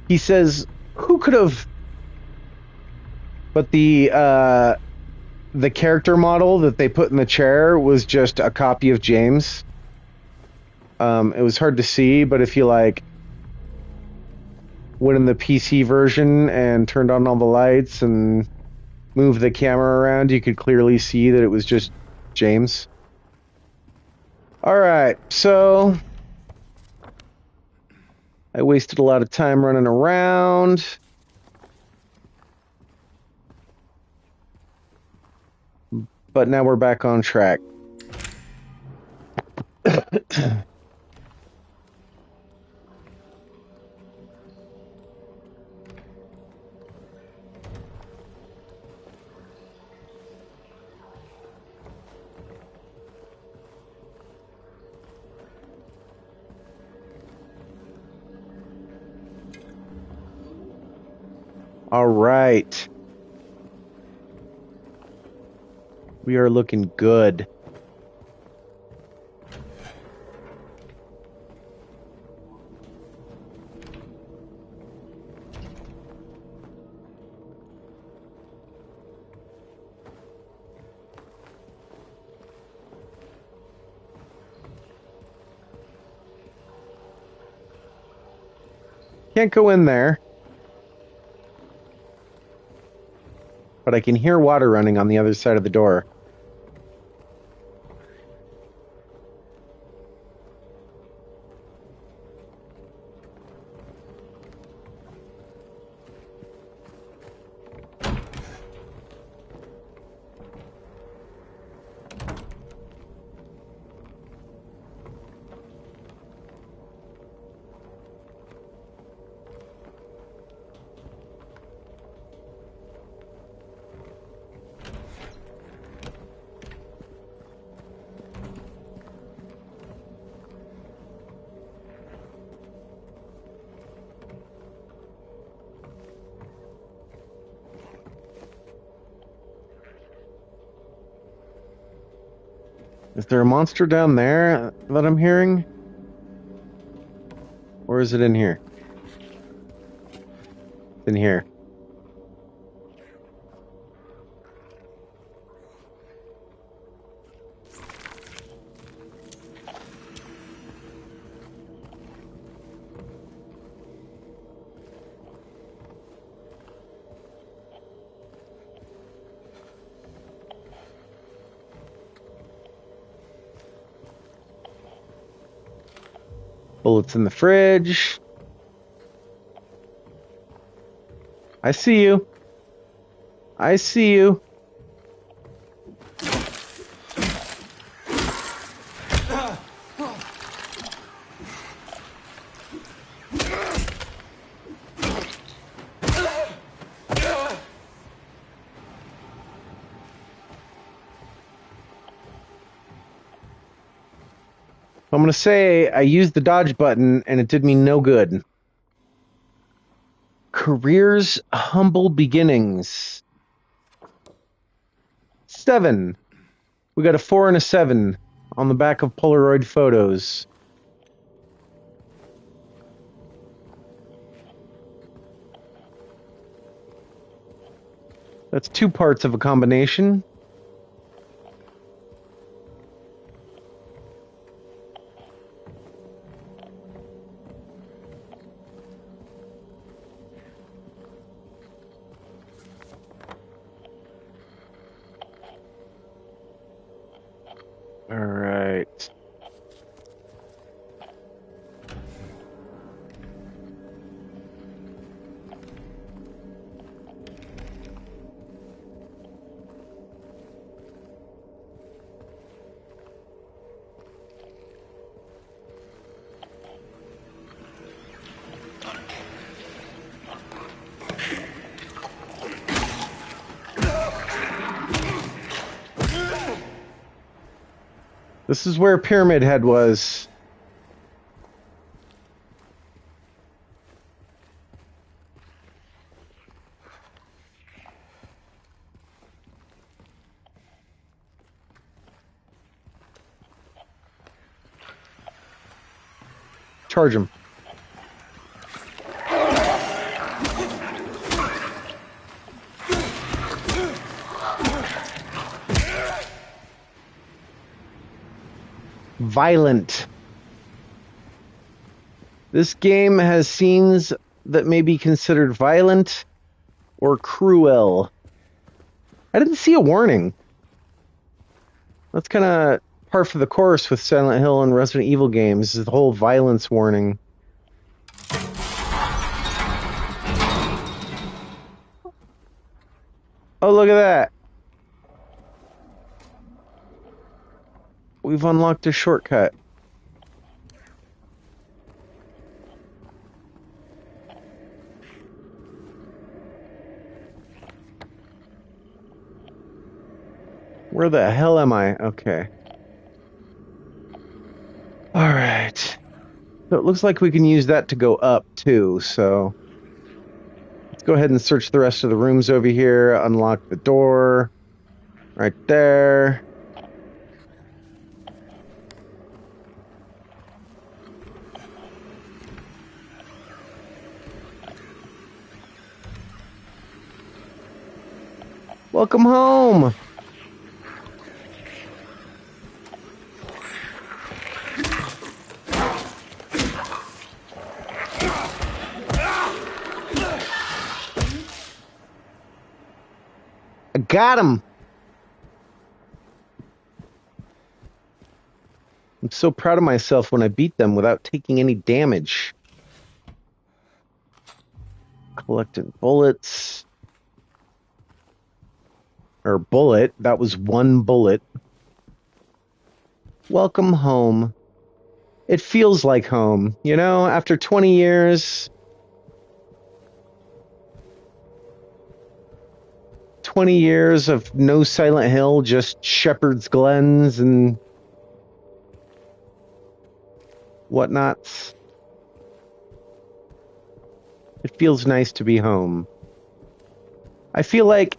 He says, who could have? But the character model that they put in the chair was just a copy of James. It was hard to see, but if you like went in the PC version and turned on all the lights and moved the camera around, you could clearly see that it was just James. Alright, so I wasted a lot of time running around. But now we're back on track. All right. We are looking good. Can't go in there. But I can hear water running on the other side of the door. Is there a monster down there that I'm hearing? Or is it in here? It's in here. Bullets in the fridge. I see you. I see you. I'm going to say I used the dodge button and it did me no good. Career's humble beginnings. 7. We got a 4 and a 7 on the back of Polaroid photos. That's 2 parts of a combination. All right. This is where Pyramid Head was. Charge him. Violent. This game has scenes that may be considered violent or cruel. I didn't see a warning. That's kind of par for the course with Silent Hill and Resident Evil games, is the whole violence warning. Oh, look at that. We've unlocked a shortcut. Where the hell am I? Okay. Alright. So it looks like we can use that to go up too, so let's go ahead and search the rest of the rooms over here. Unlock the door. Right there. Welcome home! I got him! I'm so proud of myself when I beat them without taking any damage. Collecting bullets. Or bullet. That was 1 bullet. Welcome home. It feels like home, you know, after 20 years. 20 years of no Silent Hill, just Shepherd's Glens and whatnots. It feels nice to be home. I feel like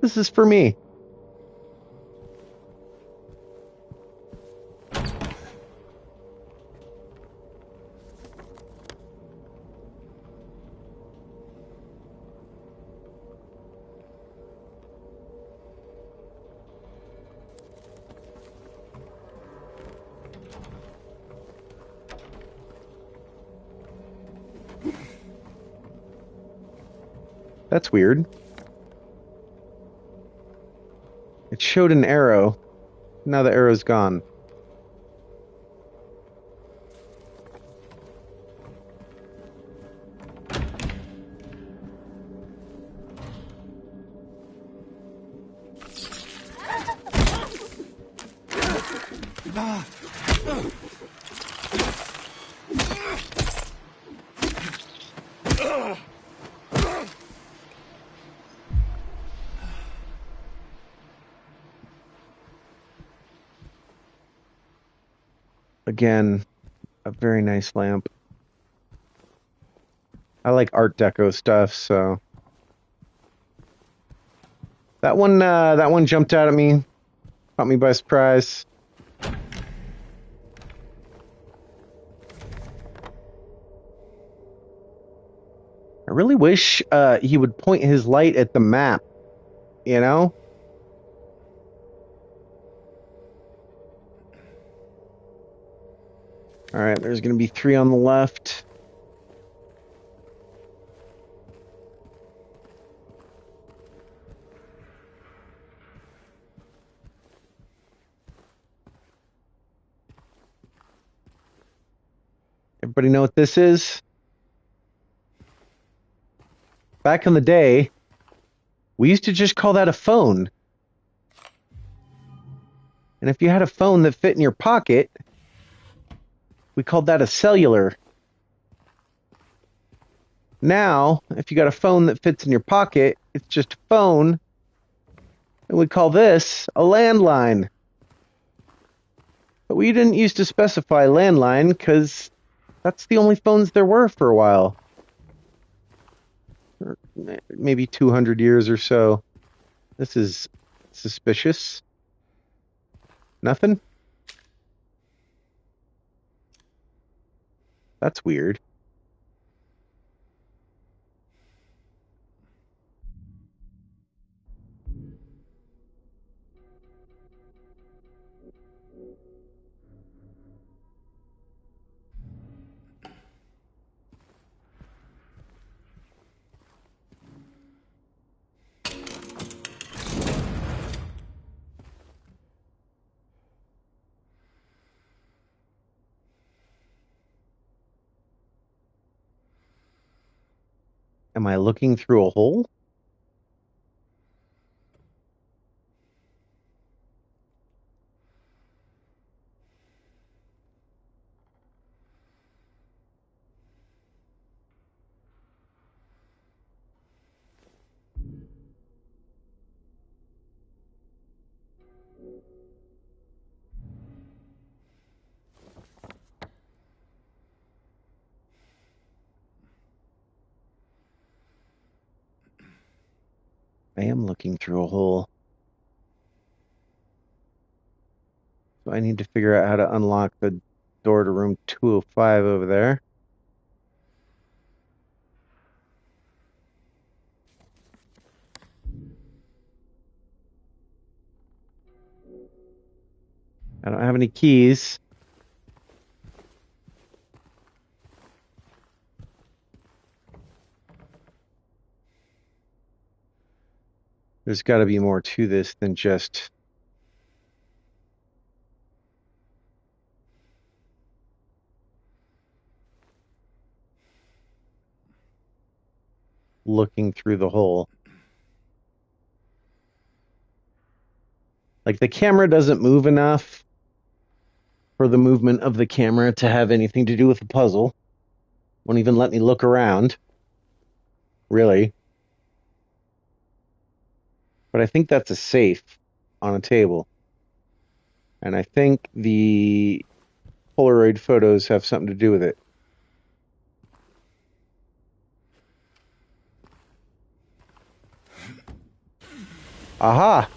this is for me. That's weird. It showed an arrow. Now the arrow's gone. Again, a very nice lamp. I like Art Deco stuff, so that one jumped out at me, caught me by surprise. I really wish he would point his light at the map, you know? All right, there's going to be 3 on the left. Everybody know what this is? Back in the day, we used to just call that a phone. And if you had a phone that fit in your pocket, we called that a cellular. Now, if you got a phone that fits in your pocket, it's just a phone. And we call this a landline. But we didn't used to specify landline because that's the only phones there were for a while. Or maybe 200 years or so. This is suspicious. Nothing? That's weird. Am I looking through a hole? I am looking through a hole. So I need to figure out how to unlock the door to room 205 over there. I don't have any keys. There's got to be more to this than just looking through the hole. Like the camera doesn't move enough for the movement of the camera to have anything to do with the puzzle. Won't even let me look around. Really. But I think that's a safe on a table. And I think the Polaroid photos have something to do with it. Aha!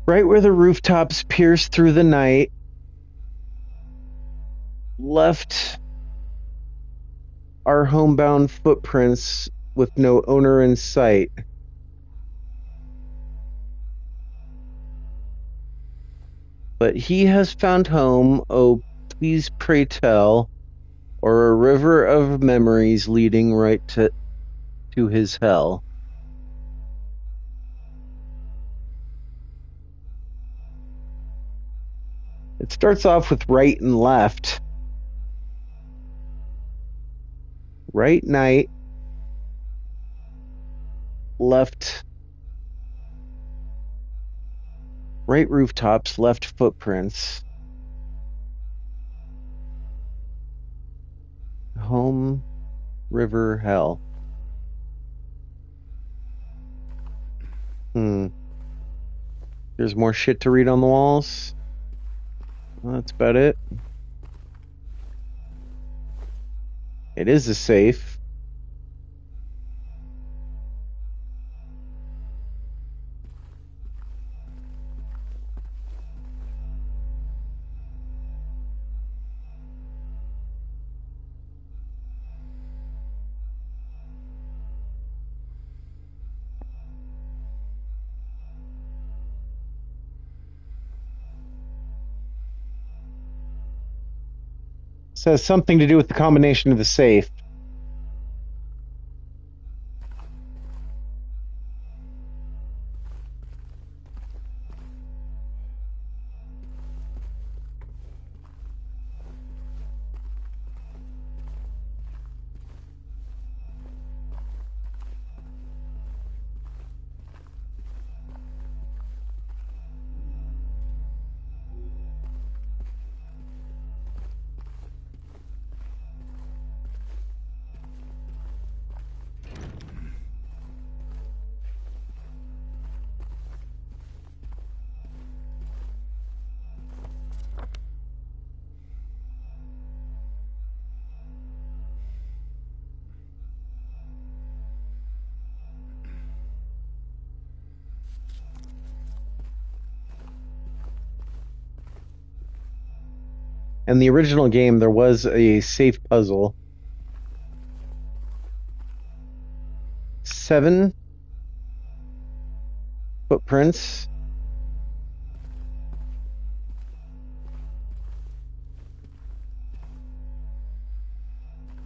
Right where the rooftops pierce through the night, left our homebound footprints with no owner in sight. But he has found home, oh, please pray tell, or a river of memories leading right to his hell. It starts off with right and left. Right night, left, right rooftops, left footprints. Home, river, hell. There's more shit to read on the walls. Well, that's about it. It is a safe. Says something to do with the combination of the safe. In the original game, there was a safe puzzle. 7 footprints.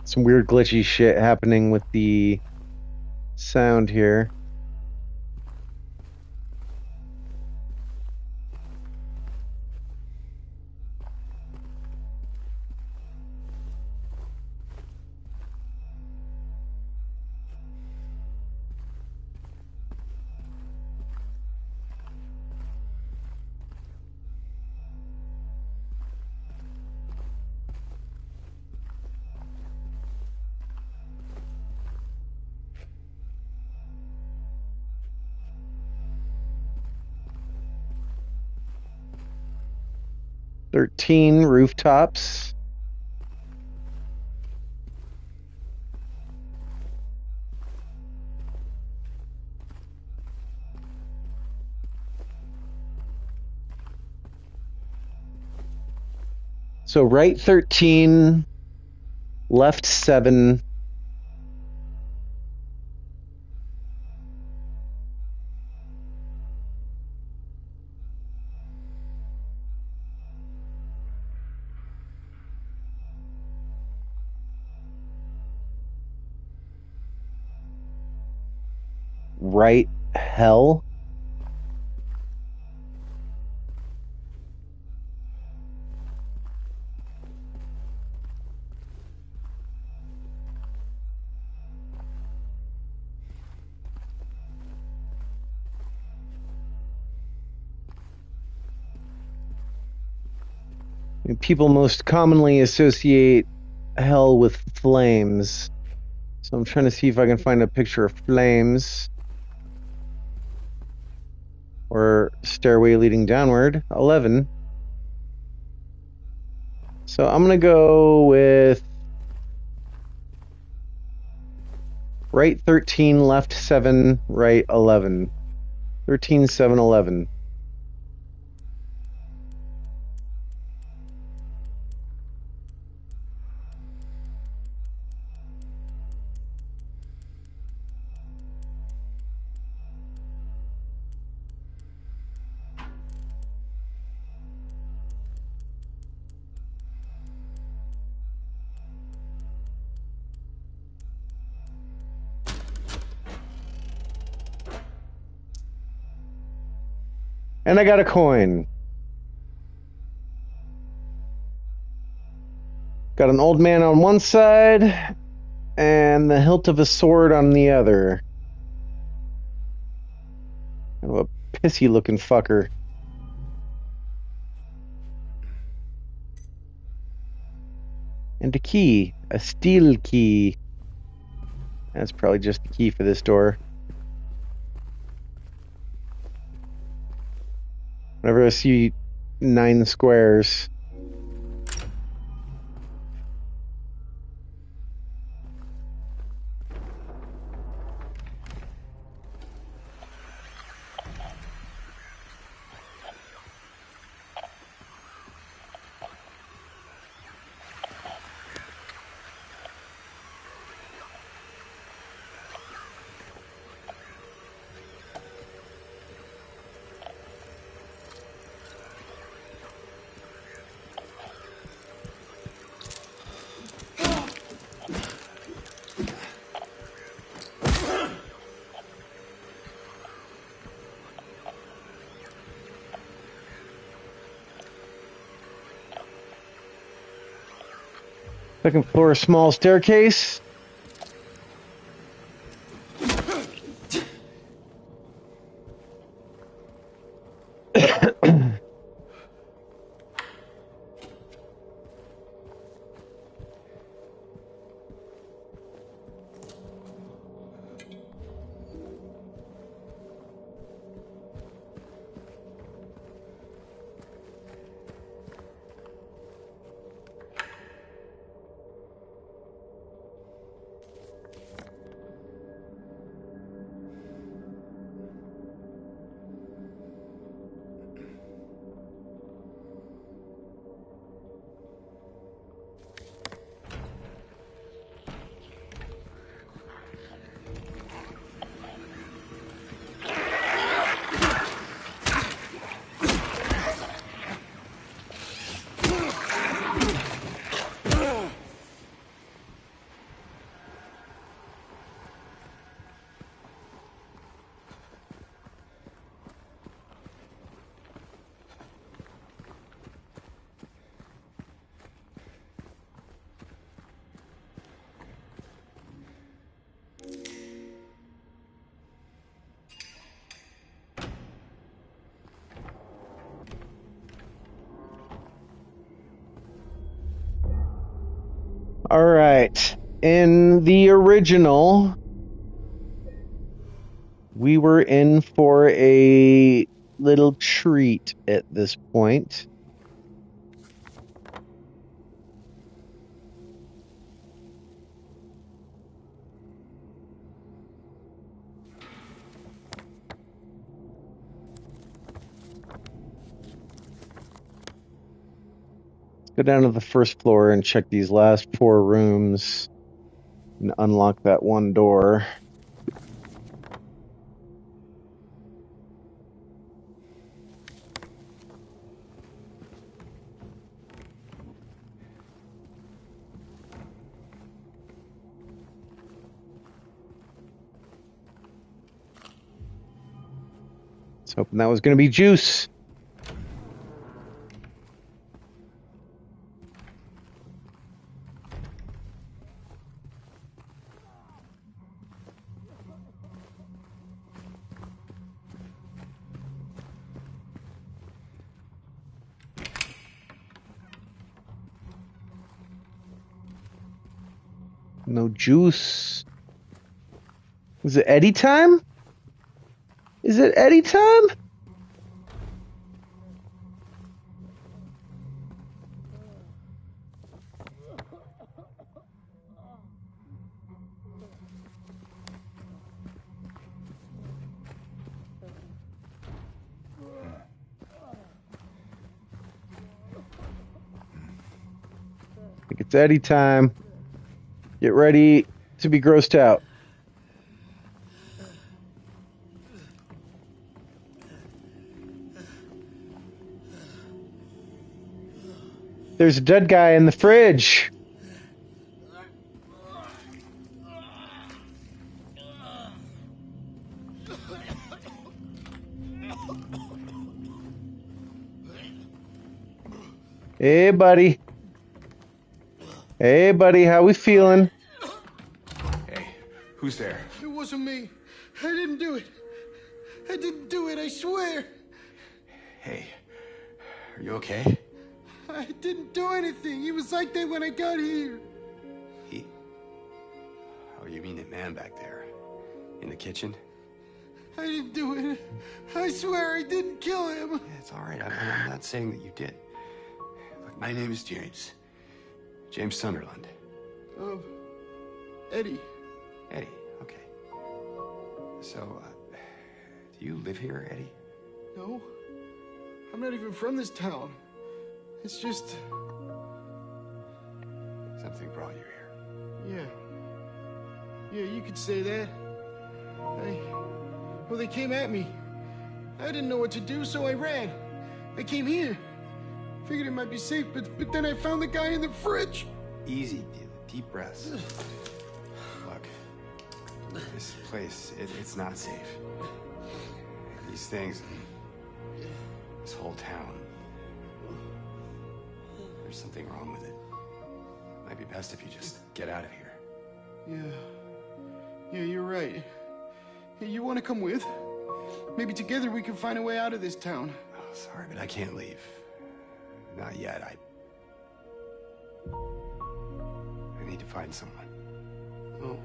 Some weird glitchy shit happening with the sound here. "13 rooftops." So right 13, left 7. Right hell. People most commonly associate hell with flames. So I'm trying to see if I can find a picture of flames. Or stairway leading downward. 11. So I'm going to go with right 13, left 7, right 11. 13, 7, 11. And I got a coin. Got an old man on one side and the hilt of a sword on the other. Kind of a pissy looking fucker. And a key. A steel key. That's probably just the key for this door. Whenever I see 9 squares. Second floor, small staircase. All right. In the original, we were in for a little treat at this point. Let's go down to the first floor and check these last 4 rooms and unlock that one door. I was hoping that was going to be juice. No juice. Is it Eddie time? Is it Eddie time? I think it's Eddie time. Get ready to be grossed out. There's a dead guy in the fridge. Hey, buddy. Hey, buddy, how we feeling? Hey, who's there? It wasn't me. I didn't do it. I didn't do it, I swear. Hey, are you okay? I didn't do anything. He was like that when I got here. He... Oh, you mean that man back there? In the kitchen? I didn't do it. I swear I didn't kill him. Yeah, it's all right. I'm not saying that you did. Look, my name is James. James Sunderland. Eddie. Eddie, okay. So, do you live here, Eddie? No. I'm not even from this town. It's just... Something brought you here. Yeah. Yeah, you could say that. Well, they came at me. I didn't know what to do, so I ran. I came here. Figured it might be safe, but then I found the guy in the fridge. Easy, deep breaths. Look, this place, it's not safe. These things, this whole town, there's something wrong with it. Might be best if you just get out of here. Yeah, you're right. Hey, you want to come with? Maybe together we can find a way out of this town. Oh, sorry, but I can't leave. Not yet. I need to find someone. Oh.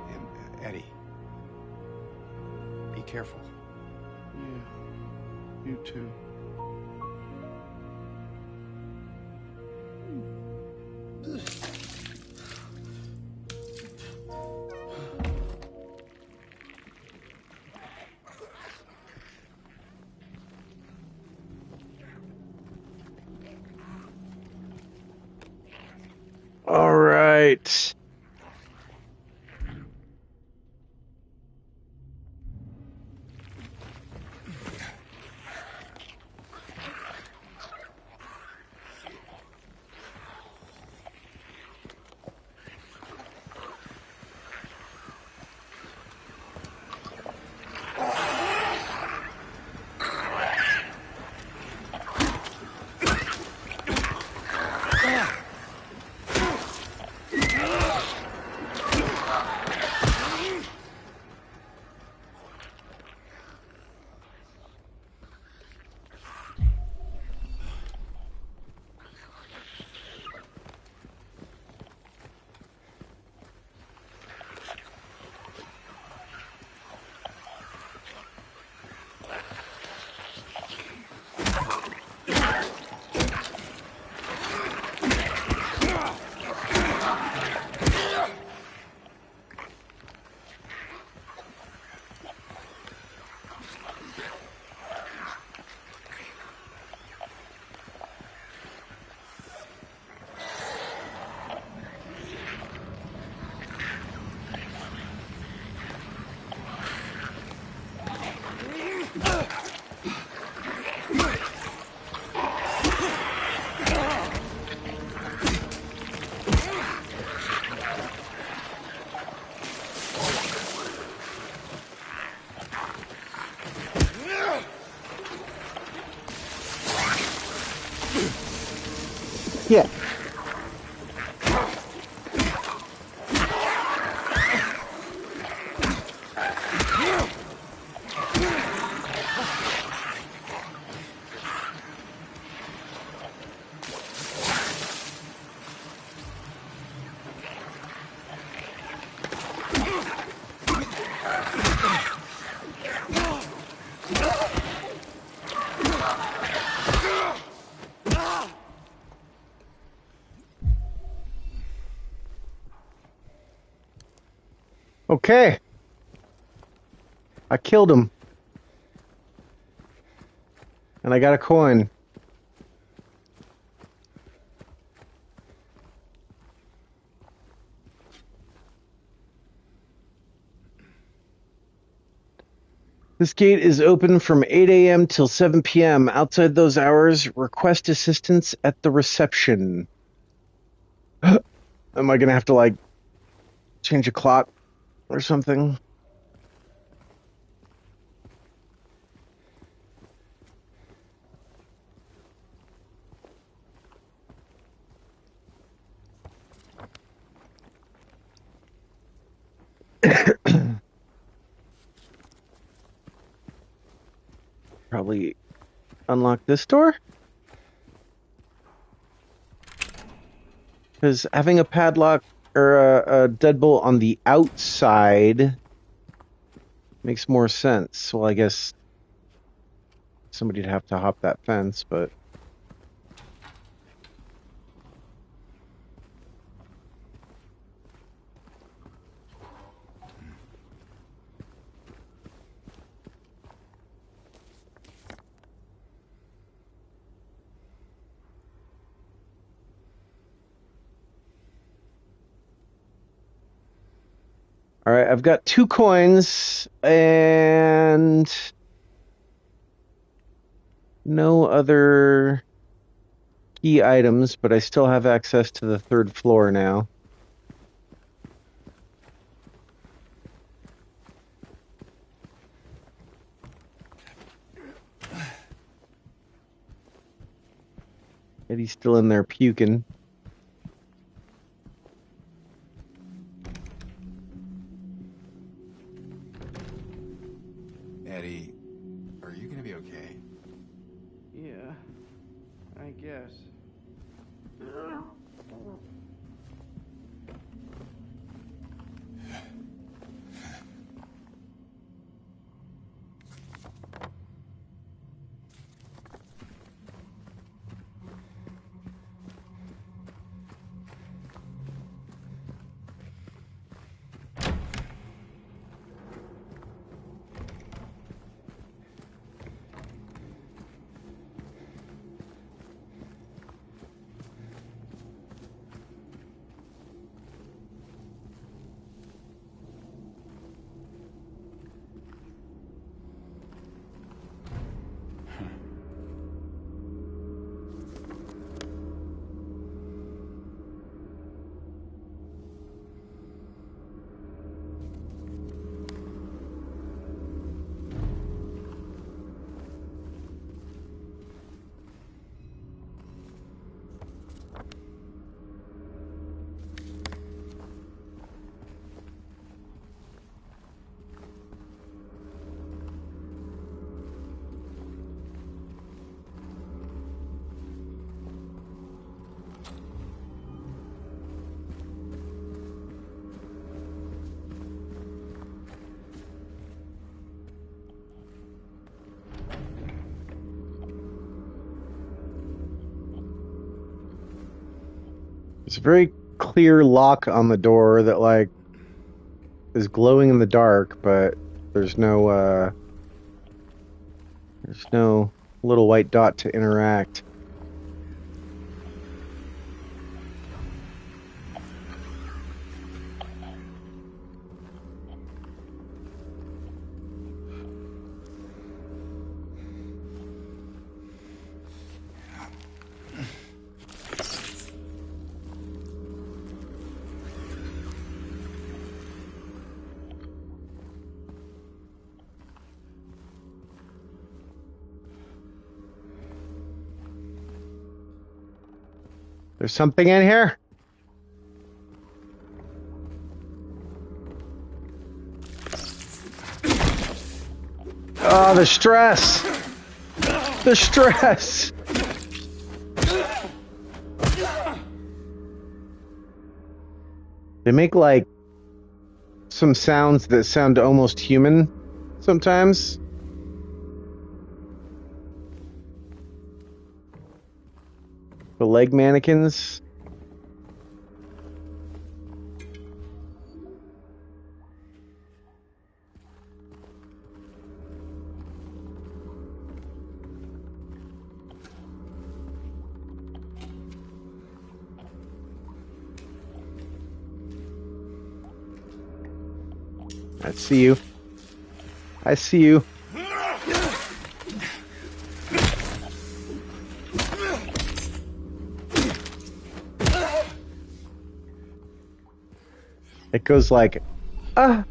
And, Eddie, be careful. Yeah, you too. All right. Yeah. Okay. I killed him. And I got a coin. This gate is open from 8 a.m. till 7 p.m. Outside those hours, request assistance at the reception. Am I going to have to, like, change a clock or something? probably unlock this door. Because having a padlock or a deadbolt on the outside makes more sense. Well, I guess somebody'd have to hop that fence, but... All right, I've got 2 coins and no other key items, but I still have access to the 3rd floor now. Eddie's still in there puking. Eddie, are you gonna be okay? Yeah, I guess. There's a very clear lock on the door that, like, is glowing in the dark, but there's no little white dot to interact. There's something in here? Oh, the stress! The stress! They make, like, some sounds that sound almost human sometimes. The leg mannequins. I see you. I see you. It goes like, ah.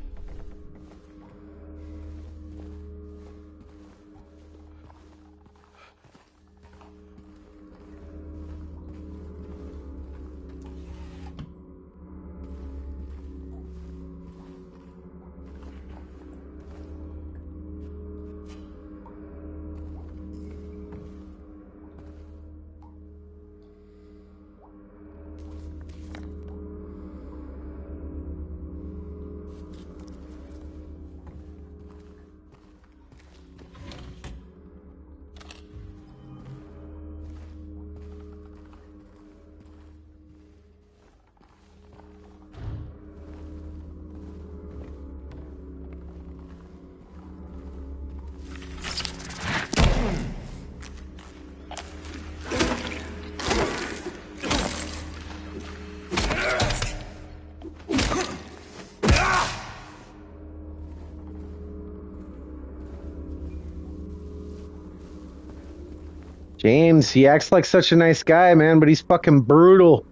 James, he acts like such a nice guy, man, but he's fucking brutal.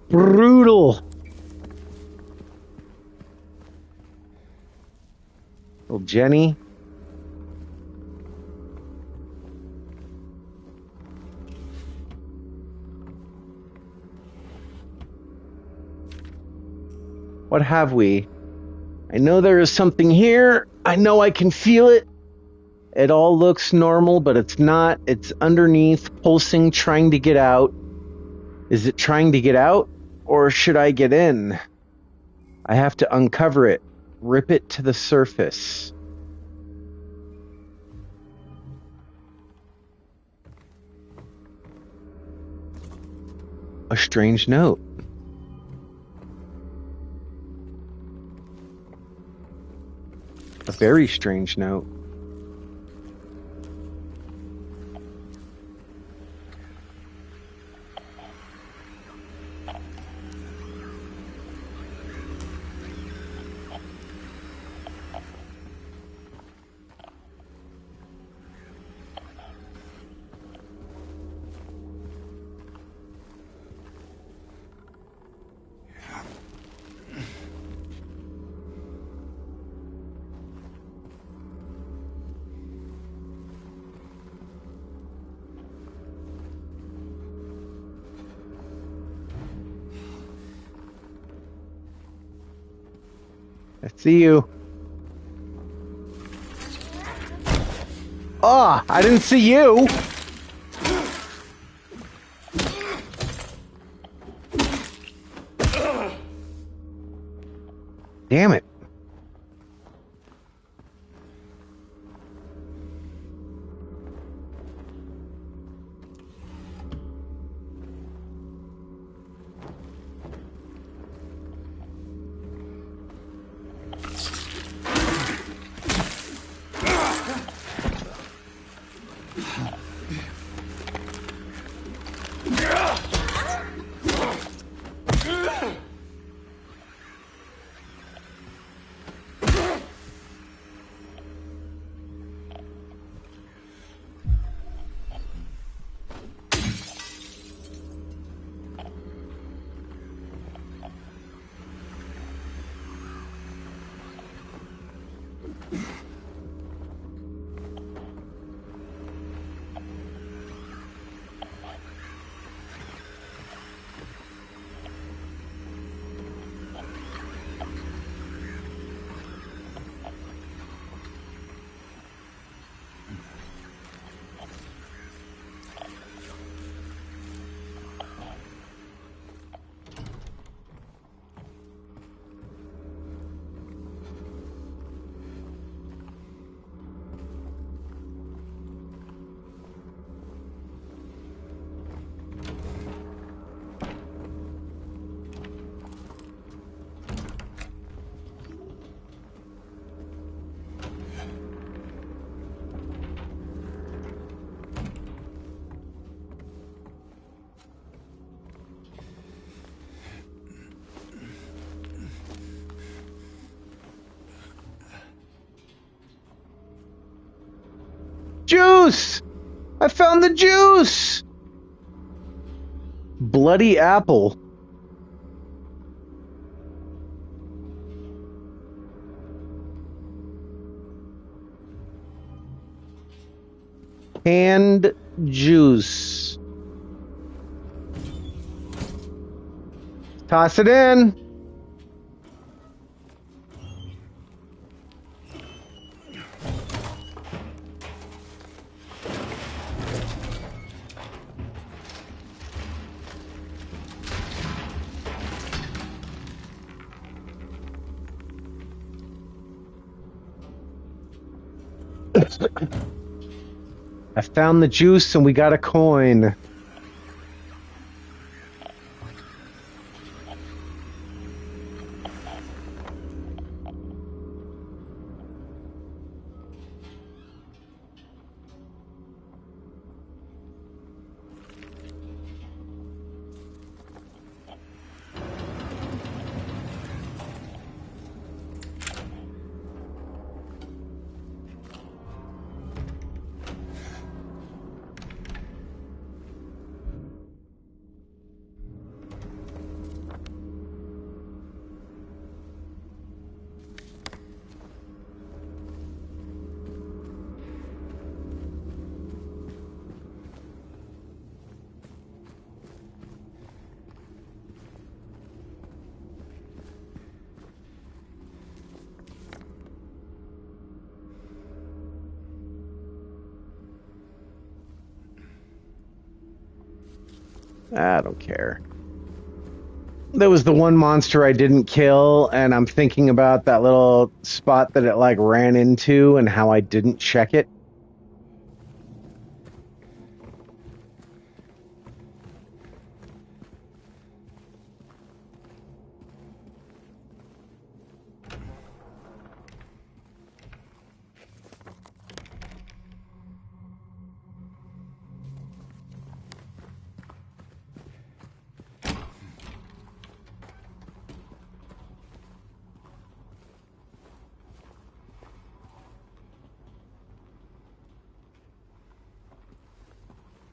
Brutal. Little Jenny. What have we? I know there is something here. I know I can feel it. It all looks normal, but it's not. It's underneath, pulsing, trying to get out. Is it trying to get out? Or should I get in? I have to uncover it. Rip it to the surface. A strange note. A very strange note. I see you. Oh, I didn't see you. Damn it. Juice! I found the juice! Bloody apple. Canned juice. Toss it in. I found the juice and we got a coin. I don't care. There was the one monster I didn't kill, and I'm thinking about that little spot that it like ran into and how I didn't check it.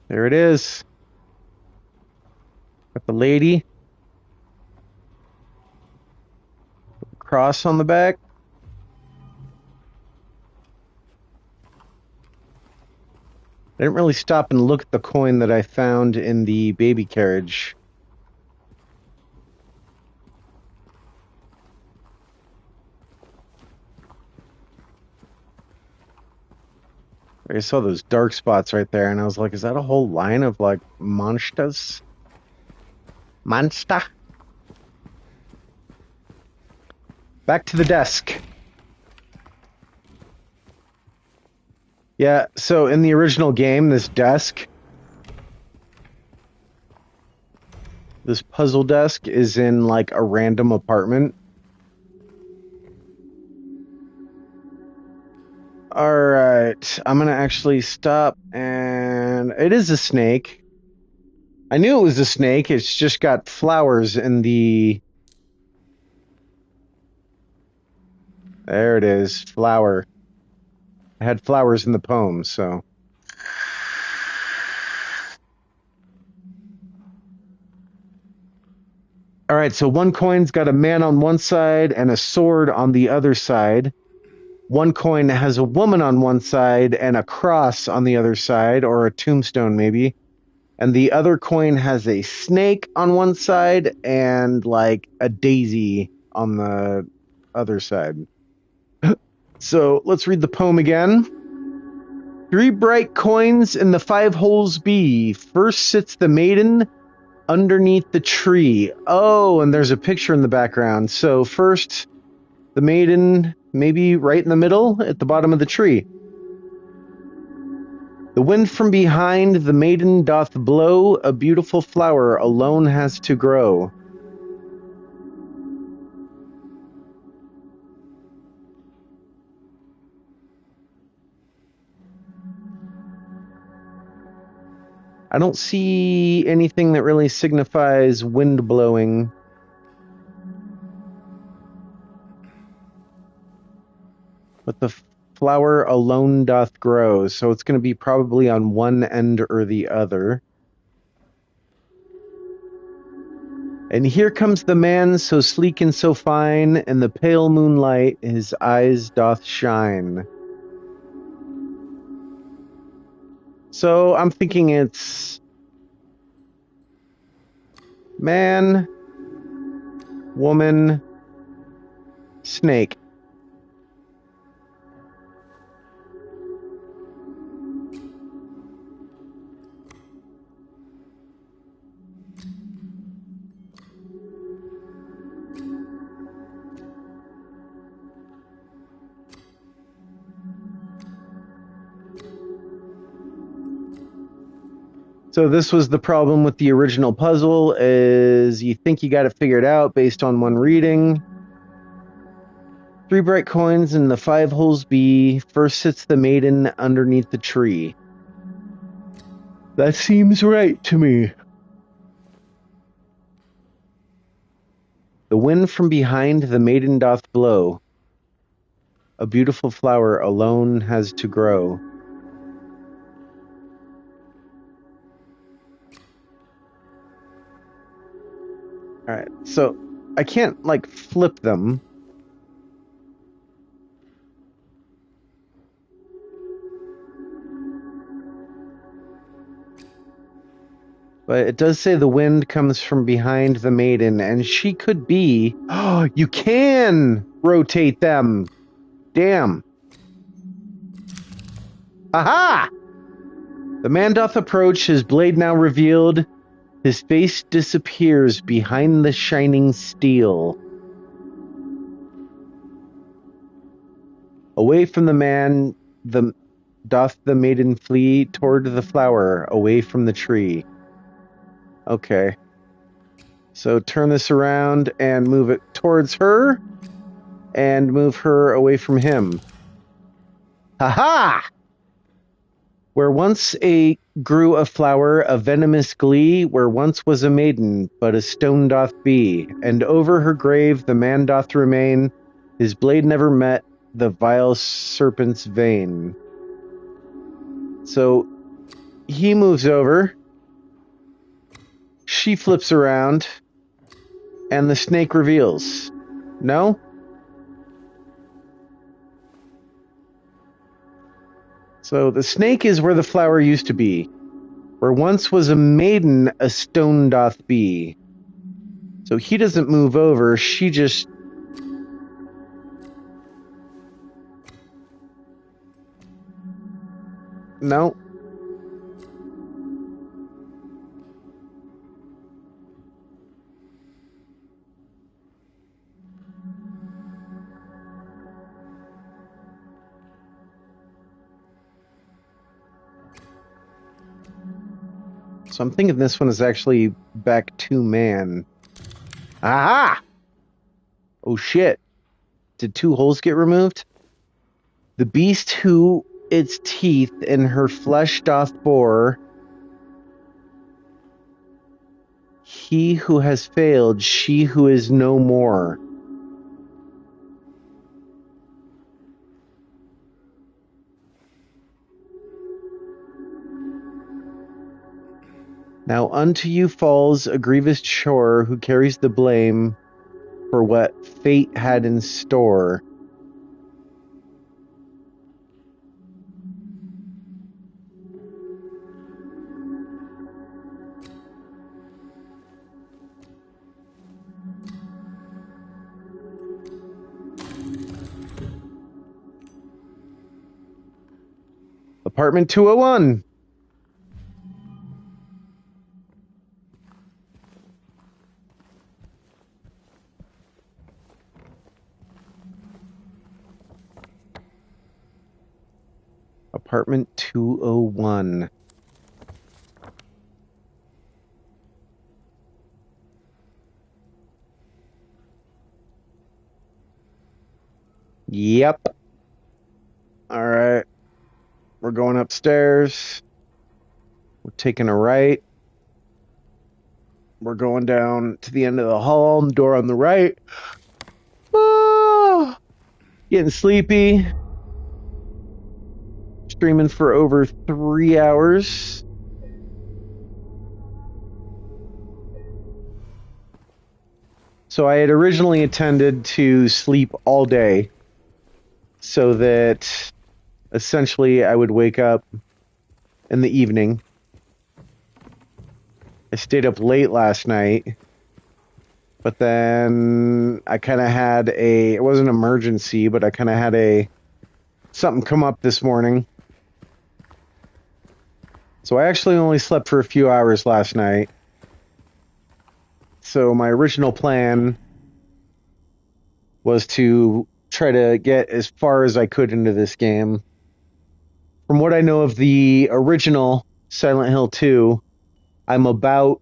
There it is. Got the lady. Cross on the back. I didn't really stop and look at the coin that I found in the baby carriage. I saw those dark spots right there, and I was like, is that a whole line of, like, monsters? Monster? Back to the desk. Yeah, so in the original game, this desk, this puzzle desk is in, like, a random apartment. Alright, I'm gonna actually stop, and it is a snake. I knew it was a snake, it's just got flowers in the... There it is, flower. I had flowers in the poem, so... Alright, so one coin's got a man on one side and a sword on the other side. One coin has a woman on one side and a cross on the other side, or a tombstone maybe. And the other coin has a snake on one side and like a daisy on the other side. So let's read the poem again. 3 bright coins in the 5 holes be. First sits the maiden underneath the tree. Oh, and there's a picture in the background. So first, the maiden, maybe right in the middle at the bottom of the tree. The wind from behind the maiden doth blow, a beautiful flower alone has to grow. I don't see anything that really signifies wind blowing. But the flower alone doth grow, so it's going to be probably on one end or the other. And here comes the man so sleek and so fine, in the pale moonlight his eyes doth shine. So I'm thinking it's man, woman, snake. So this was the problem with the original puzzle, is you think you got it figured out based on one reading. 3 bright coins in the 5 holes be. First sits the maiden underneath the tree. That seems right to me. The wind from behind the maiden doth blow. A beautiful flower alone has to grow. Alright, so I can't, like, flip them. But it does say the wind comes from behind the maiden, and she could be... Oh, you can rotate them! Damn. Aha! The man doth approach, his blade now revealed. His face disappears behind the shining steel. Away from the man, doth the maiden flee toward the flower, away from the tree. Okay. So turn this around and move it towards her, and move her away from him. Ha-ha! Where once grew a flower, a venomous glee, where once was a maiden, but a stone doth be, and over her grave the man doth remain, his blade never met the vile serpent's vein. So he moves over, she flips around, and the snake reveals. No? So the snake is where the flower used to be. Where once was a maiden, a stone doth be. So he doesn't move over, she just... No. So I'm thinking this one is actually back to man. Aha! Oh shit. Did 2 holes get removed? The beast who its teeth in her flesh doth bore, he who has failed, she who is no more. Now unto you falls a grievous chore, who carries the blame for what fate had in store. Apartment 201. Apartment 201. Yep. All right. We're going upstairs. We're taking a right. We're going down to the end of the hall, the door on the right. Oh, getting sleepy. Streaming for over 3 hours. So I had originally intended to sleep all day so that essentially I would wake up in the evening. I stayed up late last night, but then I kind of had it wasn't an emergency, but I kind of had something come up this morning. So I actually only slept for a few hours last night. So my original plan was to try to get as far as I could into this game. From what I know of the original Silent Hill 2, I'm about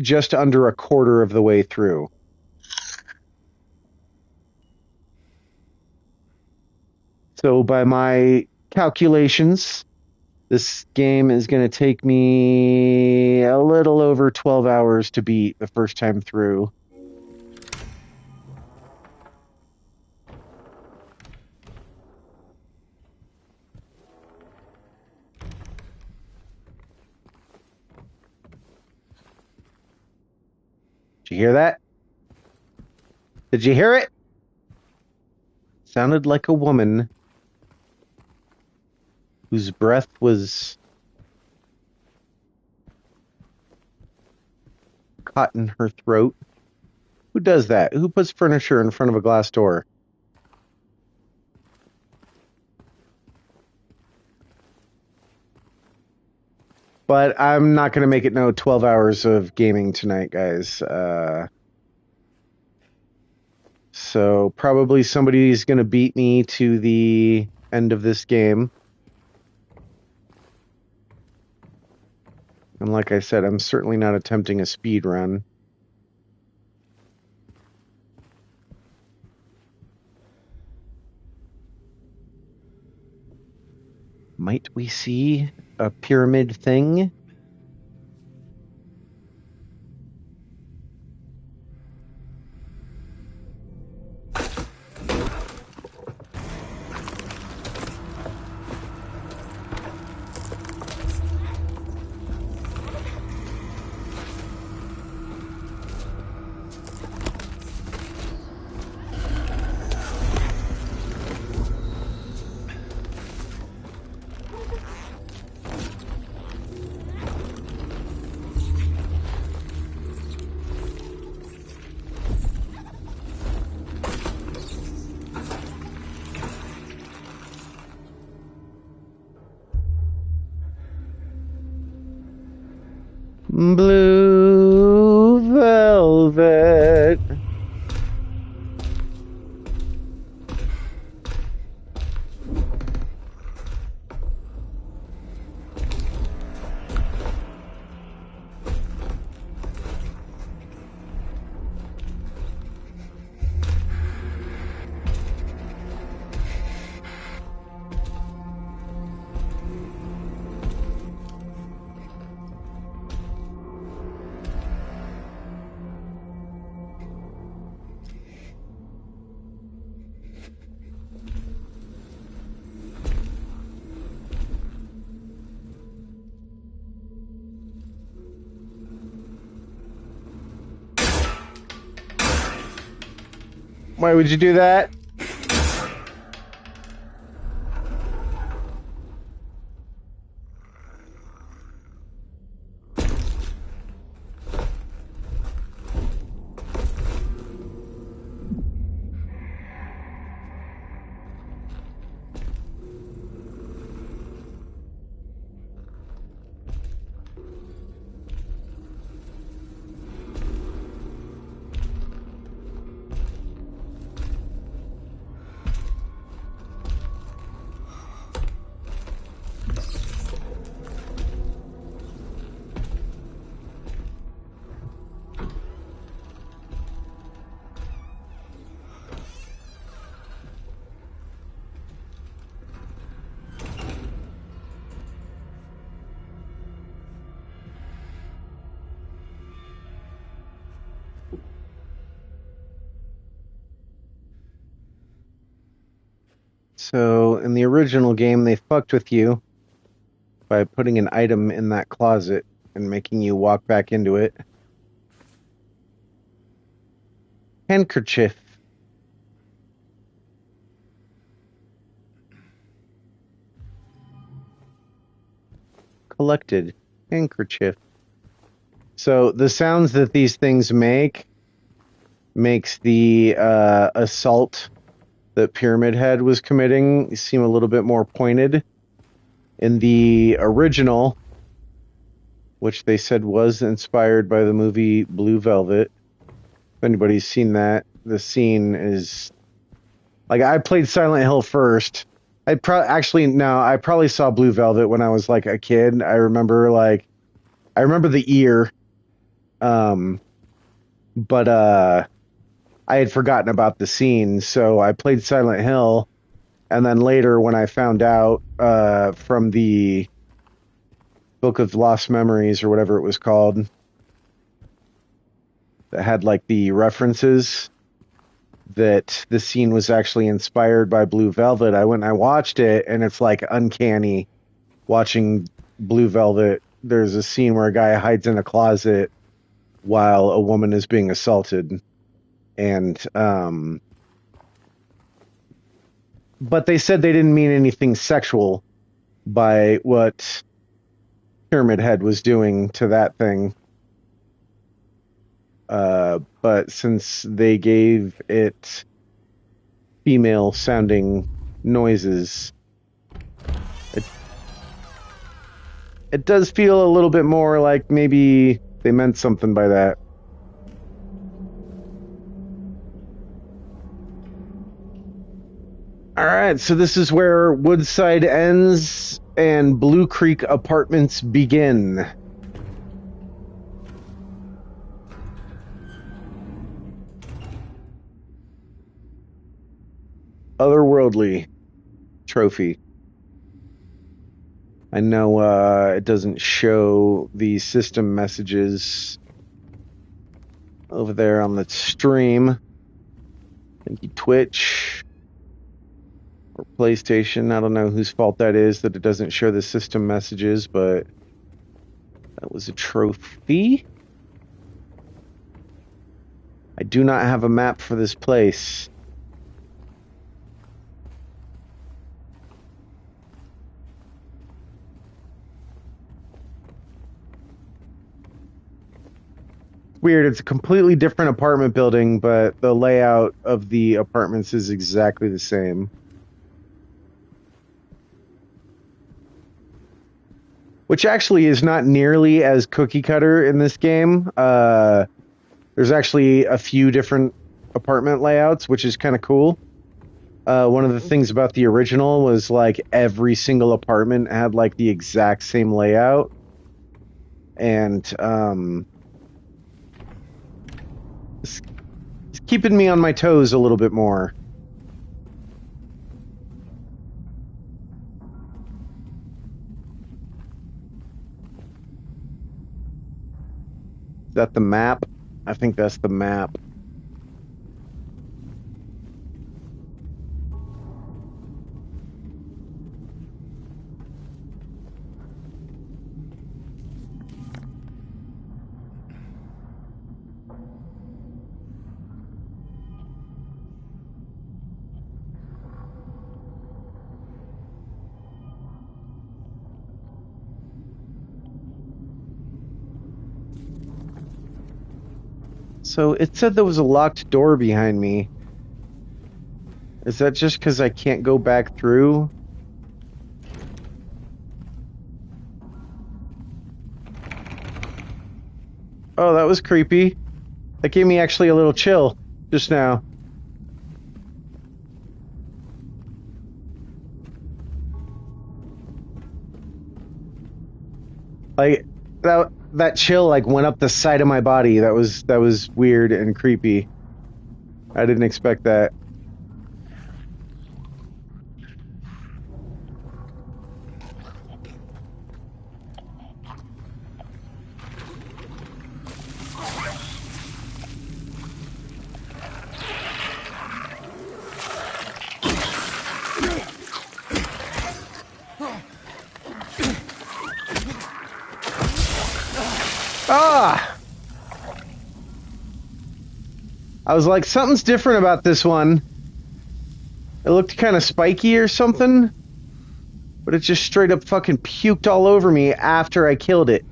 just under a quarter of the way through. So by my calculations, this game is going to take me a little over 12 hours to beat the first time through. Did you hear that? Did you hear it? Sounded like a woman whose breath was caught in her throat. Who does that? Who puts furniture in front of a glass door? But I'm not going to make it no 12 hours of gaming tonight, guys. So probably somebody's going to beat me to the end of this game. And like I said, I'm certainly not attempting a speed run. Might we see a pyramid thing? Blue velvet. Why would you do that? So in the original game, they fucked with you by putting an item in that closet and making you walk back into it. Handkerchief. Collected. Handkerchief. So the sounds that these things makes the assault that Pyramid Head was committing seem a little bit more pointed. In the original, which they said was inspired by the movie Blue Velvet, if anybody's seen that, the scene is like, I played Silent Hill first. I probably saw Blue Velvet when I was like a kid. I remember the ear, but I had forgotten about the scene, so I played Silent Hill, and then later when I found out from the Book of Lost Memories or whatever it was called, that had like the references that the scene was actually inspired by Blue Velvet, I went and I watched it, and it's like uncanny watching Blue Velvet. There's a scene where a guy hides in a closet while a woman is being assaulted. And but they said they didn't mean anything sexual by what Pyramid Head was doing to that thing. But since they gave it female sounding noises, it does feel a little bit more like maybe they meant something by that. All right, so this is where Woodside ends and Blue Creek Apartments begin. Otherworldly trophy. I know it doesn't show the system messages over there on the stream. Thank you, Twitch or PlayStation. I don't know whose fault that is that it doesn't show the system messages, but that was a trophy. I do not have a map for this place. Weird, it's a completely different apartment building, but the layout of the apartments is exactly the same. Which actually is not nearly as cookie cutter in this game. There's actually a few different apartment layouts, which is kind of cool. One of the things about the original was like every single apartment had like the exact same layout. And it's keeping me on my toes a little bit more. Is that the map? I think that's the map. So it said there was a locked door behind me. Is that just because I can't go back through? Oh, that was creepy. That gave me actually a little chill just now. Like that chill like went up the side of my body. That was weird and creepy. I didn't expect that. Ah! I was like, something's different about this one. It looked kind of spiky or something, but it just straight up fucking puked all over me after I killed it.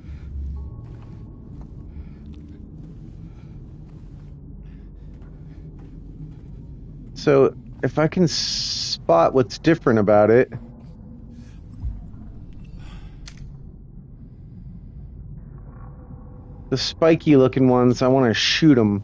So, if I can spot what's different about it... The spiky looking ones, I want to shoot them.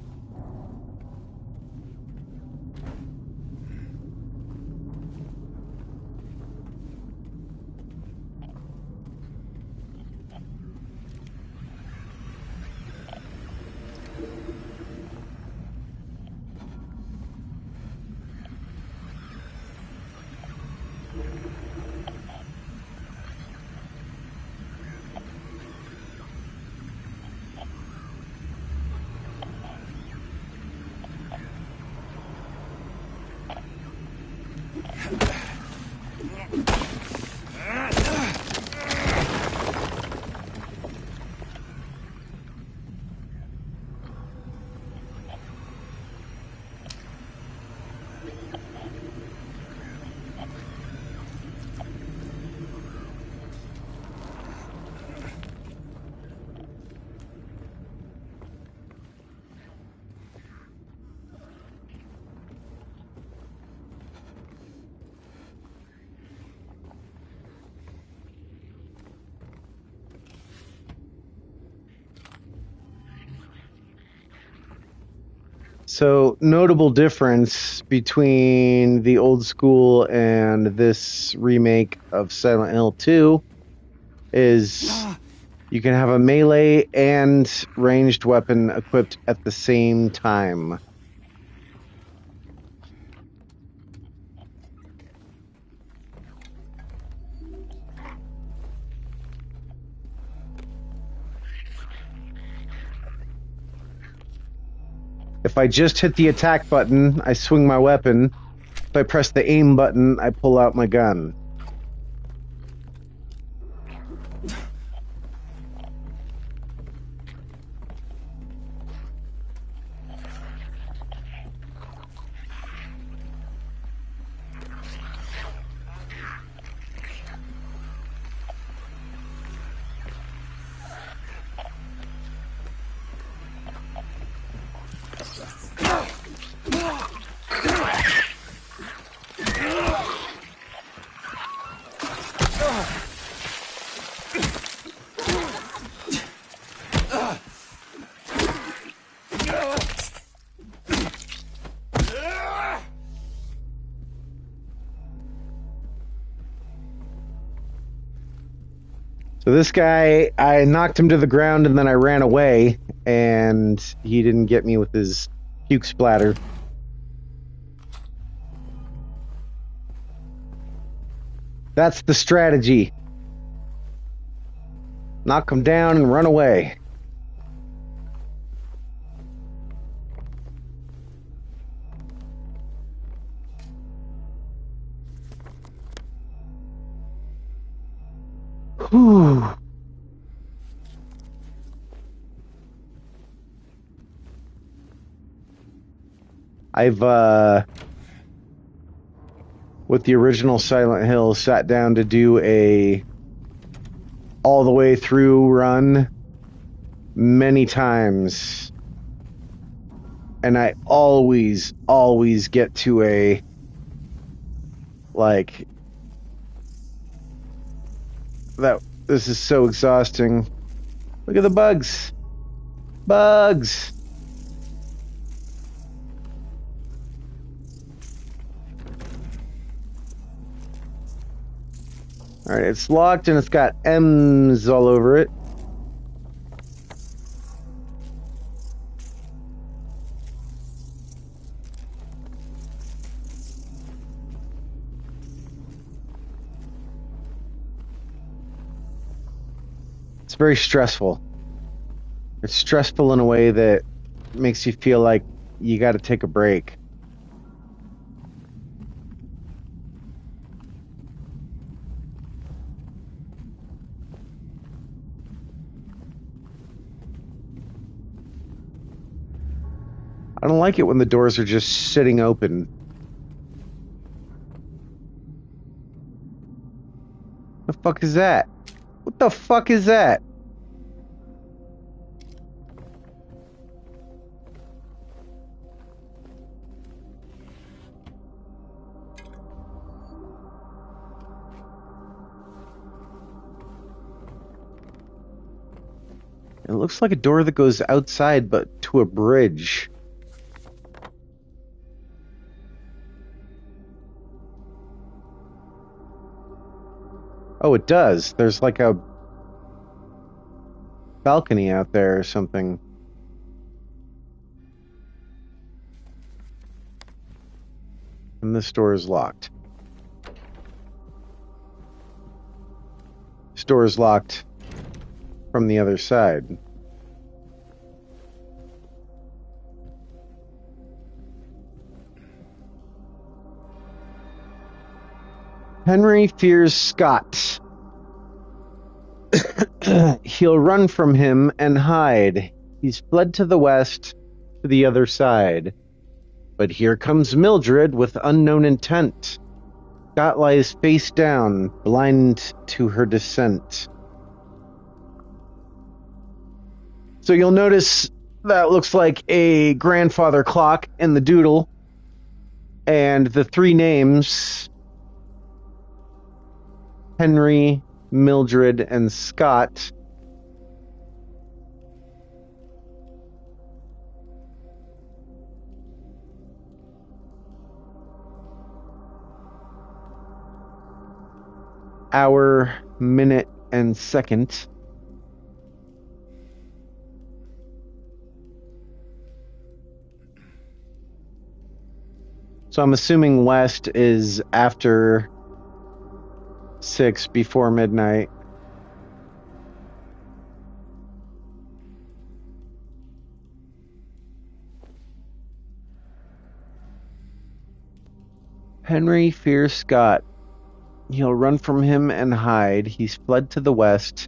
So, notable difference between the old school and this remake of Silent Hill 2 is you can have a melee and ranged weapon equipped at the same time. If I just hit the attack button, I swing my weapon. If I press the aim button, I pull out my gun. So this guy, I knocked him to the ground and then I ran away, and he didn't get me with his puke splatter. That's the strategy. Knock him down and run away. Whew. I've, with the original Silent Hill, sat down to do a all the way through run many times. And I always get to a, like, that this is so exhausting. Look at the bugs. Bugs. All right, it's locked and it's got M's all over it. It's very stressful. It's stressful in a way that makes you feel like you got to take a break. I don't like it when the doors are just sitting open. The fuck is that? What the fuck is that? It looks like a door that goes outside, but to a bridge. Oh, it does. There's like a balcony out there or something. And this door is locked. This door is locked from the other side. Henry fears Scott. He'll run from him and hide. He's fled to the west, to the other side. But here comes Mildred with unknown intent. Scott lies face down, blind to her descent. So you'll notice that looks like a grandfather clock in the doodle. And the three names, Henry, Mildred, and Scott, hour, minute, and second. So I'm assuming west is after 6, before midnight. Henry fears Scott. He'll run from him and hide. He's fled to the west,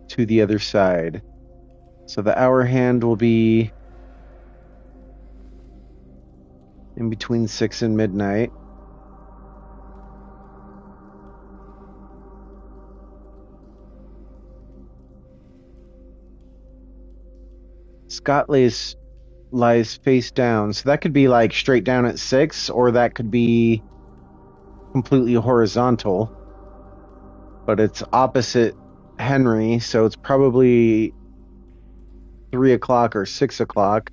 to the other side. So the hour hand will be in between 6 and midnight. Scott lies face down. So that could be like straight down at 6, or that could be completely horizontal. But it's opposite Henry, so it's probably 3 o'clock or 6 o'clock.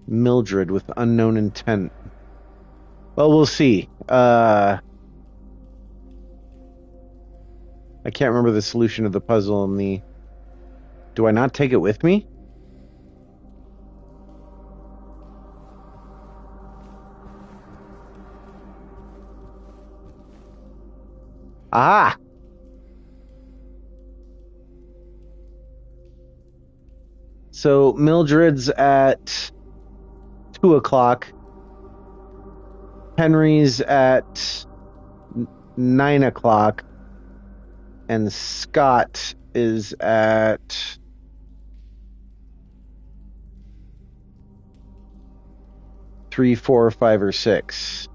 Mildred with unknown intent. Well, we'll see. I can't remember the solution of the puzzle in the... Do I not take it with me? Ah! So Mildred's at 2 o'clock. Henry's at 9 o'clock. And Scott is at 3, 4, 5, or 6.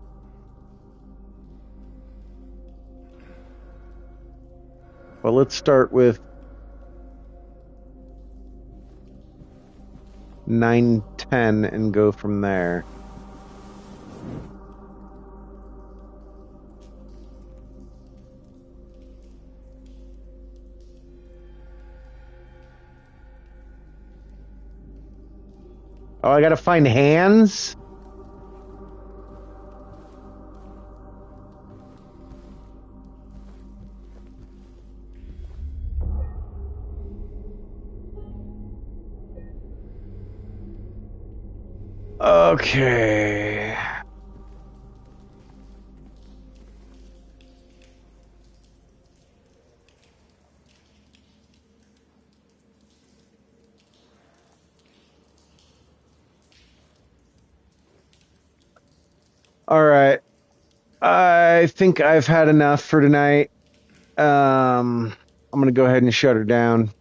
Well, let's start with 9, 10 and go from there. Oh, I gotta find hands? Okay. All right. I think I've had enough for tonight. I'm gonna go ahead and shut her down.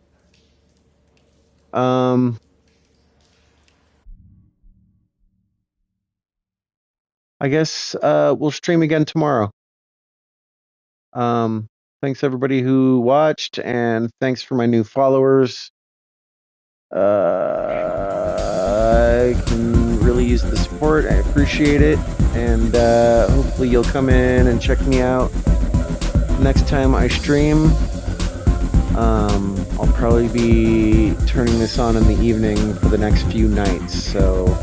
I guess we'll stream again tomorrow. Thanks everybody who watched, and thanks for my new followers. I can really use the support. I appreciate it, and hopefully you'll come in and check me out next time I stream. I'll probably be turning this on in the evening for the next few nights, so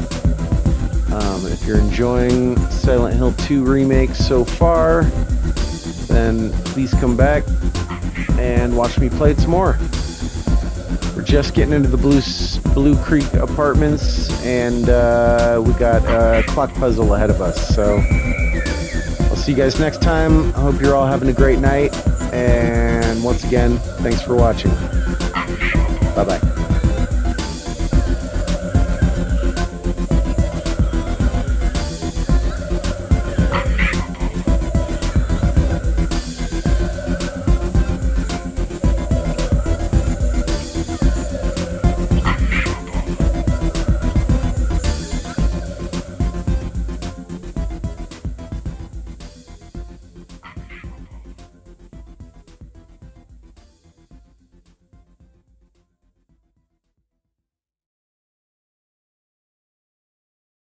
if you're enjoying Silent Hill 2 Remake so far, then please come back and watch me play it some more. We're just getting into the Blue Creek apartments, and we got a clock puzzle ahead of us, so I'll see you guys next time. I hope you're all having a great night, and once again, thanks for watching. Bye-bye.